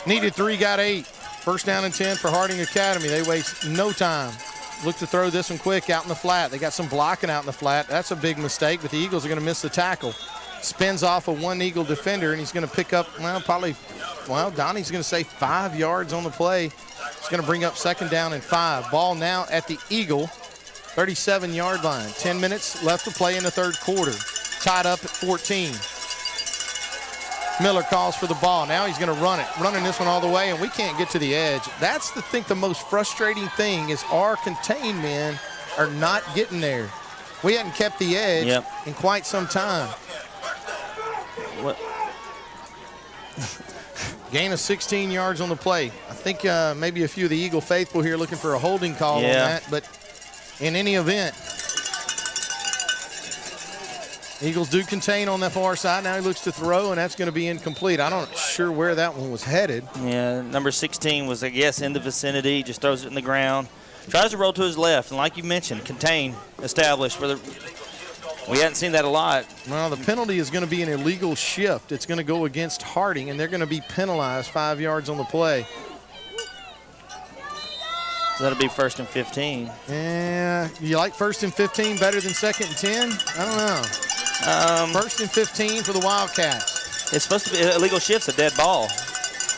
Needed 3, got 8. First down and 10 for Harding Academy. They waste no time. Look to throw this one quick out in the flat. They got some blocking out in the flat. That's a big mistake, but the Eagles are going to miss the tackle. Spins off of one Eagle defender, and he's going to pick up, Donnie's going to say 5 yards on the play. It's going to bring up second down and 5. Ball now at the Eagle 37-yard line. 10 minutes left to play in the third quarter. Tied up at 14. Miller calls for the ball. Now he's going to run it. Running this one all the way, and we can't get to the edge. That's the most frustrating thing is our contained men are not getting there. We hadn't kept the edge in quite some time. What? Gain of 16 yards on the play. I think maybe a few of the Eagle faithful here looking for a holding call on that, but in any event, Eagles do contain on that far side. Now he looks to throw, and that's going to be incomplete. I'm not sure where that one was headed. Yeah, number 16 was, I guess, in the vicinity. Just throws it in the ground. Tries to roll to his left, and like you mentioned, contain, established. We hadn't seen that a lot. Well, the penalty is going to be an illegal shift. It's going to go against Harding, and they're going to be penalized 5 yards on the play. So that'll be first and 15. Yeah, you like first and 15 better than second and 10? I don't know. First and 15 for the Wildcats. It's supposed to be illegal shift's a dead ball.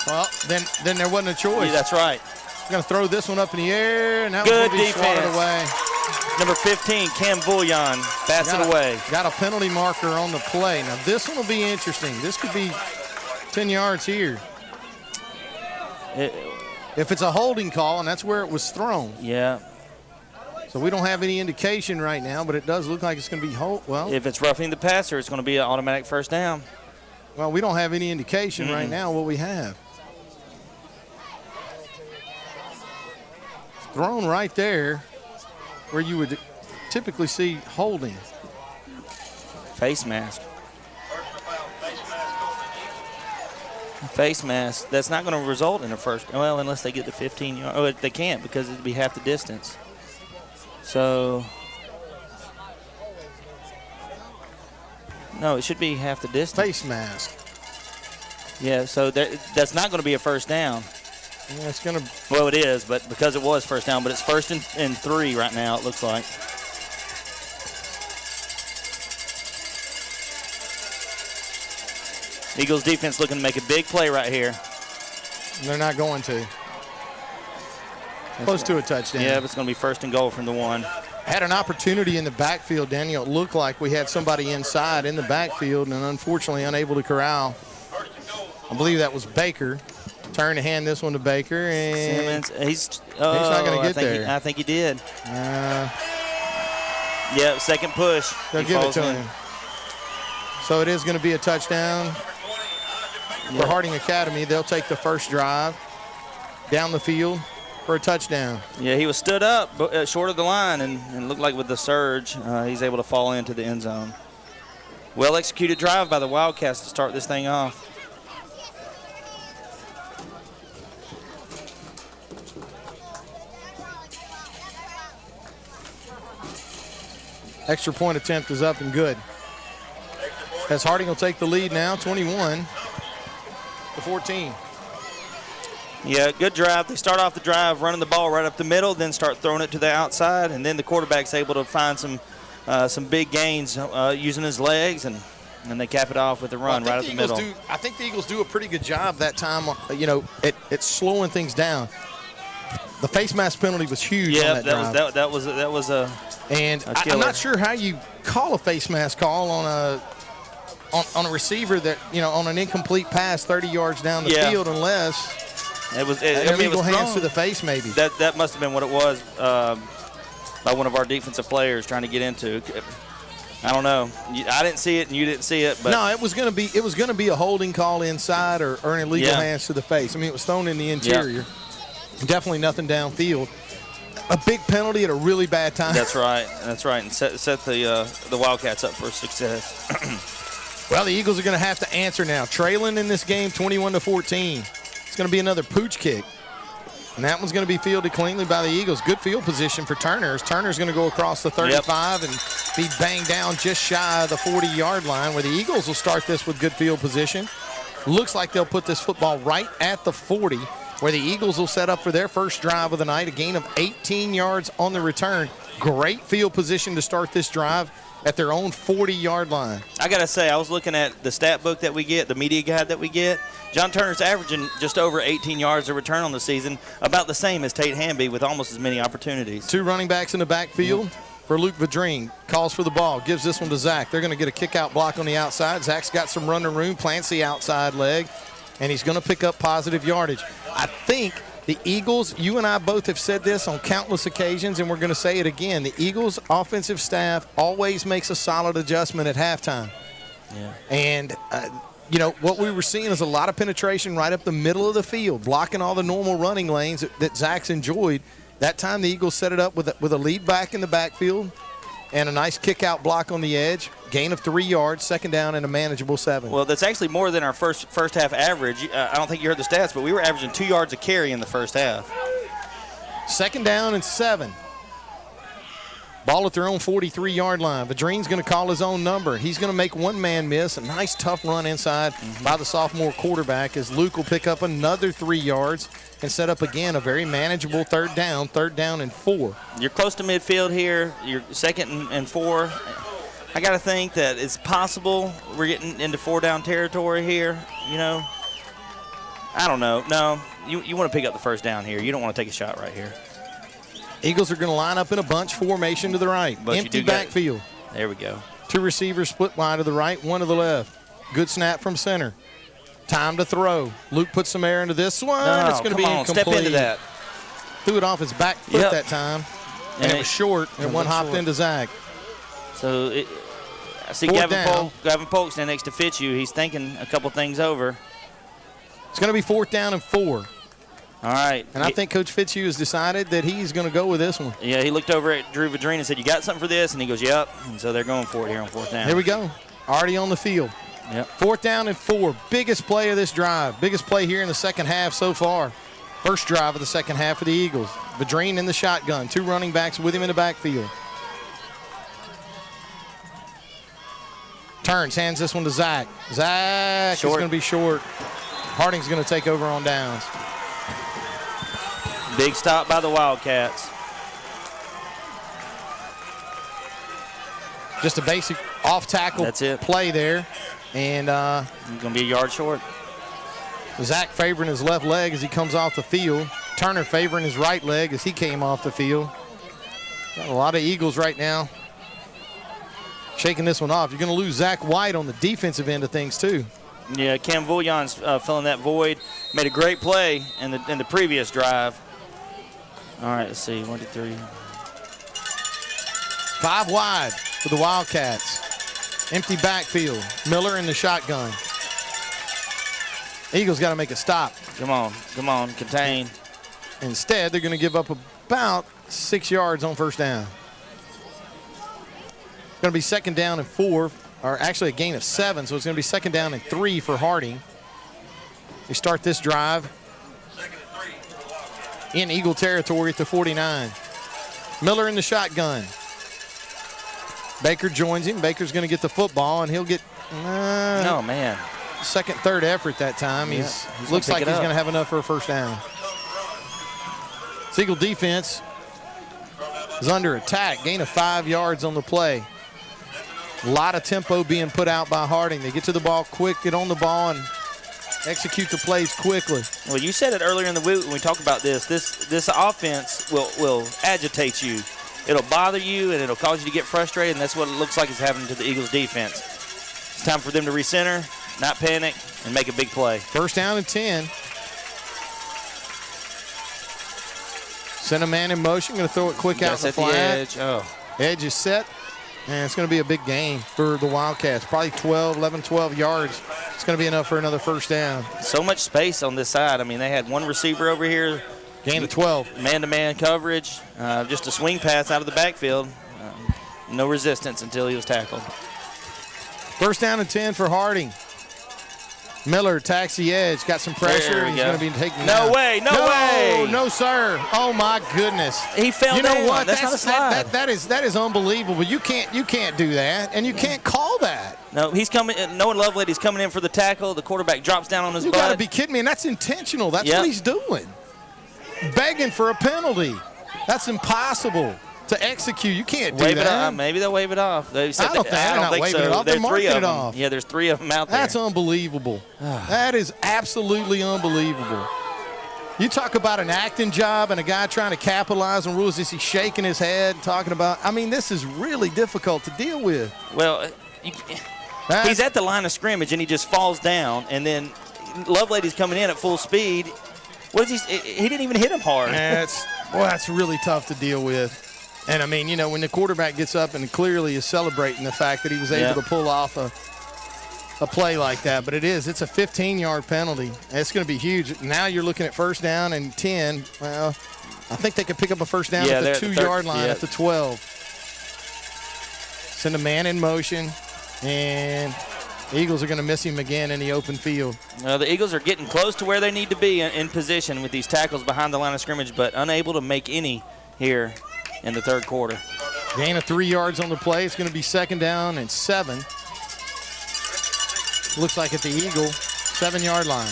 Well, then there wasn't a choice. Yeah, that's right. Going to throw this one up in the air, and that Good will be swatted defense. away. Number 15, Cam Bouillon, bats it away. Got a penalty marker on the play. Now, this one will be interesting. This could be 10 yards here. If it's a holding call, and that's where it was thrown. Yeah. So we don't have any indication right now, but it does look like it's going to be well. If it's roughing the passer, it's going to be an automatic first down. Well, we don't have any indication right now what we have. It's thrown right there where you would typically see holding. Face mask. Face mask. That's not going to result in a first. Well, unless they get to 15 yards. Oh, they can't because it'd be half the distance. So, no, it should be half the distance. Face mask. Yeah, so that's not going to be a first down. Yeah, it's going to. Well, it is, but because it was first down, but it's first and 3 right now, it looks like. Eagles defense looking to make a big play right here. They're not going to. Close to a touchdown. Yeah, but it's going to be first and goal from the 1. Had an opportunity in the backfield, Daniel. It looked like we had somebody inside in the backfield and unfortunately unable to corral. I believe that was Baker. Turn to hand this one to Baker. And Simmons, he's not going to get there. I think he did. Yeah, second push. They'll give it to him. So it is going to be a touchdown for Harding Academy. They'll take the first drive down the field. for a touchdown. Yeah, he was stood up short of the line and looked like with the surge, he's able to fall into the end zone. Well-executed drive by the Wildcats to start this thing off. Extra point attempt is up and good. As Harding will take the lead now, 21-14. Yeah, good drive. They start off the drive running the ball right up the middle, then start throwing it to the outside, and then the quarterback's able to find some big gains using his legs, and they cap it off with a run right up the middle. I think the Eagles do a pretty good job that time, at slowing things down. The face mask penalty was huge on that drive. That was a and I'm not sure how you call a face mask call on a receiver that, on an incomplete pass 30 yards down the field, unless it was illegal hands to the face, maybe. That must have been what it was by one of our defensive players trying to get into. I don't know. I didn't see it, and you didn't see it. But no, it was going to be a holding call inside or an illegal hands to the face. I mean, it was thrown in the interior. Definitely nothing downfield. A big penalty at a really bad time. That's right, and set the Wildcats up for success. Well, the Eagles are going to have to answer now. Trailing in this game, 21-14. It's going to be another pooch kick, and that one's going to be fielded cleanly by the Eagles. Good field position for Turner. Turner's going to go across the 35 and be banged down just shy of the 40-yard line, where the Eagles will start this with good field position. Looks like they'll put this football right at the 40, where the Eagles will set up for their first drive of the night, a gain of 18 yards on the return. Great field position to start this drive at their own 40-yard line. I got to say, I was looking at the stat book that we get, the media guide that we get. John Turner's averaging just over 18 yards of return on the season, about the same as Tate Hamby with almost as many opportunities. Two running backs in the backfield for Luke Vadrine. Calls for the ball, gives this one to Zach. They're going to get a kick-out block on the outside. Zach's got some running room, plants the outside leg, and he's going to pick up positive yardage. I think the Eagles, you and I both have said this on countless occasions, and we're going to say it again. The Eagles' offensive staff always makes a solid adjustment at halftime. Yeah. And, what we were seeing is a lot of penetration right up the middle of the field, blocking all the normal running lanes that Zach's enjoyed. That time the Eagles set it up with a lead back in the backfield and a nice kick-out block on the edge. Gain of 3 yards, second down, and a manageable 7. Well, that's actually more than our first half average. I don't think you heard the stats, but we were averaging 2 yards a carry in the first half. Second down and 7. Ball at their own 43-yard line. Vadrine's going to call his own number. He's going to make one man miss. A nice, tough run inside by the sophomore quarterback as Luke will pick up another 3 yards and set up again a very manageable third down and 4. You're close to midfield here. You're second and 4. I got to think that it's possible we're getting into 4-down territory here. I don't know. No, you want to pick up the first down here. You don't want to take a shot right here. Eagles are going to line up in a bunch formation to the right. But empty backfield. There we go. 2 receivers split wide to the right, 1 to the left. Good snap from center. Time to throw. Luke puts some air into this one. No, it's going to be incomplete. Step into that. Threw it off his back foot that time. And it was short, and one hopped into Zach. So I see Gavin Polk standing next to Fitzhugh. He's thinking a couple things over. It's going to be 4th down and 4. All right. And I think Coach Fitzhugh has decided that he's going to go with this one. Yeah, he looked over at Drew Vadrine and said, "You got something for this?" And he goes, "Yep." And so they're going for it here on 4th down. Here we go. Already on the field. Yep. 4th down and 4. Biggest play of this drive. Biggest play here in the second half so far. First drive of the second half for the Eagles. Vadrine in the shotgun. 2 running backs with him in the backfield. Turns, hands this one to Zach. Zach is going to be short. Harding's going to take over on downs. Big stop by the Wildcats. Just a basic off-tackle play there. And he's going to be a yard short. Zach favoring his left leg as he comes off the field. Turner favoring his right leg as he came off the field. Got a lot of Eagles right now shaking this one off. You're going to lose Zach White on the defensive end of things too. Yeah, Cam Vouillon's filling that void. Made a great play in the previous drive. All right, let's see. 1, 2, 3. 5 wide for the Wildcats. Empty backfield. Miller in the shotgun. Eagles got to make a stop. Come on, contain. Instead, they're going to give up about 6 yards on first down. It's going to be 2nd down and 4, or actually a gain of 7, so it's going to be 2nd down and 3 for Harding. They start this drive in Eagle territory at the 49. Miller in the shotgun. Baker joins him. Baker's going to get the football, and he'll get oh, man. Second, third effort that time. Yeah, He looks like he's going to have enough for a first down. Eagle defense is under attack. Gain of 5 yards on the play. A lot of tempo being put out by Harding. They get to the ball quick, get on the ball, and execute the plays quickly. Well, you said it earlier in the week when we talked about this. This offense will agitate you. It'll bother you, and it'll cause you to get frustrated, and that's what it looks like is happening to the Eagles defense. It's time for them to recenter, not panic, and make a big play. First down and 10. Send a man in motion. Going to throw it quick out the flat. Edge. Edge is set, and it's going to be a big gain for the Wildcats. Probably 11, 12 yards. It's going to be enough for another first down. So much space on this side. I mean, they had one receiver over here. Gain of 12. Man-to-man coverage. Just a swing pass out of the backfield. No resistance until he was tackled. First down and 10 for Harding. Miller attacks the edge. Got some pressure. He's going to be taking No way. No, sir. Oh, my goodness. He fell down. You know what? That's not a slide. That is unbelievable. You can't do that, and you can't call that. No, he's coming. Noah Lovelady's coming in for the tackle. The quarterback drops down on his butt. You got to be kidding me, and that's intentional. That's what he's doing. Begging for a penalty. That's impossible to execute. You can't do wave that. It off. Maybe they'll wave it off. I don't think so. It off. They're marking it off. Yeah, there's 3 of them out there. That's unbelievable. That is absolutely unbelievable. You talk about an acting job and a guy trying to capitalize on rules. Is he shaking his head, talking about? I mean, this is really difficult to deal with. Well, he's at the line of scrimmage and he just falls down, and then Lovelady's coming in at full speed. What is he didn't even hit him hard. That's really tough to deal with. And, I mean, when the quarterback gets up and clearly is celebrating the fact that he was able to pull off a play like that. But it's a 15-yard penalty. It's going to be huge. Now you're looking at first down and 10. Well, I think they could pick up a first down at the 2-yard line at the 12. Send a man in motion, and the Eagles are going to miss him again in the open field. Well, the Eagles are getting close to where they need to be in position with these tackles behind the line of scrimmage, but unable to make any here in the third quarter. Gain of 3 yards on the play. It's going to be 2nd down and 7. Looks like at the Eagle 7-yard line.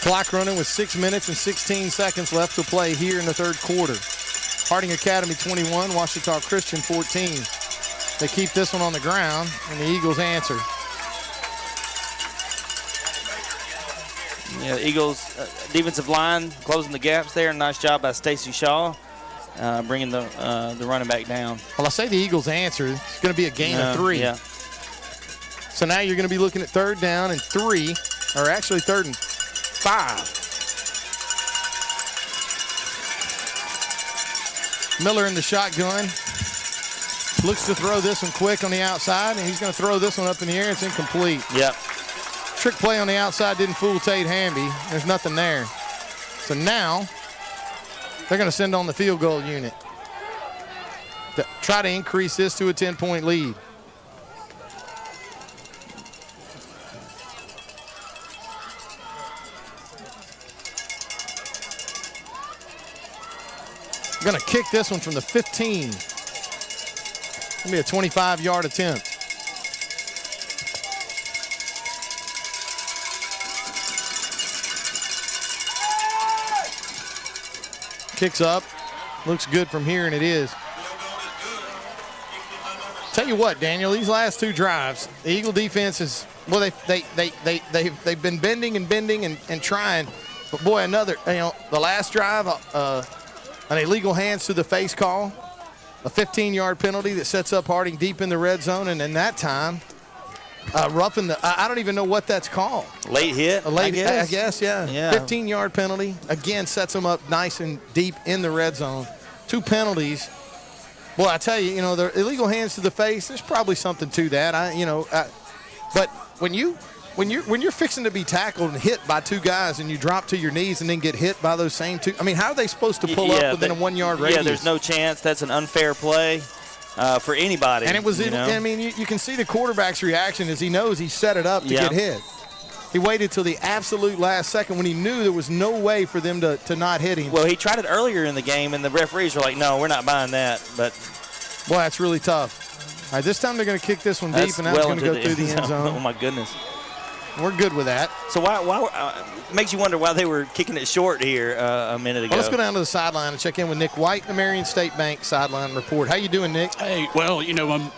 Clock running with 6 minutes and 16 seconds left to play here in the third quarter. Harding Academy 21, Washita Christian 14. They keep this one on the ground, and the Eagles answer. Yeah, the Eagles defensive line closing the gaps there. Nice job by Stacey Shaw, bringing the running back down. Well, I say the Eagles answer. It's going to be a gain of 3. Yeah. So now you're going to be looking at 3rd down and 3, or actually 3rd and 5. Miller in the shotgun. Looks to throw this one quick on the outside, and he's going to throw this one up in the air. It's incomplete. Yep. Trick play on the outside didn't fool Tate Hamby. There's nothing there. So now they're going to send on the field goal unit to try to increase this to a 10-point lead. We're going to kick this one from the 15. It's going to be a 25-yard attempt. Kicks up. Looks good from here, and it is. Tell you what, Daniel, these last 2 drives, the Eagle defense is, well, they've been bending and trying. But, boy, the last drive, an illegal hands to the face call, a 15-yard penalty that sets up Harding deep in the red zone, and in that time, roughing the, I don't even know what that's called. Late hit, I guess, yeah. 15-yard penalty. Again, sets them up nice and deep in the red zone. 2 penalties. Well, I tell you, the illegal hands to the face, there's probably something to that. But when you when you're fixing to be tackled and hit by two guys and you drop to your knees and then get hit by those same two, I mean, how are they supposed to pull up within a 1 yard radius? Yeah, there's no chance. That's an unfair play for anybody. And it was, I mean, you can see the quarterback's reaction as he knows he set it up to get hit. He waited till the absolute last second when he knew there was no way for them to not hit him. Well, he tried it earlier in the game, and the referees were like, no, we're not buying that. But boy, that's really tough. All right, this time they're going to kick this one deep, and now it's going to go through the end zone. Oh, my goodness. We're good with that. So why makes you wonder why they were kicking it short here a minute ago. Well, let's go down to the sideline and check in with Nick White, the Marion State Bank sideline report. How you doing, Nick? Hey, well,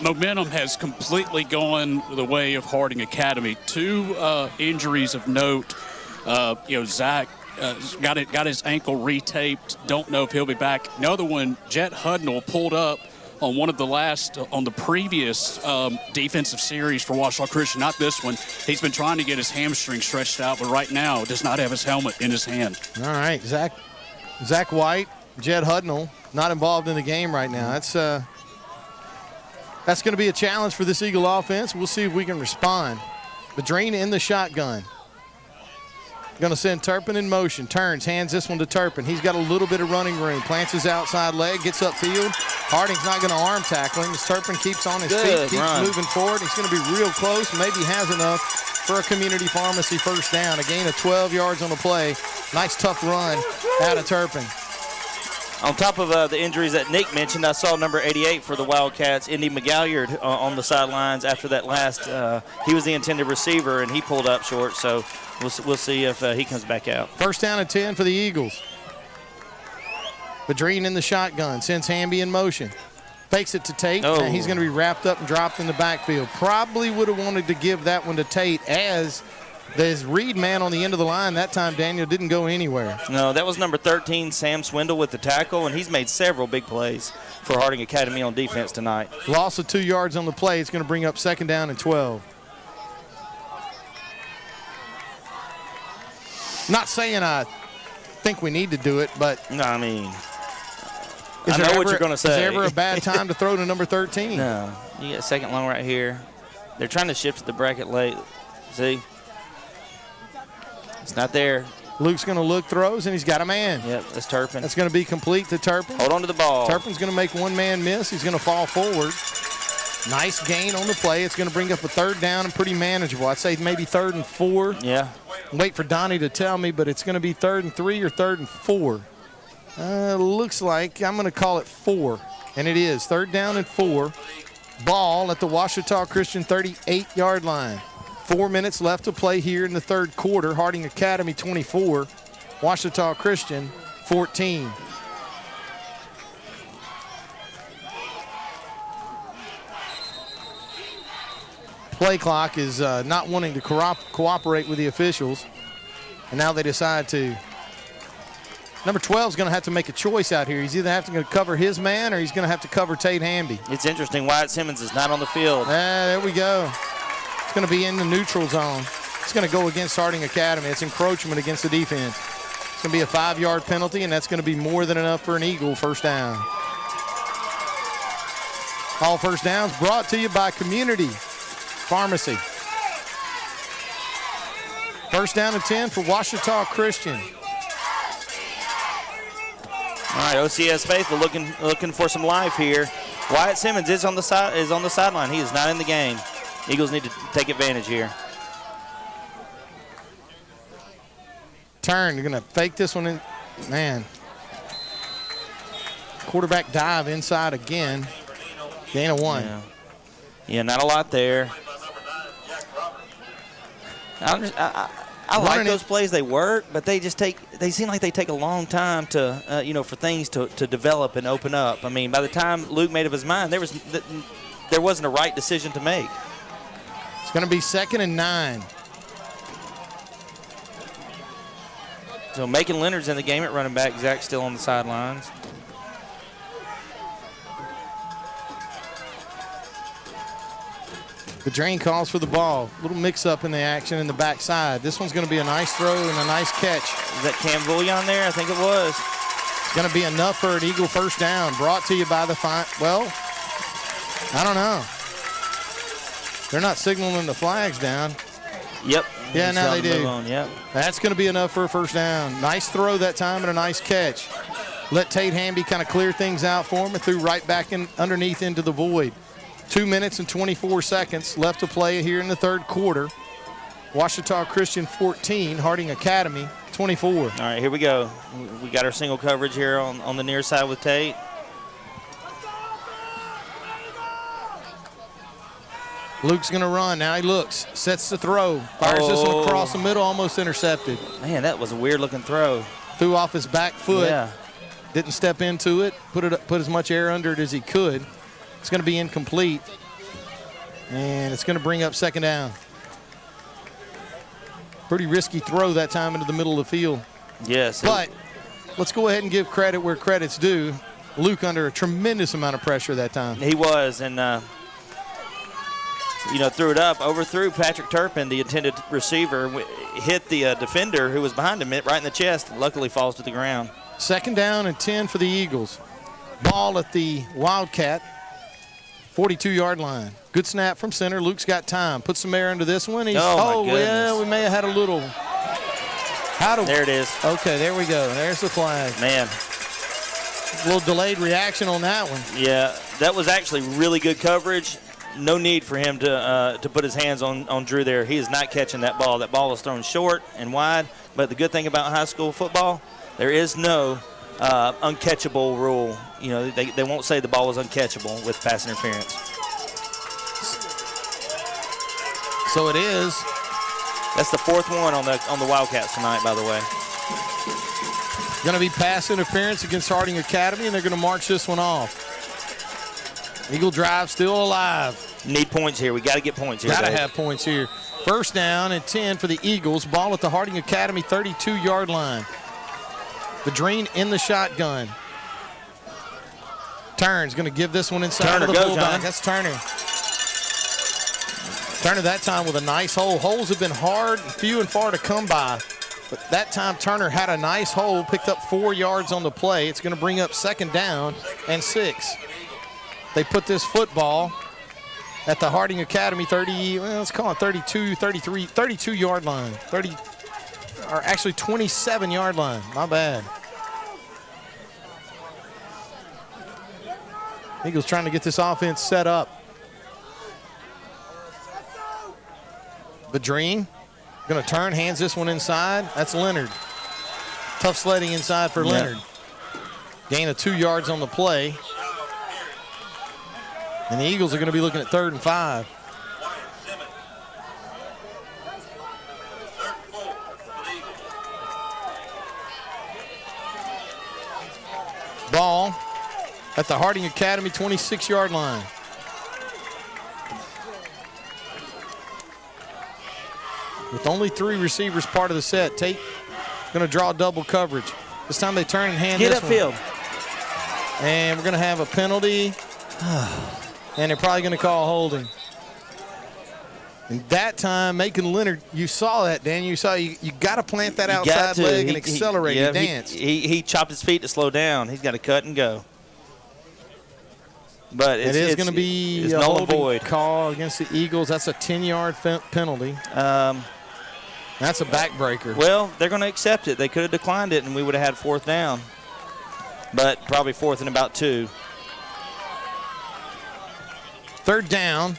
momentum has completely gone the way of Harding Academy. 2 injuries of note. Zach got his ankle retaped. Don't know if he'll be back. Another one, Jet Hudnall pulled up on one of the on the previous defensive series for Washita Christian, not this one. He's been trying to get his hamstring stretched out, but right now does not have his helmet in his hand. All right, Zach White, Jed Hudnall, not involved in the game right now. That's going to be a challenge for this Eagle offense. We'll see if we can respond. Bedreen in the shotgun. Going to send Turpin in motion. Turns, hands this one to Turpin. He's got a little bit of running room. Plants his outside leg, gets upfield. Harding's not going to arm tackle him as Turpin keeps on his feet, keeps moving forward. He's going to be real close. Maybe has enough for a community pharmacy first down. A gain of 12 yards on the play. Nice tough run out of Turpin. On top of the injuries that Nick mentioned, I saw number 88 for the Wildcats, Indy McGalliard, on the sidelines after that last. He was the intended receiver, and he pulled up short, so we'll see if he comes back out. First down and 10 for the Eagles. Bedreen in the shotgun, sends Hamby in motion. Fakes it to Tate, and he's going to be wrapped up and dropped in the backfield. Probably would have wanted to give that one to Tate as the read man on the end of the line. That time, Daniel didn't go anywhere. No, that was number 13, Sam Swindle, with the tackle, and he's made several big plays for Harding Academy on defense tonight. Loss of 2 yards on the play. It's going to bring up second down and 12. Not saying I think we need to do it, but no, I mean, I know what you're going to say. Is there ever a bad time to throw to number 13? No. You got second long right here. They're trying to shift the bracket late. See? It's not there. Luke's going to look, throws, and he's got a man. Yep, that's Turpin. That's going to be complete to Turpin. Hold on to the ball. Turpin's going to make one man miss. He's going to fall forward. Nice gain on the play. It's going to bring up a third down and pretty manageable. I'd say maybe 3rd and 4. Yeah. Wait for Donnie to tell me, but it's going to be 3rd and 3 or 3rd and 4. Looks like I'm going to call it 4, and it is 3rd down and 4. Ball at the Washita Christian 38-yard line. 4 minutes left to play here in the third quarter. Harding Academy 24, Washita Christian 14. Play clock is not wanting to cooperate with the officials, and now they decide to. Number 12 is going to have to make a choice out here. He's either having to cover his man or he's going to have to cover Tate Hamby. It's interesting. Wyatt Simmons is not on the field. There we go. It's going to be in the neutral zone. It's going to go against Harding Academy. It's encroachment against the defense. It's going to be a 5-yard penalty, and that's going to be more than enough for an Eagle first down. All first downs brought to you by Community Pharmacy. First down and 10 for Washita Christian. All right, OCS faithful looking for some life here. Wyatt Simmons is on the sideline. He is not in the game. Eagles need to take advantage here. Turn. You're going to fake this one in. Man. Quarterback dive inside again. Gain of 1. Yeah, not a lot there. I like those plays. They work, but they seem like they take a long time to, for things to develop and open up. I mean, by the time Luke made up his mind, there wasn't a right decision to make. It's going to be 2nd and 9. So Macon Leonard's in the game at running back. Zach's still on the sidelines. The drain calls for the ball. A little mix-up in the action in the backside. This one's going to be a nice throw and a nice catch. Is that Cam Bullion there? I think it was. It's going to be enough for an Eagle first down. Brought to you by the well, I don't know. They're not signaling the flags down. Yep. Yeah, now they do. Yep. That's going to be enough for a first down. Nice throw that time and a nice catch. Let Tate Hamby kind of clear things out for him and threw right back in underneath into the void. 2 minutes and 24 seconds left to play here in the third quarter. Ouachita Christian 14, Harding Academy 24. All right, here we go. We got our single coverage here on the near side with Tate. Luke's going to run. Now he looks, sets the throw, fires this one across the middle, almost intercepted. Man, that was a weird-looking throw. Threw off his back foot. Yeah. Didn't step into it, put as much air under it as he could. It's going to be incomplete, and it's going to bring up second down. Pretty risky throw that time into the middle of the field. Yes. But let's go ahead and give credit where credit's due. Luke under a tremendous amount of pressure that time. He was, and threw it up, overthrew Patrick Turpin, the intended receiver, hit the defender who was behind him right in the chest. Luckily falls to the ground. Second down and 10 for the Eagles. Ball at the Wildcat 42-yard line. Good snap from center. Luke's got time. Put some air into this one. My goodness. Well, we may have had a little. There it is. Okay, there we go. There's the flag. Man. A little delayed reaction on that one. Yeah, that was actually really good coverage. No need for him to put his hands on Drew there. He is not catching that ball. That ball was thrown short and wide. But the good thing about high school football, there is no uncatchable rule. They won't say the ball was uncatchable with pass interference. So it is. That's the fourth one on the Wildcats tonight, by the way. Going to be pass interference against Harding Academy, and they're going to march this one off. Eagle drive still alive. Need points here. We got to get points here. Got to have points here. First down and 10 for the Eagles. Ball at the Harding Academy 32-yard line. Vadreen in the shotgun. Turner's going to give this one inside Turner of the goes, fullback. John. That's Turner. Turner that time with a nice hole. Holes have been hard, few and far to come by. But that time Turner had a nice hole, picked up 4 yards on the play. It's going to bring up second down and 6. They put this football at the Harding Academy 32-yard line. 27-yard line. My bad. Eagles trying to get this offense set up. Vadreen going to turn, hands this one inside. That's Leonard. Tough sledding inside for Leonard. Gain of 2 yards on the play. And the Eagles are going to be looking at 3rd and 5. Ball at the Harding Academy 26-yard line. With only 3 receivers part of the set, Tate going to draw double coverage. This time they turn and hand this one. Get upfield. And we're going to have a penalty. And they're probably going to call holding. And that time, making Leonard, you saw that, Dan. You saw you got to plant that outside leg and accelerate your dance. He chopped his feet to slow down. He's got to cut and go. But it is going to be a null and holding void call against the Eagles. That's a 10-yard penalty. That's a backbreaker. Well, they're going to accept it. They could have declined it, and we would have had 4th down. But probably 4th and about 2. 3rd down.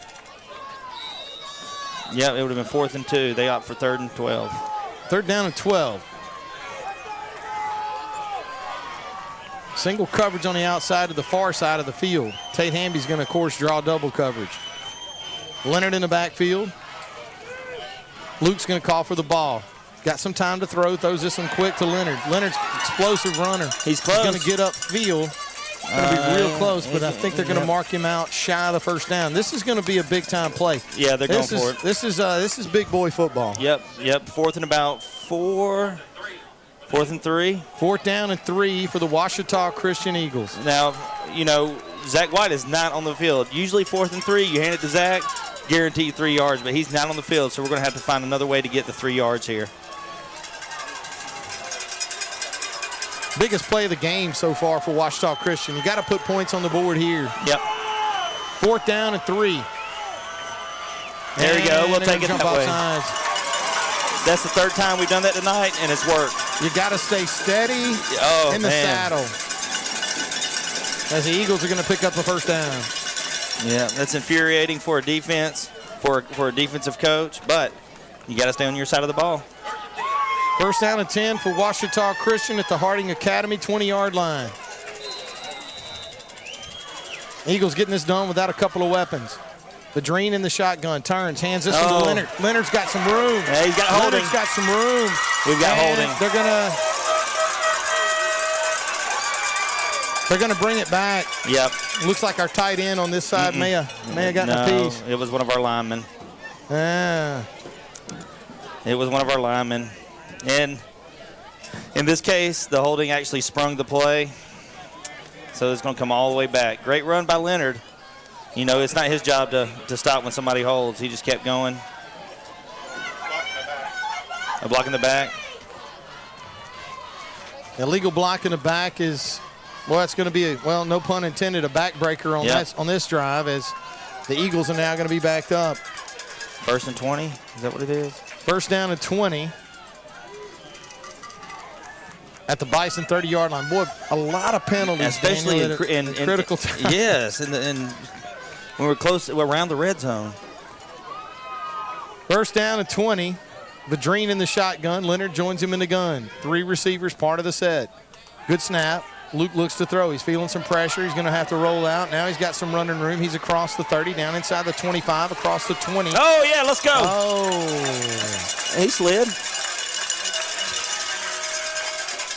Yeah, it would have been 4th and 2. They opt for 3rd and 12. 3rd down and 12. Single coverage on the outside of the far side of the field. Tate Hamby's going to, of course, draw double coverage. Leonard in the backfield. Luke's going to call for the ball. Got some time to throw. Throws this one quick to Leonard. Leonard's explosive runner. He's close. He's going to get upfield. Going to be real close, but I think they're going to mark him out shy of the first down. This is going to be a big-time play. Yeah, they're going for it. This is big boy football. Yep. 4th and about 4. 4th and 3. 4th down and 3 for the Ouachita Christian Eagles. Now, Zach White is not on the field. Usually 4th and 3, you hand it to Zach, guarantee you 3 yards, but he's not on the field, so we're going to have to find another way to get the 3 yards here. Biggest play of the game so far for Ouachita Christian. You got to put points on the board here. Yep. 4th down and 3. There you go. We'll take it that way. That's the third time we've done that tonight, and it's worked. You got to stay steady in the saddle. As the Eagles are going to pick up a first down. Yeah, that's infuriating for a defense, for a defensive coach, but you got to stay on your side of the ball. First down and 10 for Ouachita Christian at the Harding Academy 20-yard line. Eagles getting this done without a couple of weapons. Vadrine in the shotgun, turns, hands this one to Leonard. Leonard's got some room. Yeah, he's got holding. Leonard's got some room. We've got holding. They're gonna bring it back. Yep. Looks like our tight end on this side may have gotten a piece. It was one of our linemen. It was one of our linemen. And in this case, the holding actually sprung the play. So it's going to come all the way back. Great run by Leonard. You know, it's not his job to stop when somebody holds. He just kept going. A block in the back. Illegal block in the back is, well, it's going to be, no pun intended, a backbreaker on this drive, as the Eagles are now going to be backed up. First and 20, is that what it is? First down and 20. At the Bison 30-yard line. Boy, a lot of penalties, especially in critical time. Yes, and when we're close, we're around the red zone. First down and 20. Vadrine in the shotgun. Leonard joins him in the gun. 3 receivers, part of the set. Good snap. Luke looks to throw. He's feeling some pressure. He's going to have to roll out. Now he's got some running room. He's across the 30, down inside the 25, across the 20. Oh, yeah, let's go. Oh. He slid.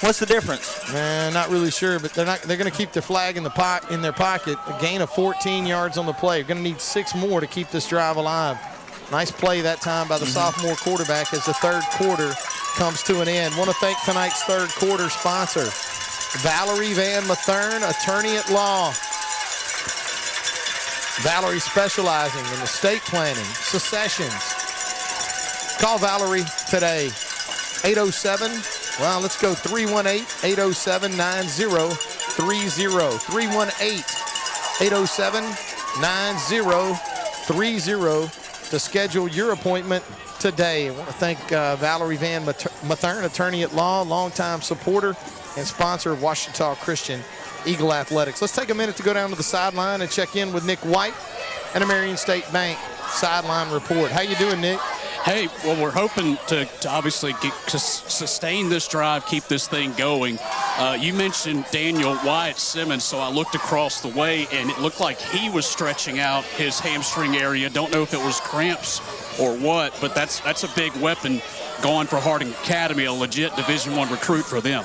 What's the difference? Not really sure, but they're going to keep their flag in their pocket. A gain of 14 yards on the play. You're going to need 6 more to keep this drive alive. Nice play that time by the sophomore quarterback as the third quarter comes to an end. Want to thank tonight's third quarter sponsor, Valerie Van Mathern, attorney at law. Valerie specializing in estate planning, successions. Call Valerie today, 807. Well, let's go 318-807-9030. 318-807-9030 to schedule your appointment today. I want to thank Valerie Van Mathern, attorney at law, longtime supporter and sponsor of Ouachita Christian Eagle Athletics. Let's take a minute to go down to the sideline and check in with Nick White and a Marion State Bank sideline report. How you doing, Nick? Hey, well, we're hoping to obviously sustain this drive, keep this thing going. You mentioned Daniel Wyatt Simmons, so I looked across the way, and it looked like he was stretching out his hamstring area. Don't know if it was cramps or what, but that's a big weapon going for Harding Academy, a legit Division I recruit for them.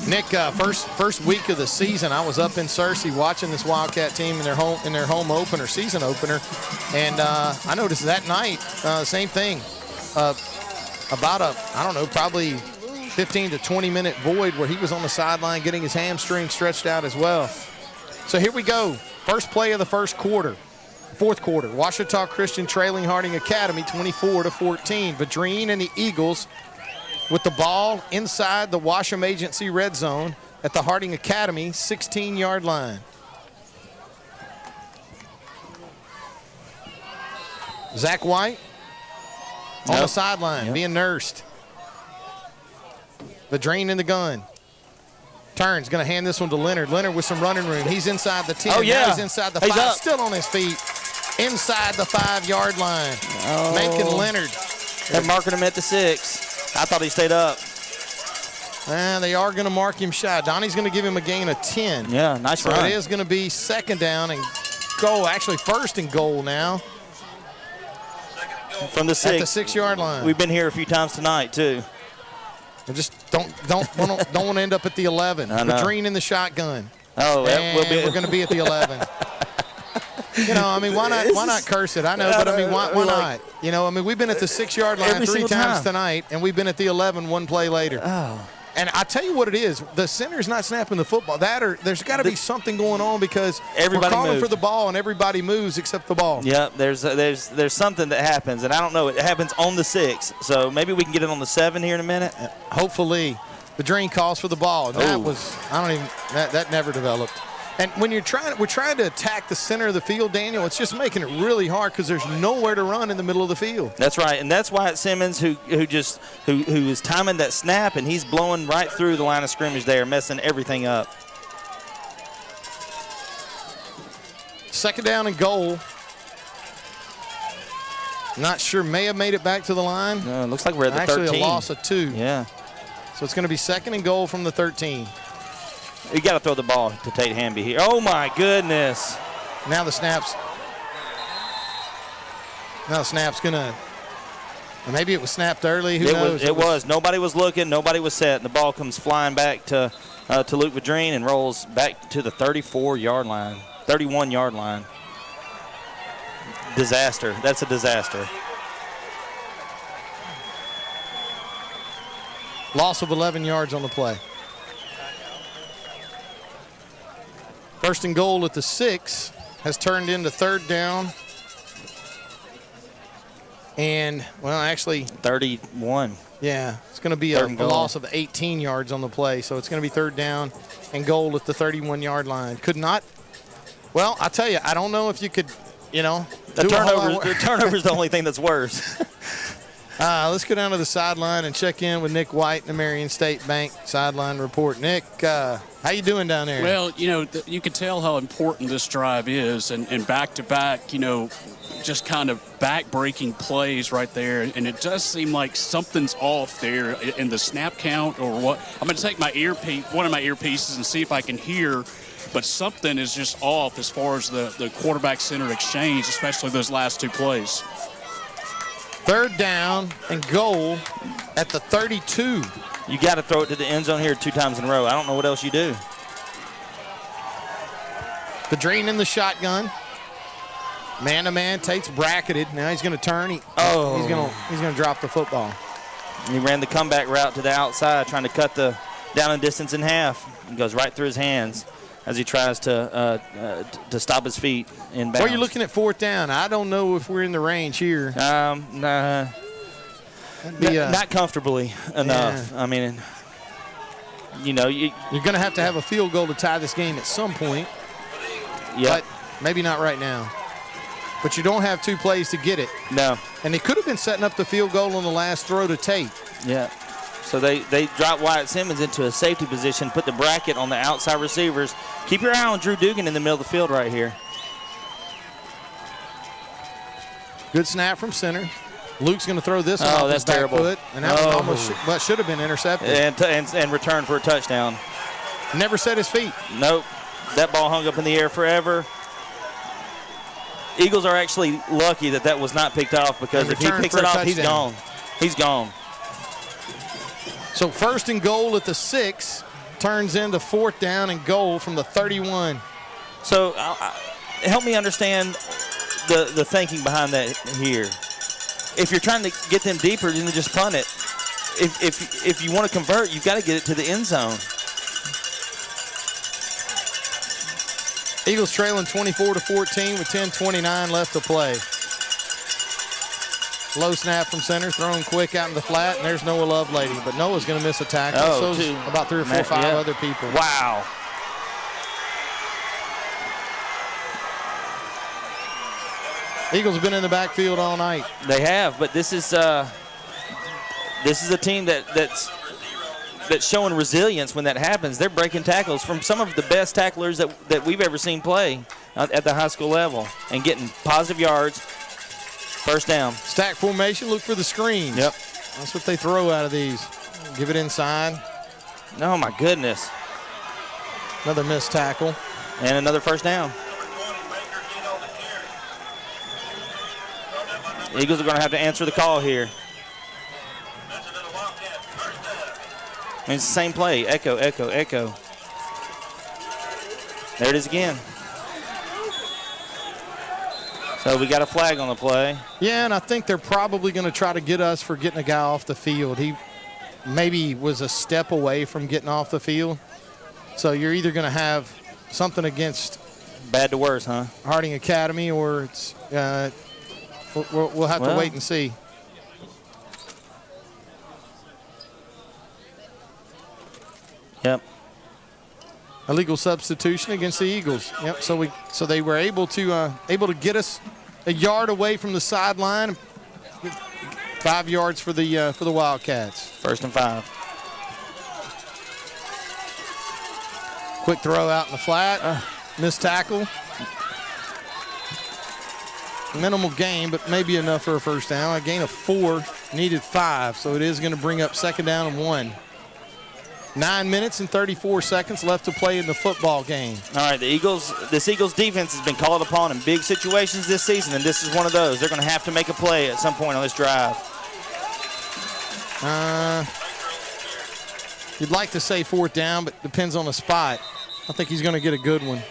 Nick, first week of the season, I was up in Searcy watching this Wildcat team in their home opener, season opener, and I noticed that night, same thing, probably 15 to 20 minute void where he was on the sideline getting his hamstring stretched out as well. So here we go, first play of the fourth quarter. Ouachita Christian trailing Harding Academy 24-14. Vadrine and the Eagles with the ball inside the Washam Agency red zone at the Harding Academy 16-yard line. Zach White on the sideline being nursed. Vadrine in the gun. Turns, going to hand this one to Leonard. Leonard with some running room. He's inside the 10. Oh, yeah. Now he's inside the 5. Still on his feet. Inside the 5-yard line. Making Leonard. They're marking him at the 6. I thought he stayed up. And they are going to mark him shy. Donnie's going to give him a gain of 10. Yeah, nice so run. It is going to be second down and goal. Actually, first and goal now. From the 6. At the 6-yard line. We've been here a few times tonight, too. We just don't want to end up at the 11. Vadrine in the shotgun. Oh, we're going to be at the 11. You know, I mean, why not curse it? I know, but I mean, why not? You know, I mean, we've been at the 6-yard line 3 times tonight, and we've been at the 11 one play later. Oh. And I tell you what it is, the center's not snapping the football. There's got to be something going on because everybody we're calling moved for the ball, and everybody moves except the ball. Yep, there's something that happens, and I don't know. It happens on the 6, so maybe we can get it on the 7 here in a minute. Hopefully. Vadrine calls for the ball. That never developed. And when we're trying to attack the center of the field, Daniel, it's just making it really hard because there's nowhere to run in the middle of the field. That's right, and that's Wyatt Simmons who is timing that snap, and he's blowing right through the line of scrimmage there, messing everything up. Second down and goal. Not sure, may have made it back to the line. No, it looks like we're at the Actually 13. a loss of 2. Yeah. So it's going to be second and goal from the 13. You got to throw the ball to Tate Hamby here. Oh, my goodness. Now the snap's going to – maybe it was snapped early. Who knows? It was. Nobody was looking. Nobody was set. And the ball comes flying back to Luke Vadrine and rolls back to the 34-yard line, 31-yard line. Disaster. That's a disaster. Loss of 11 yards on the play. First and goal at the 6 has turned into third down. And, well, actually. 31. Yeah, it's going to be a loss of 18 yards on the play. So it's going to be third down and goal at the 31-yard line. Could not. Well, I tell you, I don't know if you could, The turnover is the only thing that's worse. Let's go down to the sideline and check in with Nick White in the Marion State Bank sideline report. Nick, how you doing down there? Well, you can tell how important this drive is, and back-to-back, just kind of back-breaking plays right there. And it does seem like something's off there in the snap count or what. I'm going to take one of my earpieces and see if I can hear, but something is just off as far as the quarterback-center exchange, especially those last 2 plays. Third down and goal at the 32. You got to throw it to the end zone here 2 times in a row. I don't know what else you do. Vadrine in the shotgun. Man-to-man, Tate's bracketed. Now he's going to turn. He's going to drop the football. He ran the comeback route to the outside, trying to cut the down and distance in half. It goes right through his hands as he tries to stop his feet in bounds. Well, you're looking at fourth down. I don't know if we're in the range here. Nah. Not comfortably enough. Yeah. I mean, you're going to have a field goal to tie this game at some point. Yeah. But maybe not right now. But you don't have 2 plays to get it. No. And they could have been setting up the field goal on the last throw to Tate. Yeah. So they drop Wyatt Simmons into a safety position, put the bracket on the outside receivers. Keep your eye on Drew Dugan in the middle of the field right here. Good snap from center. Luke's going to throw this one off that's his back terrible. foot, and that was should have been intercepted. And returned for a touchdown. Never set his feet. Nope. That ball hung up in the air forever. Eagles are actually lucky that was not picked off, because if he picks it off, he's gone. He's gone. So first and goal at the 6 turns into fourth down and goal from the 31. So help me understand the thinking behind that here. If you're trying to get them deeper, then just punt it. If you want to convert, you've got to get it to the end zone. Eagles trailing 24-14 with 10:29 left to play. Low snap from center, thrown quick out in the flat, and there's Noah Lovelady. But Noah's going to miss a tackle. So's about 3 or 4 or 5 other people. Wow. Eagles have been in the backfield all night. They have, but this is a team that's showing resilience when that happens. They're breaking tackles from some of the best tacklers that we've ever seen play at the high school level and getting positive yards. First down. Stack formation, look for the screen. Yep. That's what they throw out of these. Give it inside. Oh, my goodness. Another missed tackle. And another first down. Eagles are going to have to answer the call here. I mean, it's the same play. Echo, echo, echo. There it is again. So we got a flag on the play. Yeah, and I think they're probably going to try to get us for getting a guy off the field. He maybe was a step away from getting off the field. So you're either going to have something against bad to worse, huh? Harding Academy, or it's we'll have to wait and see. Yep. Illegal substitution against the Eagles. Yep. So they were able to get us a yard away from the sideline. 5 yards for the Wildcats. 1st and 5. Quick throw out in the flat. Missed tackle. Minimal gain, but maybe enough for a first down. A gain of 4, needed 5, so it is going to bring up 2nd down and 1. 9 minutes and 34 seconds left to play in the football game. All right, this Eagles defense has been called upon in big situations this season, and this is one of those. They're going to have to make a play at some point on this drive. You'd like to say 4th down, but depends on the spot. I think he's going to get a good one.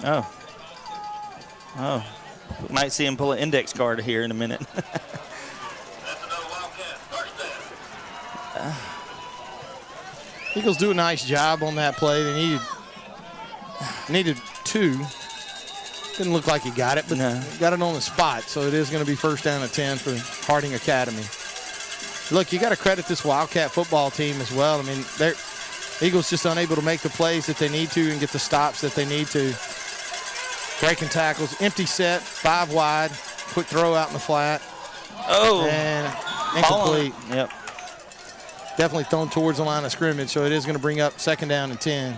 Oh. We might see him pull an index card here in a minute. Eagles do a nice job on that play. They needed 2. Didn't look like he got it, but got it on the spot. So it is going to be 1st down and 10 for Harding Academy. Look, you got to credit this Wildcat football team as well. I mean, Eagles just unable to make the plays that they need to and get the stops that they need to. Breaking tackles, empty set, 5 wide, quick throw out in the flat. Oh. And incomplete. Yep. Definitely thrown towards the line of scrimmage, so it is going to bring up 2nd down and 10.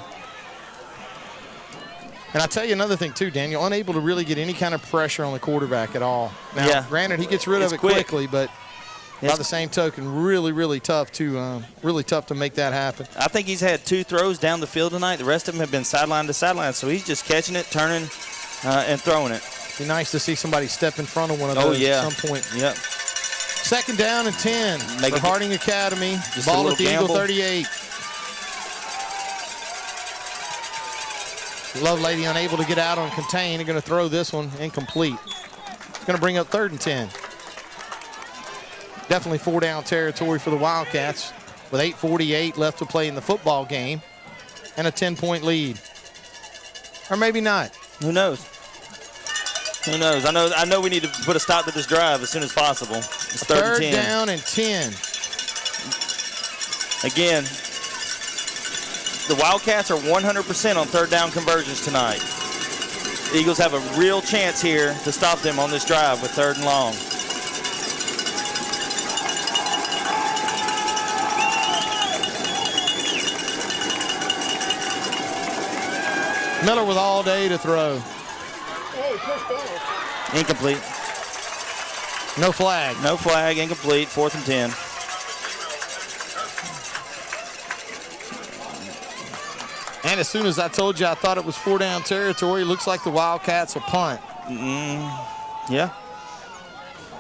And I'll tell you another thing, too, Daniel, unable to really get any kind of pressure on the quarterback at all. Now, granted, he gets rid of it quickly, but by the same token, really, really tough to make that happen. I think he's had 2 throws down the field tonight. The rest of them have been sideline to sideline, so he's just catching it, turning, and throwing it. Be nice to see somebody step in front of one of those at some point. Yep. 2nd down and 10 for Harding Academy. Ball at the Eagle 38. Lovelady unable to get out on contain. They're going to throw this one incomplete. It's going to bring up 3rd and 10. Definitely 4-down territory for the Wildcats with 8:48 left to play in the football game and a 10-point lead. Or maybe not. Who knows? Who knows? I know we need to put a stop to this drive as soon as possible. It's 3rd and 10. 3rd down and 10. Again, the Wildcats are 100% on 3rd down conversions tonight. The Eagles have a real chance here to stop them on this drive with 3rd and long. Miller with all day to throw. Incomplete. No flag. No flag, incomplete, 4th and 10. And as soon as I told you I thought it was 4-down territory, looks like the Wildcats will punt. Yeah.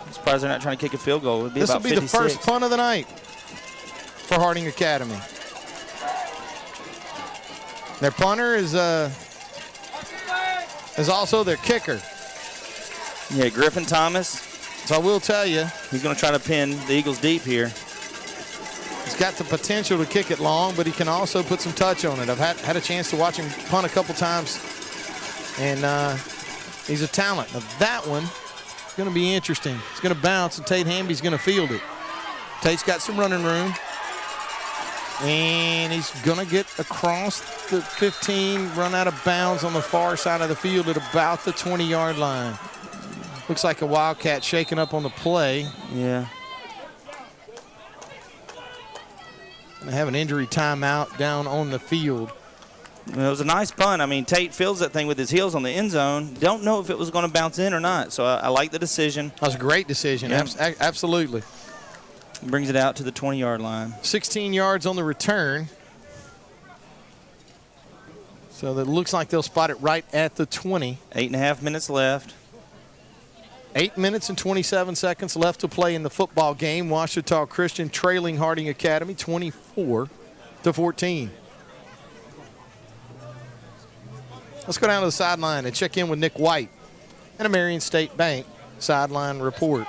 I'm surprised they're not trying to kick a field goal. It would be This will about be 56. the first punt of the night for Harding Academy. Their punter is also their kicker. Yeah, Griffin Thomas. So I will tell you, he's going to try to pin the Eagles deep here. He's got the potential to kick it long, but he can also put some touch on it. I've had a chance to watch him punt a couple times, and he's a talent. Now that one is going to be interesting. It's going to bounce, and Tate Hamby's going to field it. Tate's got some running room, and he's going to get across the 15, run out of bounds on the far side of the field at about the 20-yard line. Looks like a Wildcat shaking up on the play. Yeah. They have an injury timeout down on the field. It was a nice punt. I mean, Tate fields that thing with his heels on the end zone. Don't know if it was going to bounce in or not, so I like the decision. That was a great decision. Yep. Absolutely. Brings it out to the 20-yard line. 16 yards on the return. So it looks like they'll spot it right at the 20. 8.5 minutes left. 8 minutes and 27 seconds left to play in the football game. Ouachita Christian trailing Harding Academy 24-14. Let's go down to the sideline and check in with Nick White and a Marion State Bank sideline report.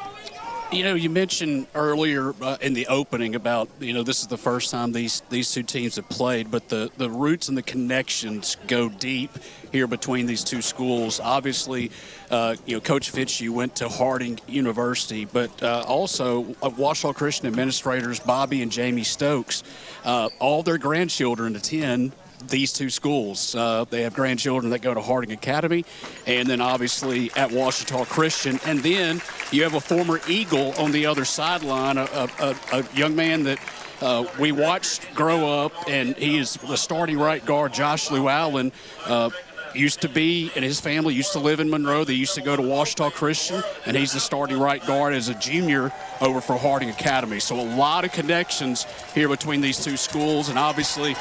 You mentioned earlier in the opening about, this is the first time these two teams have played, but the roots and the connections go deep here between these two schools. Obviously, Coach Fitch, you went to Harding University, but also Ouachita Christian administrators Bobby and Jamie Stokes, all their grandchildren attend these two schools. They have grandchildren that go to Harding Academy, and then obviously at Ouachita Christian. And then you have a former Eagle on the other sideline, a young man that we watched grow up, and he is the starting right guard, Josh Llewellyn. Used to be, and his family used to live in Monroe. They used to go to Ouachita Christian, and he's the starting right guard as a junior over for Harding Academy. So a lot of connections here between these two schools, and obviously,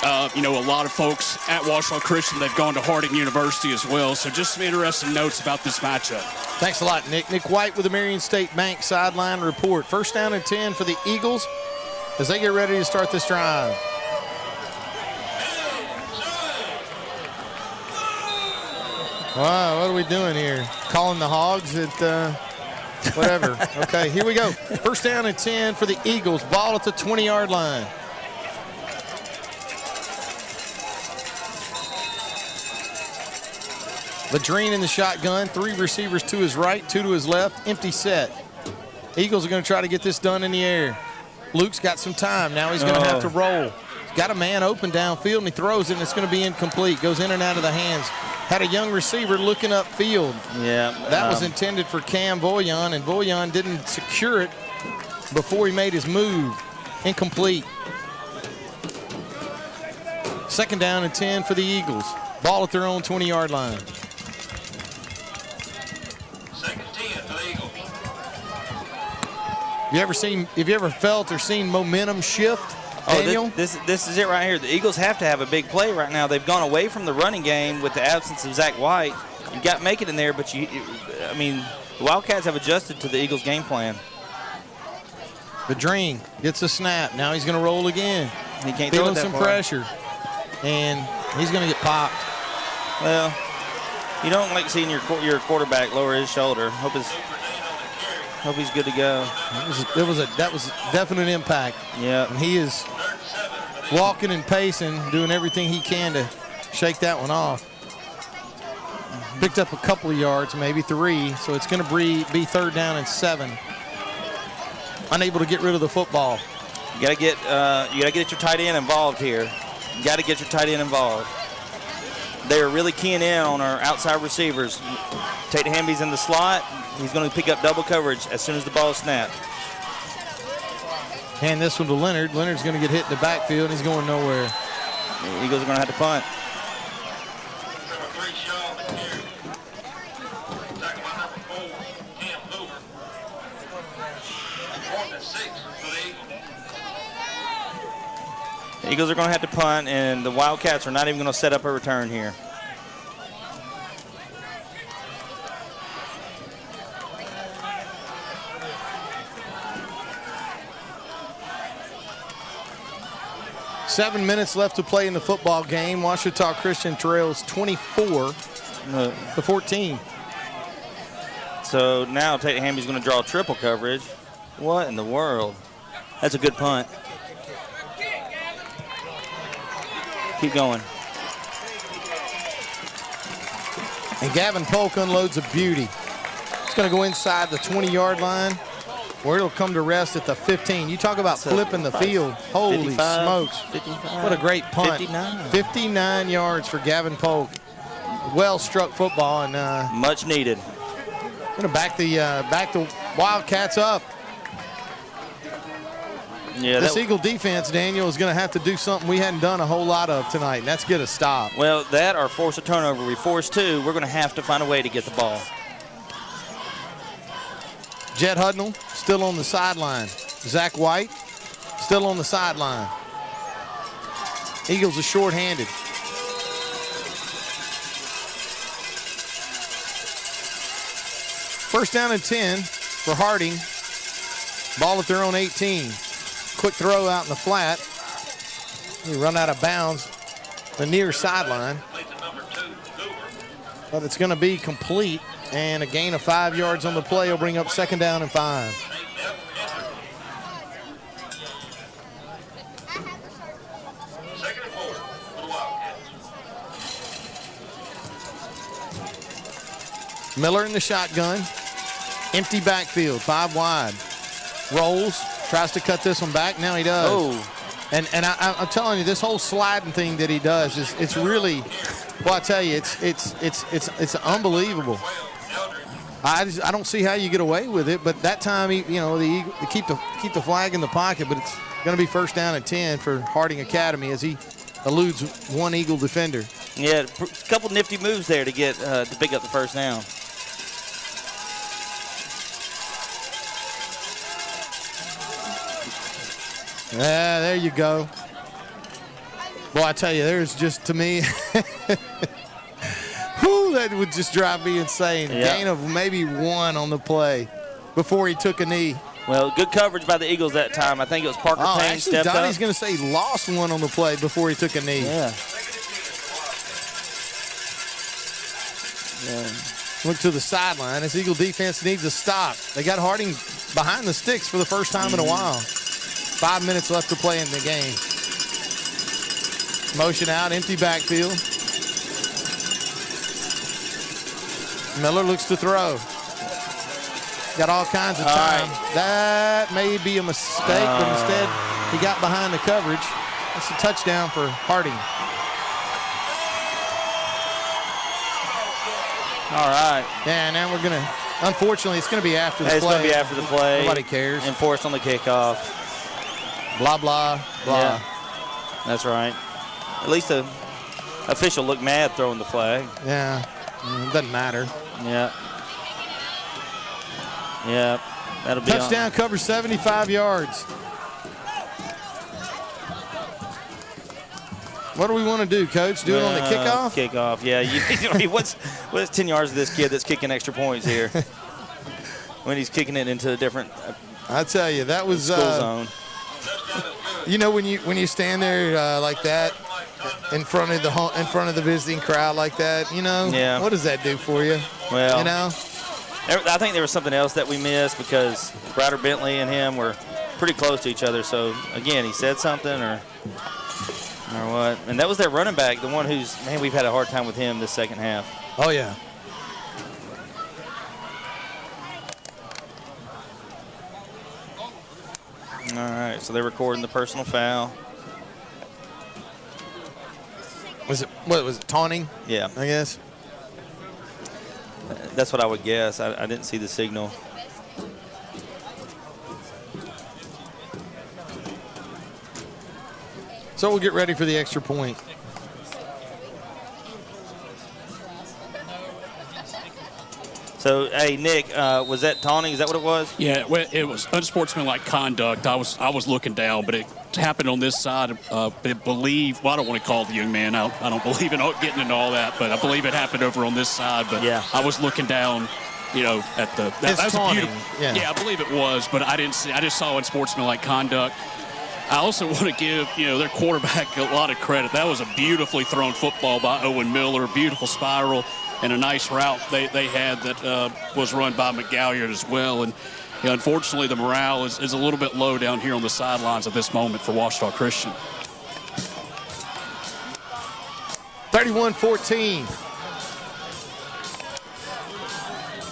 a lot of folks at Ouachita Christian that have gone to Harding University as well. So just some interesting notes about this matchup. Thanks a lot, Nick. Nick White with the Marion State Bank sideline report. First down and 10 for the Eagles as they get ready to start this drive. Wow, what are we doing here? Calling the Hogs at whatever. Okay, here we go. First down and 10 for the Eagles. Ball at the 20-yard line. Ladrine in the shotgun. 3 receivers to his right, 2 to his left. Empty set. Eagles are going to try to get this done in the air. Luke's got some time. Now he's going to have to roll. He's got a man open downfield, and he throws it, and it's going to be incomplete. Goes in and out of the hands. Had a young receiver looking upfield. Yeah. That was intended for Cam Voyan, and Voyan didn't secure it before he made his move. Incomplete. Second down and 10 for the Eagles. Ball at their own 20-yard line. Second 10 for the Eagles. Have you ever felt or seen momentum shift? Daniel? This is it right here. The Eagles have to have a big play right now. They've gone away from the running game with the absence of Zach White. You've got to make it in there, but the Wildcats have adjusted to the Eagles' game plan. Ladrine gets a snap. Now he's going to roll again. He can't throw throw it that some far. pressure, and he's going to get popped. Well, you don't like seeing your quarterback lower his shoulder. Hope he's good to go. That was definite impact. Yeah. And he is walking and pacing, doing everything he can to shake that one off. Picked up a couple of yards, maybe 3, so it's going to be third down and 7. Unable to get rid of the football. You got to get your tight end involved here. You got to get your tight end involved. They are really keying in on our outside receivers. Tate Hamby's in the slot. He's going to pick up double coverage as soon as the ball is snapped. Hand this one to Leonard. Leonard's going to get hit in the backfield, and he's going nowhere. The Eagles are going to have to punt. The Eagles are going to have to punt, and the Wildcats are not even going to set up a return here. Seven minutes left to play in the football game. Ouachita Christian trails 24-14. So now Tate Hamby's going to draw triple coverage. What in the world? That's a good punt. Keep going. And Gavin Polk unloads a beauty. It's going to go inside the 20-yard line, where it'll come to rest at the 15. You talk about flipping the field. Holy 55, smokes. 55, what a great punt. 59 yards for Gavin Polk. Well struck football, and much needed. Going to back the Wildcats up. Yeah, this Eagle defense, Daniel, is going to have to do something we hadn't done a whole lot of tonight, and that's get a stop. Well, that or force a turnover. We force 2. We're going to have to find a way to get the ball. Jed Hudnall still on the sideline. Zach White still on the sideline. Eagles are short-handed. First down and 10 for Harding. Ball at their own 18. Quick throw out in the flat. He run out of bounds the near sideline. But it's going to be complete And a gain of 5 yards on the play will bring up 2nd down and 5. Miller in the shotgun. Empty backfield, 5 wide. Rolls, tries to cut this one back. Now he does. Oh. And I'm telling you, this whole sliding thing that he does it's really, well, I tell you, it's unbelievable. I don't see how you get away with it, but that time, they keep the flag in the pocket, but it's going to be 1st down and 10 for Harding Academy as he eludes one Eagle defender. Yeah, a couple nifty moves there to get to pick up the 1st down. Yeah, there you go. Boy, I tell you, there's just, to me, whew, that would just drive me insane. Yeah. Gain of maybe 1 on the play before he took a knee. Well, good coverage by the Eagles that time. I think it was Parker Payne actually, stepped up. Donnie's going to say he lost 1 on the play before he took a knee. Yeah. Look to the sideline. This Eagle defense needs a stop. They got Harding behind the sticks for the first time in a while. 5 minutes left to play in the game. Motion out, empty backfield. Miller looks to throw. Got all kinds of time. That may be a mistake, but instead he got behind the coverage. That's a touchdown for Harding. All right. Yeah, now we're going to, unfortunately, it's going to be after the play. It's going to be after the play. Nobody cares. Enforced on the kickoff. Blah, blah, blah. Yeah, that's right. At least the official looked mad throwing the flag. Yeah, it doesn't matter. Yeah. Yeah, that'll be touchdown, cover 75 yards. What do we want to do, Coach? Do it on the kickoff? Kickoff, yeah. I mean, what's 10 yards of this kid that's kicking extra points here when he's kicking it into a different I tell you, that was school zone. You know, when you stand there like that in front of the visiting crowd like that, Yeah. what does that do for you? Well, I think there was something else that we missed because Ryder Bentley and him were pretty close to each other. So again, he said something or what? And that was their running back, the one who's, man, we've had a hard time with him this second half. Oh yeah. All right, so they're recording the personal foul. Was it taunting? Yeah. I guess. That's what I would guess. I didn't see the signal. So we'll get ready for the extra point. So, hey, Nick, was that taunting? Is that what it was? Yeah, well, it was unsportsmanlike conduct. I was looking down, but it happened on this side. I believe, well, I don't want to call the young man out. I don't believe in getting into all that, but I believe it happened over on this side. But yeah. I was looking down, at the. That was taunting. beautiful. Yeah, I believe it was, but I didn't see. I just saw unsportsmanlike conduct. I also want to give, their quarterback a lot of credit. That was a beautifully thrown football by Owen Miller, beautiful spiral, and a nice route they had that was run by McGalliard as well. And unfortunately, the morale is a little bit low down here on the sidelines at this moment for Ouachita Christian. 31-14.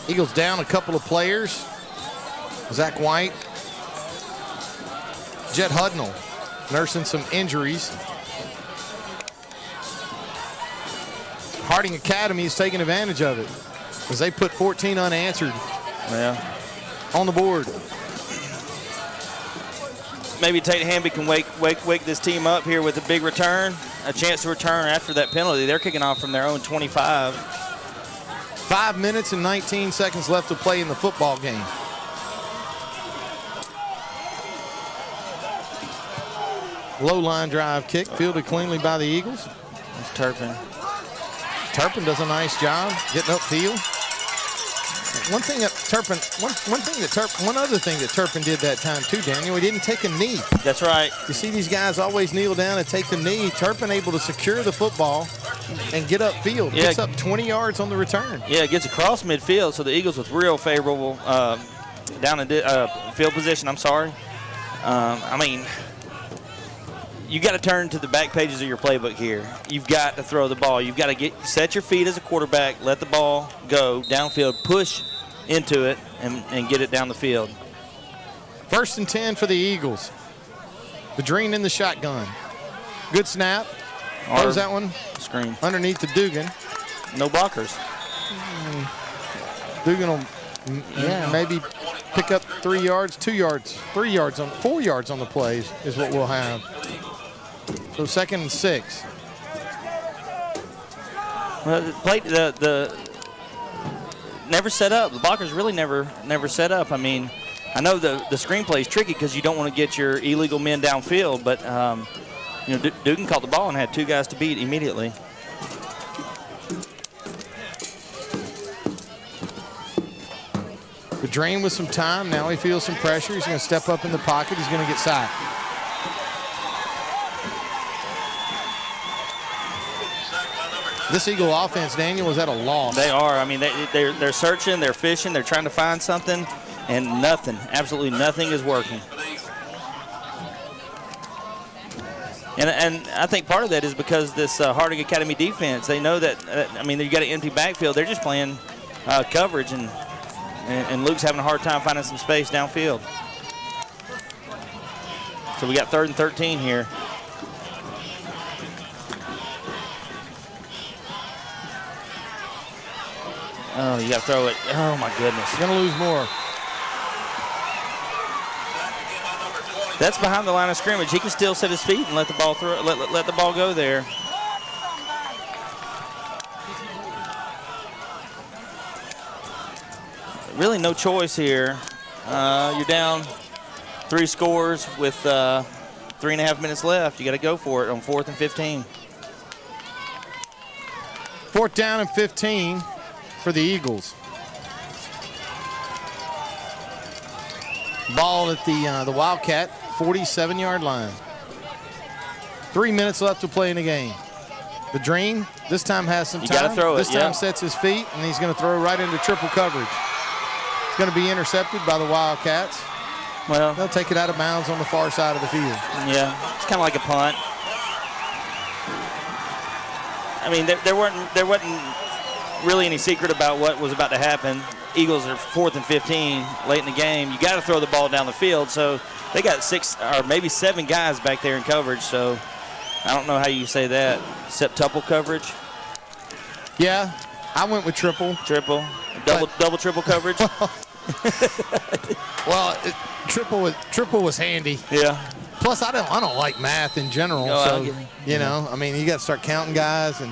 Eagles down a couple of players. Zach White. Jet Hudnall nursing some injuries. Harding Academy is taking advantage of it as they put 14 unanswered on the board. Maybe Tate Hamby can wake this team up here with a big return, a chance to return after that penalty. They're kicking off from their own 25. 5 minutes and 19 seconds left to play in the football game. Low line drive kick, fielded cleanly by the Eagles. That's Turpin. Turpin does a nice job getting upfield. One other thing that Turpin did that time too, Daniel, he didn't take a knee. That's right. You see these guys always kneel down and take the knee. Turpin able to secure the football and get upfield. Yeah. Gets up 20 yards on the return. Yeah, it gets across midfield, so the Eagles with real favorable down in field position. I'm sorry. I mean, you got to turn to the back pages of your playbook here. You've got to throw the ball. You've got to set your feet as a quarterback, let the ball go downfield, push into it, and get it down the field. 1st and 10 for the Eagles. Bedreen in the shotgun. Good snap. Throws that one screen underneath to Dugan. No blockers. Dugan will maybe pick up 3 yards, 2 yards, 3 yards, 4 yards on the plays is what we'll have. So 2nd and 6. Well, the never set up. The blockers really never set up. I mean, I know the screenplay is tricky because you don't want to get your illegal men downfield, but Dugan caught the ball and had 2 guys to beat immediately. The drain with some time. Now he feels some pressure. He's going to step up in the pocket. He's going to get sacked. This Eagle offense, Daniel, is at a loss. They are. I mean, they're searching, they're fishing, they're trying to find something, and nothing, absolutely nothing is working. And I think part of that is because this Harding Academy defense, they know that, you got an empty backfield. They're just playing coverage, and Luke's having a hard time finding some space downfield. So we got 3rd and 13 here. Oh, you got to throw it. Oh, my goodness. He's going to lose more. That's behind the line of scrimmage. He can still set his feet and let the ball throw. Let the ball go there. Really no choice here. You're down 3 scores with 3.5 minutes left. You got to go for it on 4th and 15. 4th down and 15 for the Eagles. Ball at the Wildcat 47-yard line. 3 minutes left to play in the game. The Dream this time has some time. You got to throw it. This time sets his feet, and he's going to throw right into triple coverage. It's going to be intercepted by the Wildcats. Well, they'll take it out of bounds on the far side of the field. Yeah, it's kind of like a punt. I mean, there wasn't really any secret about what was about to happen. Eagles are 4th and 15 late in the game. You got to throw the ball down the field. So they got 6 or maybe 7 guys back there in coverage. So I don't know how you say that. Septuple coverage. Yeah, I went with triple. Double triple coverage. Well, triple was handy. Yeah. Plus, I don't like math in general. Oh, so you know, I mean, you got to start counting guys and.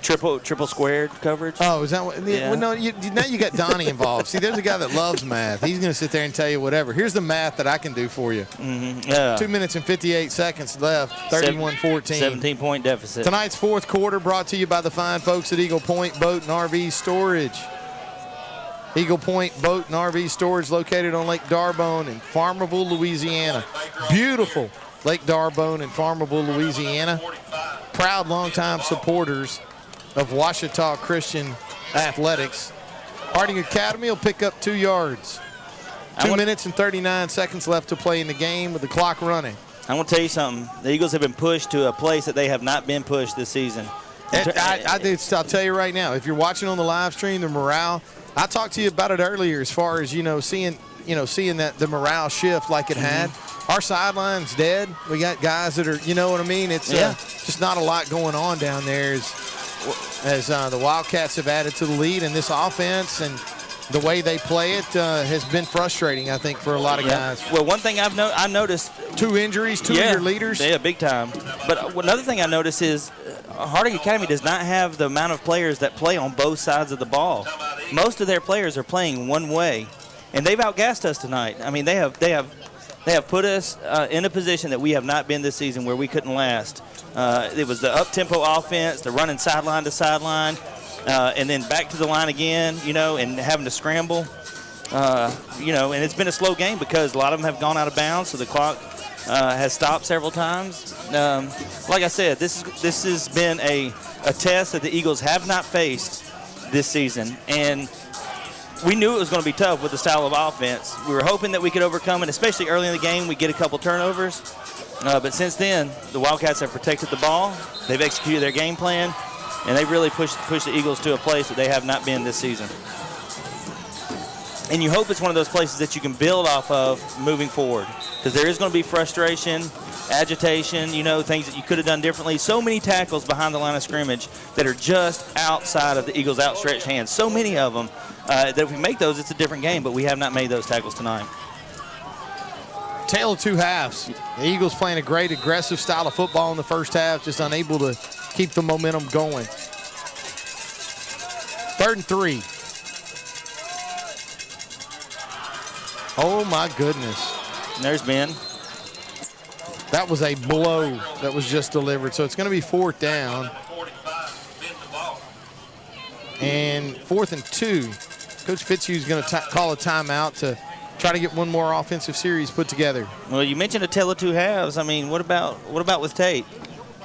Triple squared coverage. Oh, is that what? Yeah. Well, no, now you got Donnie involved. See, there's a guy that loves math. He's going to sit there and tell you whatever. Here's the math that I can do for you. Yeah. 2 minutes and 58 seconds left, 31-14. 17-point deficit. Tonight's 4th quarter brought to you by the fine folks at Eagle Point Boat and RV Storage. Eagle Point Boat and RV Storage located on Lake D'Arbonne in Farmerville, Louisiana. Beautiful Lake D'Arbonne in Farmerville, Louisiana. Proud longtime supporters of Ouachita Christian Athletics. Harding Academy will pick up 2 yards. 2 minutes and 39 seconds left to play in the game with the clock running. I'm going to tell you something. The Eagles have been pushed to a place that they have not been pushed this season. I'll tell you right now, if you're watching on the live stream, the morale, I talked to you about it earlier as far as, seeing that the morale shift like it had. Our sideline's dead. We got guys that are, you know what I mean? It's just not a lot going on down there as the Wildcats have added to the lead in this offense, and the way they play it has been frustrating, I think, for a lot of guys. Well, one thing I noticed. 2 injuries, 2 of your leaders. Yeah, big time. But another thing I noticed is Harding Academy does not have the amount of players that play on both sides of the ball. Most of their players are playing one way, and they've outgassed us tonight. I mean, they have put us in a position that we have not been this season, where we couldn't last. It was the up-tempo offense, the running sideline to sideline, and then back to the line again, and having to scramble. And it's been a slow game because a lot of them have gone out of bounds, so the clock has stopped several times. Like I said, this has been a test that the Eagles have not faced this season, and we knew it was going to be tough with the style of offense. We were hoping that we could overcome it, especially early in the game. We get a couple turnovers, but since then, the Wildcats have protected the ball. They've executed their game plan, and they really pushed the Eagles to a place that they have not been this season. And you hope it's one of those places that you can build off of moving forward, because there is going to be frustration, agitation, things that you could have done differently. So many tackles behind the line of scrimmage that are just outside of the Eagles' outstretched hands. So many of them that if we make those, it's a different game, but we have not made those tackles tonight. Tale of two halves. The Eagles playing a great aggressive style of football in the first half, just unable to keep the momentum going. 3rd and 3. Oh, my goodness. And there's Ben. That was a blow that was just delivered. So it's going to be 4th down. And 4th and 2. Coach Fitzhugh's going to call a timeout to try to get one more offensive series put together. Well, you mentioned a tale of two halves. I mean, what about with Tate?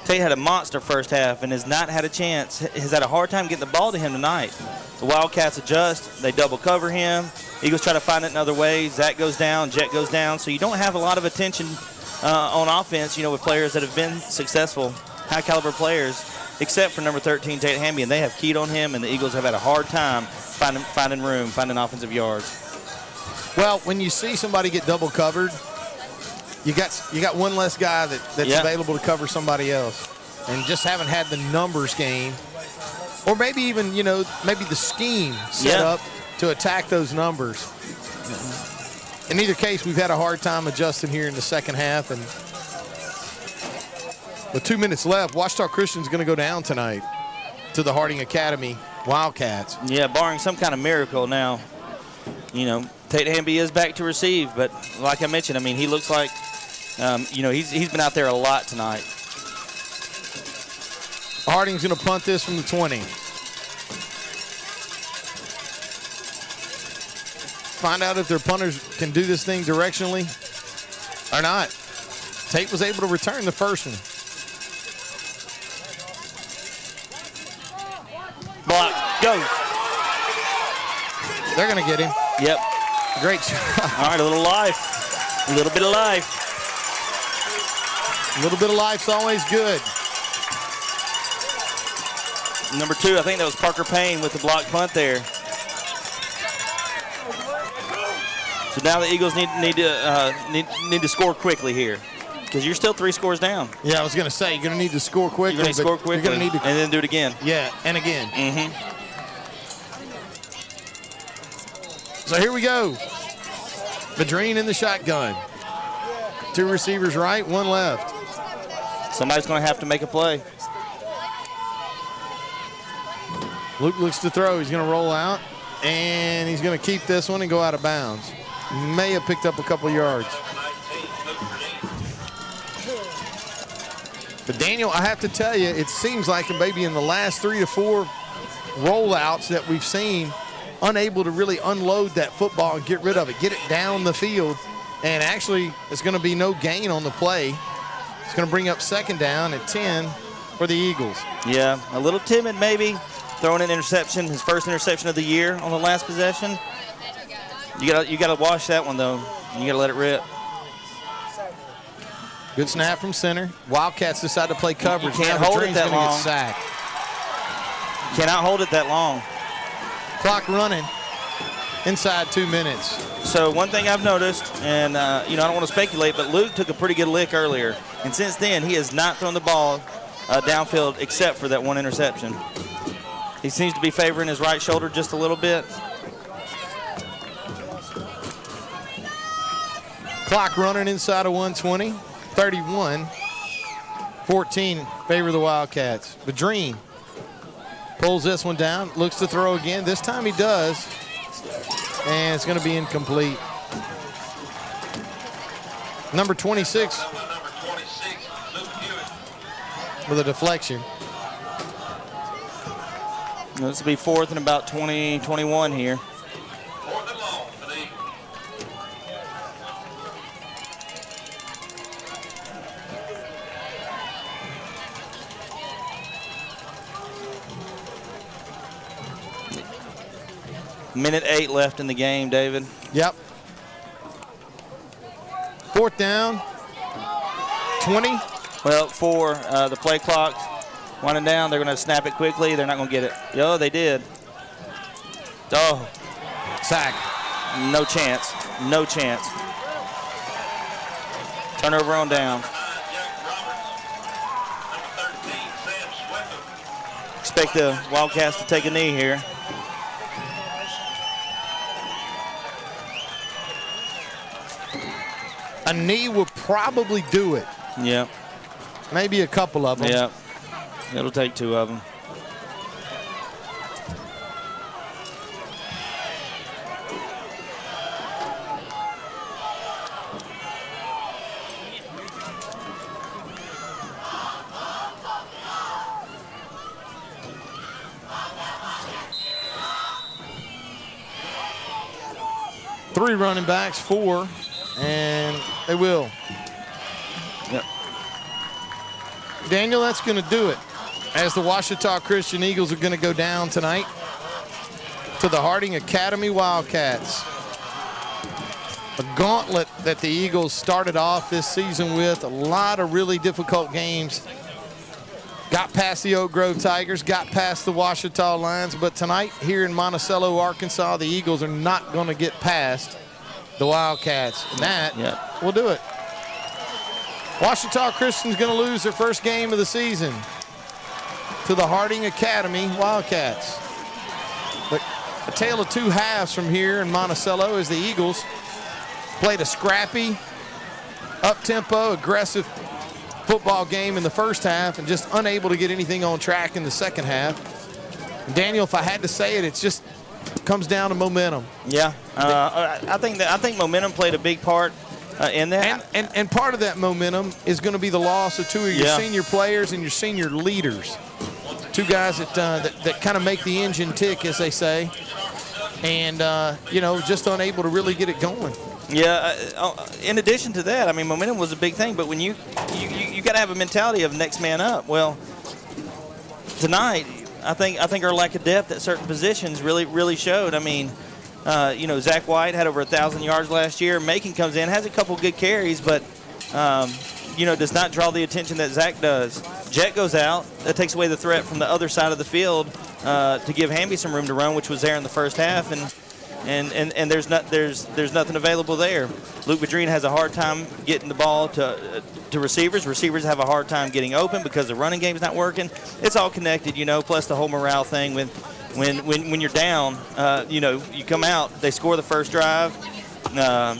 Tate had a monster first half and has not had a chance. Has had a hard time getting the ball to him tonight. The Wildcats adjust. They double cover him. Eagles try to find it in other ways. Zach goes down. Jet goes down. So you don't have a lot of attention on offense, with players that have been successful, high-caliber players, except for number 13, Tate Hamby, and they have keyed on him, and the Eagles have had a hard time finding room, finding offensive yards. Well, when you see somebody get double covered, you got one less guy that's available to cover somebody else, and just haven't had the numbers game, or maybe even maybe the scheme set up to attack those numbers. In either case, we've had a hard time adjusting here in the second half, and with 2 minutes left, Ouachita Christian's going to go down tonight to the Harding Academy Wildcats. Yeah, barring some kind of miracle now. Tate Hamby is back to receive, but like I mentioned, I mean, he looks like, he's been out there a lot tonight. Harding's going to punt this from the 20. Find out if their punters can do this thing directionally or not. Tate was able to return the first one. Block, go. They're going to get him. Yep. Great job. All right, a little life. A little bit of life. A little bit of life's always good. Number 2, I think that was Parker Payne with the block punt there. So now the Eagles need to score quickly here, because you're still 3 scores down. Yeah, I was going to say, you're going to need to score quickly. You're going to score quickly, you're going to need to, and then do it again. Yeah, and again. Mm-hmm. So here we go. Madreen in the shotgun. 2 receivers right, 1 left. Somebody's going to have to make a play. Luke looks to throw. He's going to roll out, and he's going to keep this one and go out of bounds. May have picked up a couple yards. But Daniel, I have to tell you, it seems like maybe in the last 3 to 4 rollouts that we've seen, unable to really unload that football and get rid of it, get it down the field, and actually it's going to be no gain on the play. It's going to bring up 2nd down at 10 for the Eagles. Yeah, a little timid maybe, throwing an interception, his first interception of the year on the last possession. You got to wash that one though. You got to let it rip. Good snap from center. Wildcats decide to play coverage. You can't hold it that long. Get sacked. Cannot hold it that long. Clock running inside 2 minutes. So one thing I've noticed, and I don't want to speculate, but Luke took a pretty good lick earlier, and since then he has not thrown the ball downfield except for that one interception. He seems to be favoring his right shoulder just a little bit. Clock running inside of 120. 31-14 favor the Wildcats. Madreen pulls this one down, looks to throw again. This time he does, and it's going to be incomplete. Number 26 with a deflection. This will be 4th and about 20-21 here. Minute 8 left in the game, David. Yep. 4th down. 20. Well, 4. The play clock's winding down. They're going to snap it quickly. They're not going to get it. Oh, they did. Oh. Sack. No chance. No chance. Turnover on down. Expect the Wildcats to take a knee here. A knee will probably do it. Yeah. Maybe a couple of them. Yeah. It'll take 2 of them. Three running backs, 4, and they will. Yep. Daniel, that's going to do it. As the Ouachita Christian Eagles are going to go down tonight to the Harding Academy Wildcats. A gauntlet that the Eagles started off this season with. A lot of really difficult games. Got past the Oak Grove Tigers, got past the Ouachita Lions, but tonight here in Monticello, Arkansas, the Eagles are not going to get past the Wildcats. And that will do it. Ouachita Christian's going to lose their first game of the season to the Harding Academy Wildcats. But a tale of 2 halves from here in Monticello as the Eagles played a scrappy, up-tempo, aggressive football game in the first half and just unable to get anything on track in the second half. And Daniel, if I had to say it, it just comes down to momentum. Yeah, I think momentum played a big part in that. And part of that momentum is going to be the loss of 2 of your senior players and your senior leaders. 2 guys that kind of make the engine tick, as they say, and just unable to really get it going. Yeah. In addition to that, I mean, momentum was a big thing, but when you got to have a mentality of next man up. Well, tonight, I think our lack of depth at certain positions really showed. I mean, Zach White had over 1,000 yards last year. Macon comes in, has a couple good carries, but does not draw the attention that Zach does. Jet goes out. That takes away the threat from the other side of the field to give Hamby some room to run, which was there in the first half, and there's nothing available there. Luke Bedreen has a hard time getting the ball to receivers. Receivers have a hard time getting open because the running game's not working. It's all connected, plus the whole morale thing with when you're down, you come out, they score the first drive, and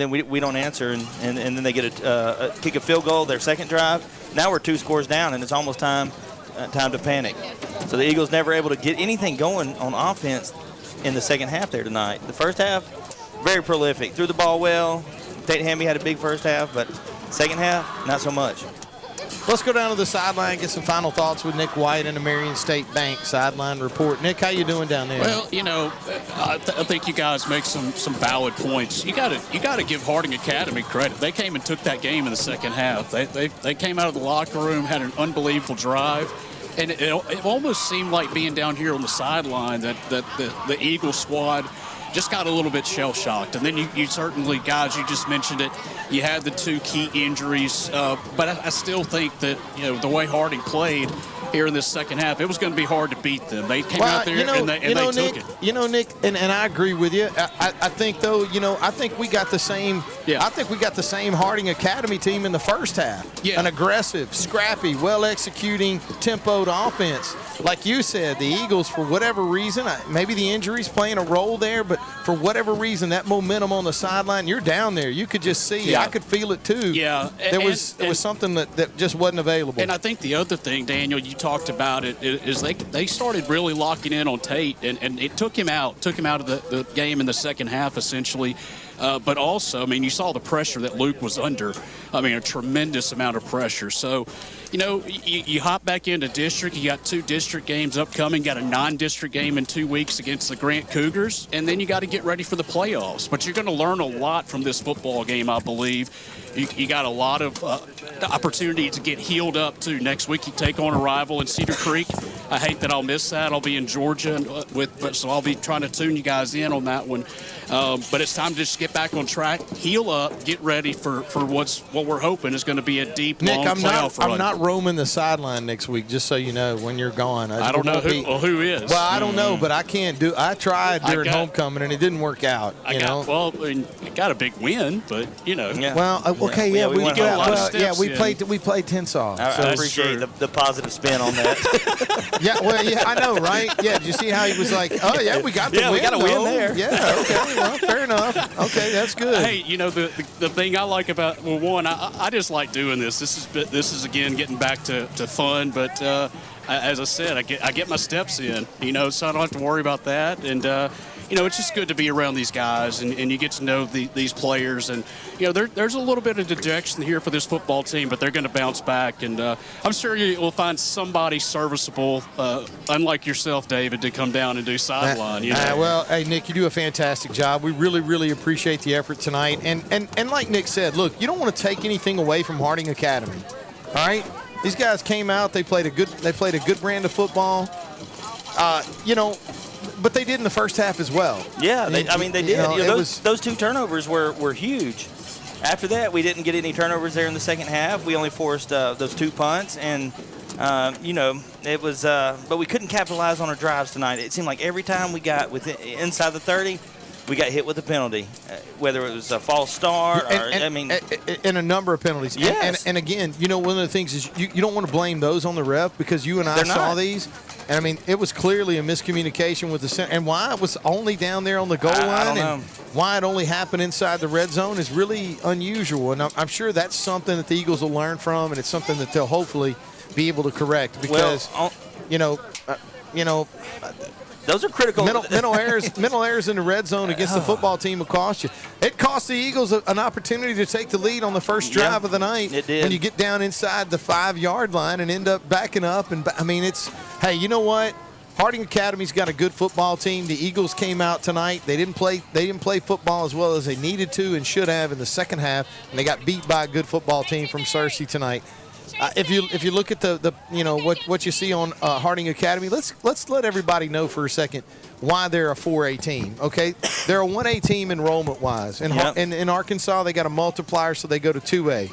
then we don't answer, and then they get a kick a field goal their second drive. Now we're 2 scores down, and it's almost time to panic. So the Eagles never able to get anything going on offense in the second half there tonight. The first half, very prolific. Threw the ball well. Tate Hamby had a big first half, but second half, not so much. Let's go down to the sideline and get some final thoughts with Nick White and the Marion State Bank sideline report. Nick, how you doing down there? Well, I think you guys make some valid points. You got to give Harding Academy credit. They came and took that game in the second half. They came out of the locker room, had an unbelievable drive. And it almost seemed like being down here on the sideline that the Eagles squad just got a little bit shell-shocked. And then you certainly, guys, you just mentioned it, you had the 2 key injuries. But I still think that, the way Harding played here in this second half, it was going to be hard to beat them. They came out there and they took it. Nick, and I agree with you. I think, though, I think we got the same I think we got the same Harding Academy team in the first half. Yeah. An aggressive, scrappy, well-executing, tempoed offense. Like you said, the Eagles, for whatever reason, maybe the injuries playing a role there, but for whatever reason, that momentum on the sideline, you're down there. You could just see. Yeah. I could feel it, too. Yeah. There was something that just wasn't available. And I think the other thing, Daniel, you talked about it, is they started really locking in on Tate, and it took him out of the game in the second half, essentially. But also, I mean, you saw the pressure that Luke was under. I mean, a tremendous amount of pressure. So, you hop back into district. You got 2 district games upcoming. Got a non-district game in 2 weeks against the Grant Cougars, and then you got to get ready for the playoffs. But you're going to learn a lot from this football game, I believe. You got a lot of opportunity to get healed up too. Next week you take on a rival in Cedar Creek. I hate that I'll miss that. I'll be in Georgia so I'll be trying to tune you guys in on that one. But it's time to just get back on track, heal up, get ready for what we're hoping is going to be a deep, Nick, long playoff I'm run. not roaming the sideline next week, just so you know, when you're gone. I don't know who is. Well, I don't know, but I can't do. I tried during homecoming, and it didn't work out. I got a big win, but Yeah. Well, okay, yeah, we played Tenshaw. I appreciate the positive spin on that. yeah, I know, right? Yeah, did you see how he was like, oh yeah, we got the win. We got a win there. Yeah, okay, well, fair enough. Okay, that's good. Hey, the thing I like about one, I just like doing this. This is again getting back to fun, but as I said, I get my steps in, so I don't have to worry about that. And it's just good to be around these guys, and you get to know these players. And there's a little bit of dejection here for this football team, but they're going to bounce back. And I'm sure you will find somebody serviceable, unlike yourself, David, to come down and do sideline. Well, hey, Nick, you do a fantastic job. We really, really appreciate the effort tonight. And like Nick said, look, you don't want to take anything away from Harding Academy. All right, these guys came out. They played a good brand of football. But they did in the first half as well. Yeah, they did. Those 2 turnovers were huge. After that, we didn't get any turnovers there in the second half. We only forced those 2 punts, and it was. But we couldn't capitalize on our drives tonight. It seemed like every time we got inside the 30, we got hit with a penalty, whether it was a false start and a number of penalties. Yes. And again, one of the things is you don't want to blame those on the ref, because you and I saw these. And, it was clearly a miscommunication with the center. And why it was only down there on the goal line and why it only happened inside the red zone is really unusual. And I'm sure that's something that the Eagles will learn from, and it's something that they'll hopefully be able to correct, because, those are critical. Mental errors in the red zone against the football team will cost you. It cost the Eagles an opportunity to take the lead on the first drive of the night. It did. When you get down inside the 5-yard line and end up backing up. And hey, you know what? Harding Academy's got a good football team. The Eagles came out tonight. They didn't play football as well as they needed to and should have in the second half, and they got beat by a good football team from Searcy tonight. If you look at the what you see on Harding Academy, let's let everybody know for a second why they're a 4A team. Okay, they're a 1A team enrollment wise, and in Arkansas they got a multiplier, so they go to 2A.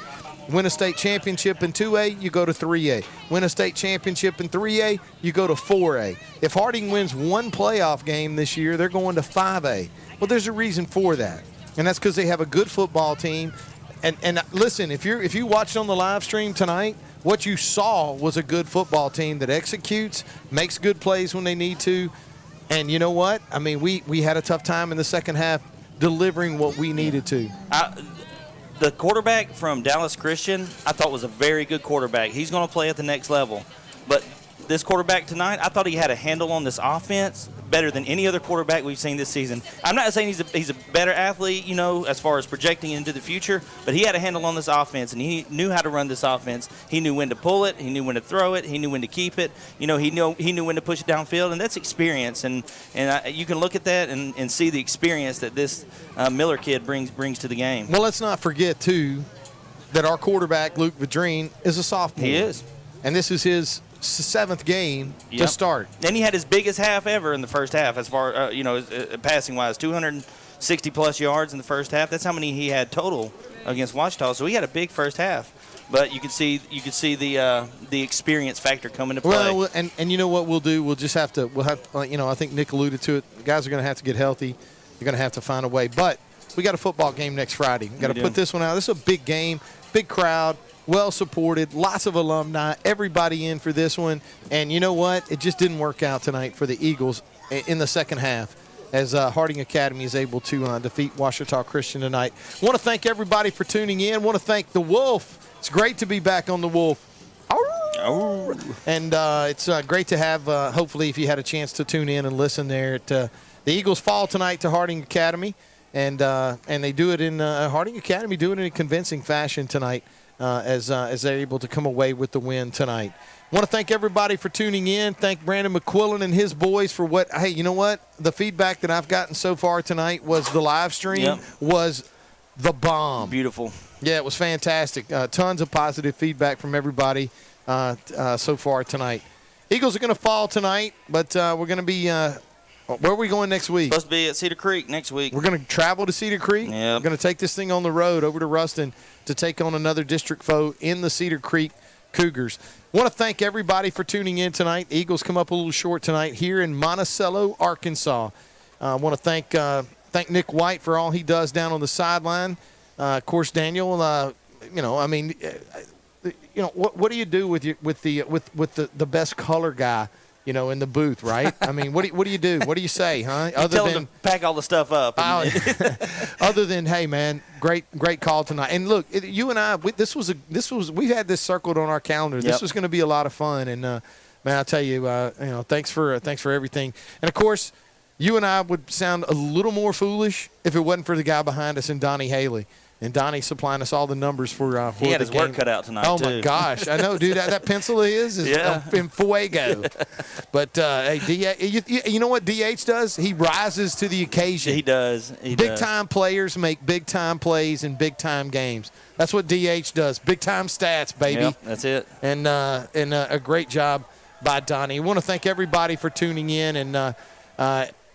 Win a state championship in 2A, you go to 3A. Win a state championship in 3A, you go to 4A. If Harding wins one playoff game this year, they're going to 5A. Well, there's a reason for that, and that's because they have a good football team. And listen, if you watched on the live stream tonight, what you saw was a good football team that executes, makes good plays when they need to. And you know what? We had a tough time in the second half delivering what we needed to. The quarterback from Dallas Christian, I thought was a very good quarterback. He's going to play at the next level. But this quarterback tonight, I thought he had a handle on this offense better than any other quarterback we've seen this season. I'm not saying he's a better athlete, as far as projecting into the future, but he had a handle on this offense, and he knew how to run this offense. He knew when to pull it. He knew when to throw it. He knew when to keep it. He knew when to push it downfield, and that's experience. And you can look at that and see the experience that this Miller kid brings to the game. Well, let's not forget, too, that our quarterback, Luke Vadrine, is a sophomore. He is. And this is his 7th game to start. And he had his biggest half ever in the first half, as far passing wise, 260+ yards in the first half. That's how many he had total against Ouachita. So he had a big first half. But you could see the experience factor come into play. Well, and you know what we'll do? We'll have I think Nick alluded to it. The guys are going to have to get healthy. You're going to have to find a way. But we got a football game next Friday. We've got to put this one out. This is a big game, big crowd. Well supported, lots of alumni, everybody in for this one. And you know what? It just didn't work out tonight for the Eagles in the second half, as Harding Academy is able to defeat Ouachita Christian tonight. Want to thank everybody for tuning in. Want to thank the Wolf. It's great to be back on the Wolf. And it's great to have, hopefully, if you had a chance to tune in and listen there. The Eagles fall tonight to Harding Academy. and they do it in Harding Academy, do it in a convincing fashion tonight as they're able to come away with the win tonight. I want to thank everybody for tuning in. Thank Brandon McQuillan and his boys for hey, you know what? The feedback that I've gotten so far tonight was the live stream was the bomb. Beautiful. Yeah, it was fantastic. Tons of positive feedback from everybody so far tonight. Eagles are going to fall tonight, but we're going to be where are we going next week? Supposed to be at Cedar Creek next week. We're going to travel to Cedar Creek. Yeah. We're going to take this thing on the road over to Ruston to take on another district foe in the Cedar Creek Cougars. I want to thank everybody for tuning in tonight. The Eagles come up a little short tonight here in Monticello, Arkansas. I want to thank Nick White for all he does down on the sideline. Of course, Daniel. What do you do with the best color guy? In the booth, right? I mean, what do you do? What do you say, huh? Tell him to pack all the stuff up. Other than, hey, man, great call tonight. And look, you and I, we had this circled on our calendar. This was going to be a lot of fun. And man, I tell you, thanks for everything. And of course, you and I would sound a little more foolish if it wasn't for the guy behind us, and Donnie Haley. And Donnie supplying us all the numbers for he had his game. work cut out tonight, Oh, too. my gosh. I know, dude. That pencil is in fuego. But, hey, you know what DH does? He rises to the occasion. He does. Big-time players make big-time plays in big-time games. That's what DH does. Big-time stats, baby. Yep, that's it. And a great job by Donnie. I want to thank everybody for tuning in. And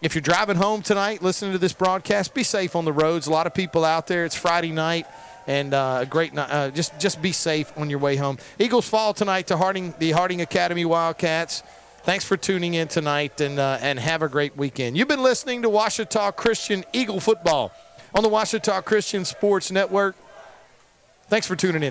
if you're driving home tonight, listening to this broadcast, be safe on the roads. A lot of people out there. It's Friday night, and a great night. Just be safe on your way home. Eagles fall tonight to the Harding Academy Wildcats. Thanks for tuning in tonight, and have a great weekend. You've been listening to Ouachita Christian Eagle Football on the Ouachita Christian Sports Network. Thanks for tuning in.